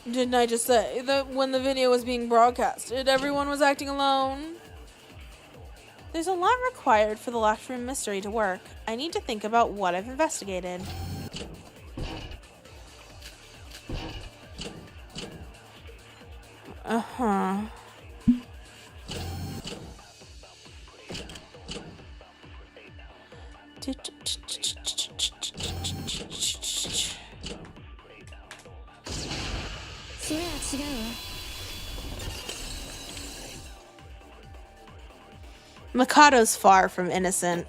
Didn't I just say that when the video was being broadcasted, everyone was acting alone? There's a lot required for the locked room mystery to work. I need to think about what I've investigated. Uh-huh. Mikado's far from innocent.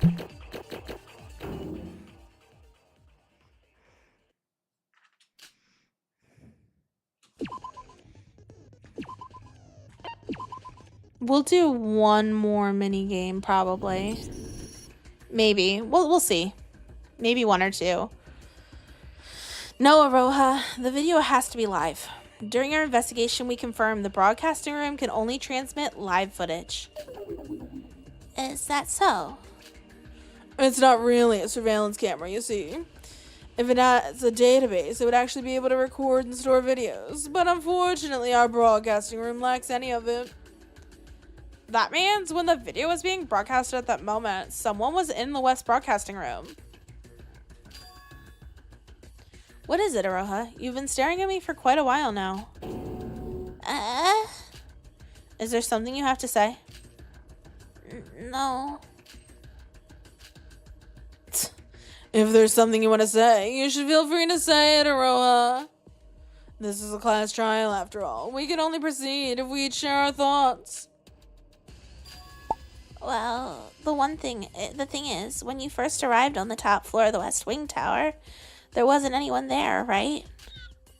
We'll do one more mini game probably. Maybe. We'll see. Maybe one or two. No, Aroha, the video has to be live. During our investigation, we confirmed the broadcasting room can only transmit live footage. Is that so? It's not really a surveillance camera, you see. If it has a database, it would actually be able to record and store videos. But unfortunately, our broadcasting room lacks any of it. That means when the video was being broadcasted at that moment, someone was in the West broadcasting room. What is it, Aroha? You've been staring at me for quite a while now. Is there something you have to say? No. If there's something you want to say, you should feel free to say it, Aroha. This is a class trial, after all. We can only proceed if we each share our thoughts. Well, the thing is, when you first arrived on the top floor of the West Wing Tower, there wasn't anyone there, right?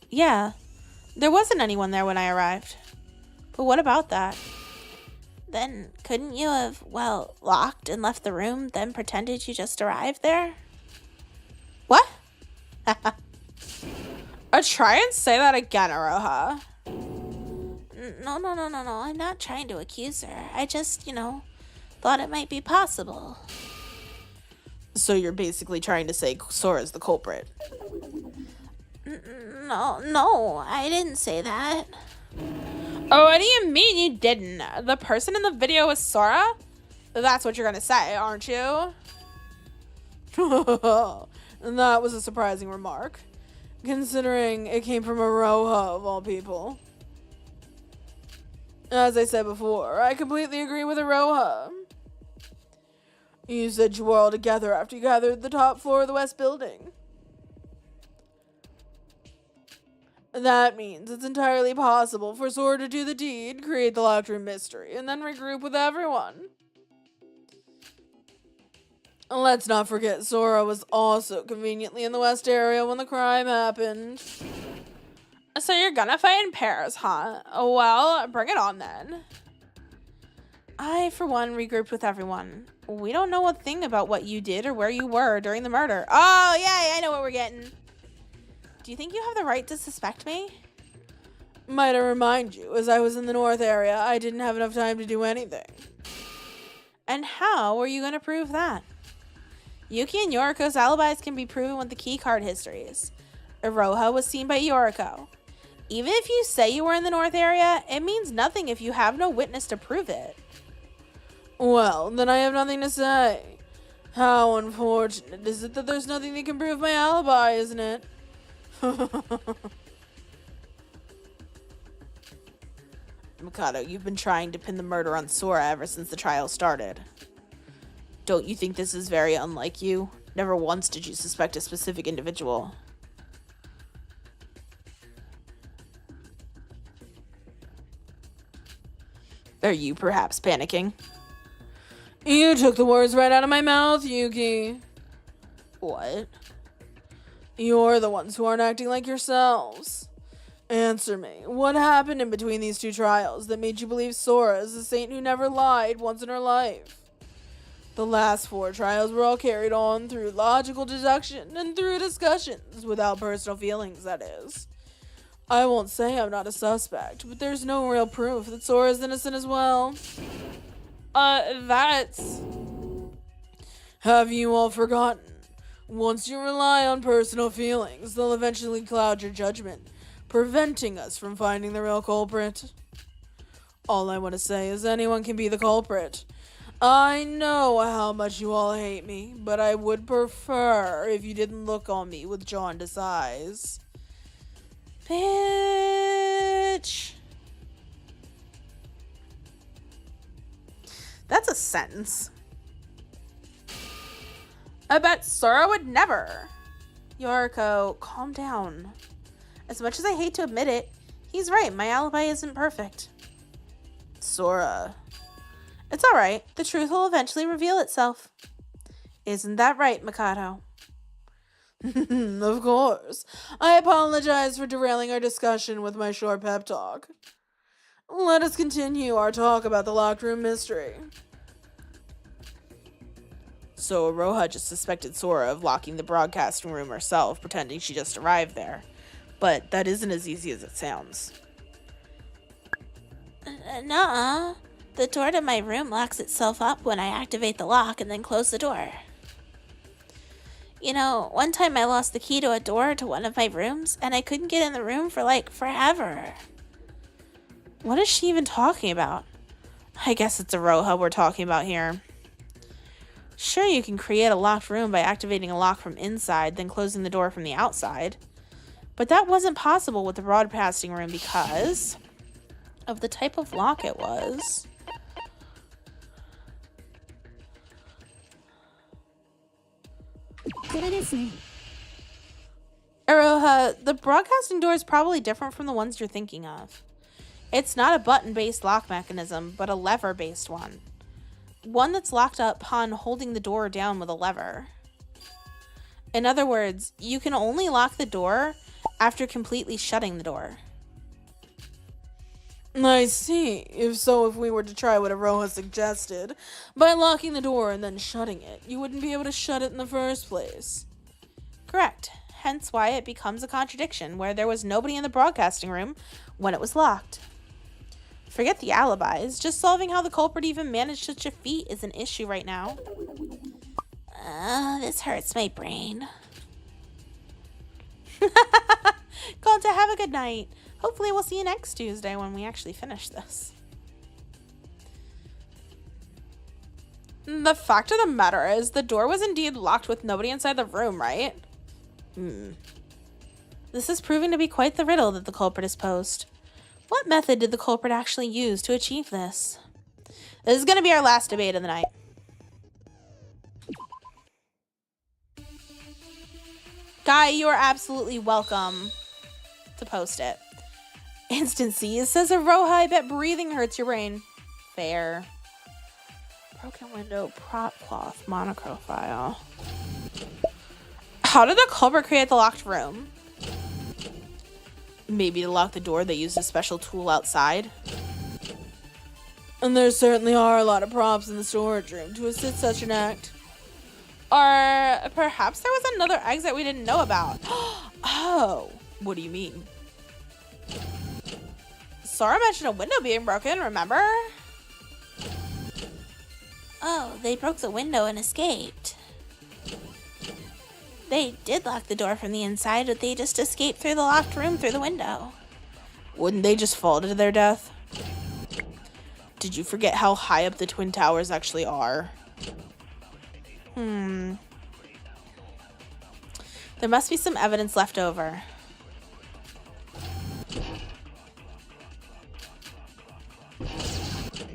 Yeah, there wasn't anyone there when I arrived. But what about that? Then couldn't you have, locked and left the room, then pretended you just arrived there? What? Try and say that again, Aroha. No. I'm not trying to accuse her. I just, thought it might be possible. So you're basically trying to say Sora's the culprit. No, I didn't say that. Oh, what do you mean you didn't? The person in the video was Sora? That's what you're gonna say, aren't you? And that was a surprising remark, considering it came from Aroha of all people. As I said before, I completely agree with Aroha. You said you were all together after you gathered the top floor of the West Building. That means it's entirely possible for Sora to do the deed, create the locked room mystery, and then regroup with everyone. Let's not forget Sora was also conveniently in the West area when the crime happened. So you're gonna fight in pairs, huh? Well, bring it on then. I, for one, regrouped with everyone. We don't know a thing about what you did or where you were during the murder. Oh, yay, I know what we're getting. Do you think you have the right to suspect me? Might I remind you, as I was in the North area, I didn't have enough time to do anything. And how are you going to prove that? Yuki and Yoriko's alibis can be proven with the keycard histories. Iroha was seen by Yoriko. Even if you say you were in the North area, it means nothing if you have no witness to prove it. Well, then I have nothing to say. How unfortunate is it that there's nothing that can prove my alibi, isn't it? Mikado, you've been trying to pin the murder on Sora ever since the trial started. Don't you think this is very unlike you? Never once did you suspect a specific individual. Are you perhaps panicking? You took the words right out of my mouth, Yuki. What? You're the ones who aren't acting like yourselves. Answer me. What happened in between these two trials that made you believe Sora is a saint who never lied once in her life? The last 4 trials were all carried on through logical deduction and through discussions, without personal feelings, that is. I won't say I'm not a suspect, but there's no real proof that Sora's innocent as well. That's... Have you all forgotten? Once you rely on personal feelings, they'll eventually cloud your judgment, preventing us from finding the real culprit. All I want to say is anyone can be the culprit. I know how much you all hate me, but I would prefer if you didn't look on me with jaundiced eyes. Bitch. That's a sentence. I bet Sora would never. Yoriko, calm down. As much as I hate to admit it, he's right. My alibi isn't perfect. Sora. It's alright. The truth will eventually reveal itself. Isn't that right, Mikado? Of course. I apologize for derailing our discussion with my short pep talk. Let us continue our talk about the locked room mystery. So Aroha just suspected Sora of locking the broadcasting room herself, pretending she just arrived there. But that isn't as easy as it sounds. Nuh-uh. The door to my room locks itself up when I activate the lock and then close the door. You know, one time I lost the key to a door to one of my rooms, and I couldn't get in the room for, forever. What is she even talking about? I guess it's Aroha we're talking about here. Sure, you can create a locked room by activating a lock from inside, then closing the door from the outside. But that wasn't possible with the broadcasting room because of the type of lock it was. Aroha, the broadcasting door is probably different from the ones you're thinking of. It's not a button-based lock mechanism, but a lever-based one. One that's locked up upon holding the door down with a lever. In other words, you can only lock the door after completely shutting the door. I see. If we were to try what Aroha suggested, by locking the door and then shutting it, you wouldn't be able to shut it in the first place. Correct. Hence why it becomes a contradiction where there was nobody in the broadcasting room when it was locked. Forget the alibis. Just solving how the culprit even managed such a feat is an issue right now. This hurts my brain. Gonta, have a good night. Hopefully we'll see you next Tuesday when we actually finish this. The fact of the matter is, the door was indeed locked with nobody inside the room, right? This is proving to be quite the riddle that the culprit has posed. What method did the culprit actually use to achieve this? This is going to be our last debate of the night. Guy, you are absolutely welcome to post it. Instant Seas says, Aroha, I bet breathing hurts your brain. Fair. Broken window, prop cloth, monoprofile. How did the culprit create the locked room? Maybe to lock the door, they used a special tool outside. And there certainly are a lot of props in the storage room to assist such an act. Or perhaps there was another exit we didn't know about. Oh, what do you mean? Sora mentioned a window being broken, remember? Oh, they broke the window and escaped. They did lock the door from the inside, but they just escaped through the locked room through the window. Wouldn't they just fall to their death? Did you forget how high up the Twin Towers actually are? There must be some evidence left over.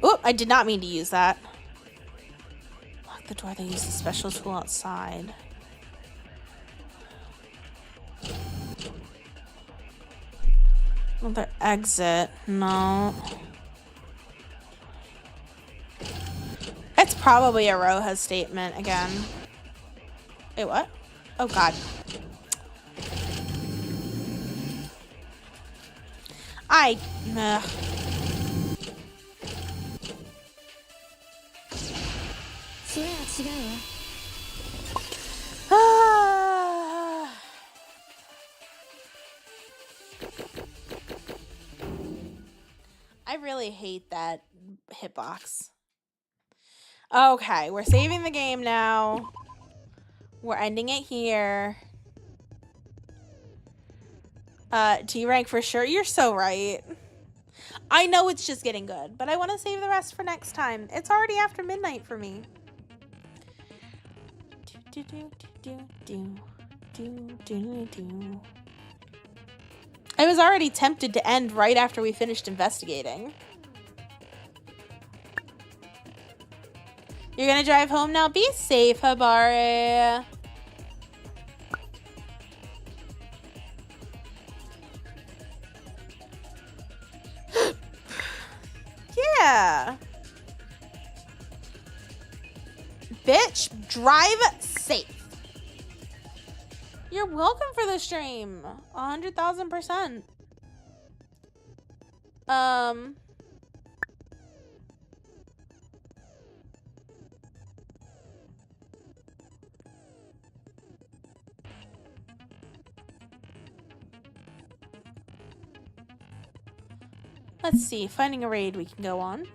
Oop, I did not mean to use that. Lock the door, they used a special tool outside. Another exit. No. It's probably a Roha's statement again. Wait, what? Oh, God. Ugh. Ah. I really hate that hitbox. Okay, we're saving the game now. We're ending it here. T rank for sure. You're so right. I know it's just getting good, but I want to save the rest for next time. It's already after midnight for me. I was already tempted to end right after we finished investigating. You're gonna drive home now? Be safe, Habari. Yeah. Bitch, drive safe. You're welcome for the stream. 100,000%. Let's see, finding a raid we can go on.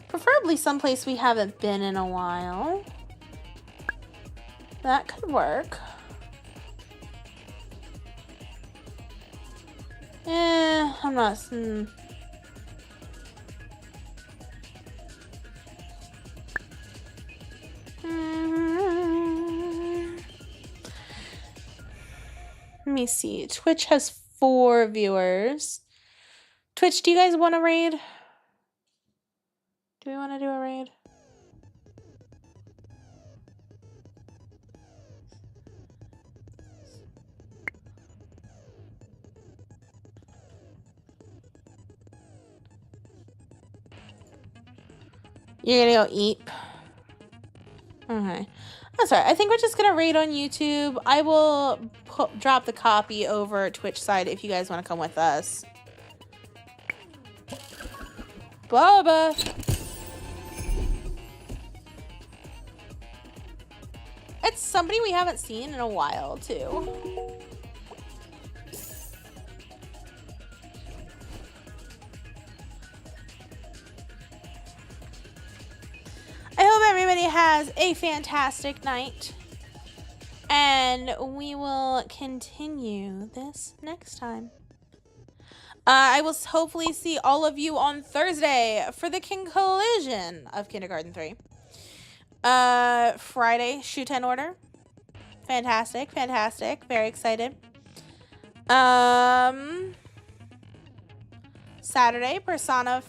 Preferably someplace we haven't been in a while. That could work. I'm not... Let me see. Twitch has 4 viewers. Twitch, do you guys want a raid? Do we want to do a raid? You're gonna go eat. Okay. That's all right. I think we're just gonna raid on YouTube. I will drop the copy over Twitch side if you guys want to come with us. Baba. It's somebody we haven't seen in a while, too. I hope everybody has a fantastic night. And we will continue this next time. I will hopefully see all of you on Thursday for the conclusion of Kindergarten 3. Friday, Shoot 10 Order. Fantastic, fantastic. Very excited. Saturday, Persona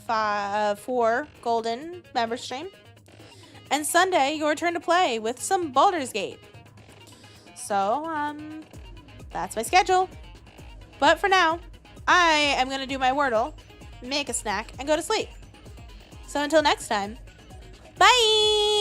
4 Golden member stream. And Sunday, your turn to play with some Baldur's Gate. So, that's my schedule. But for now, I am going to do my Wordle, make a snack, and go to sleep. So until next time, bye!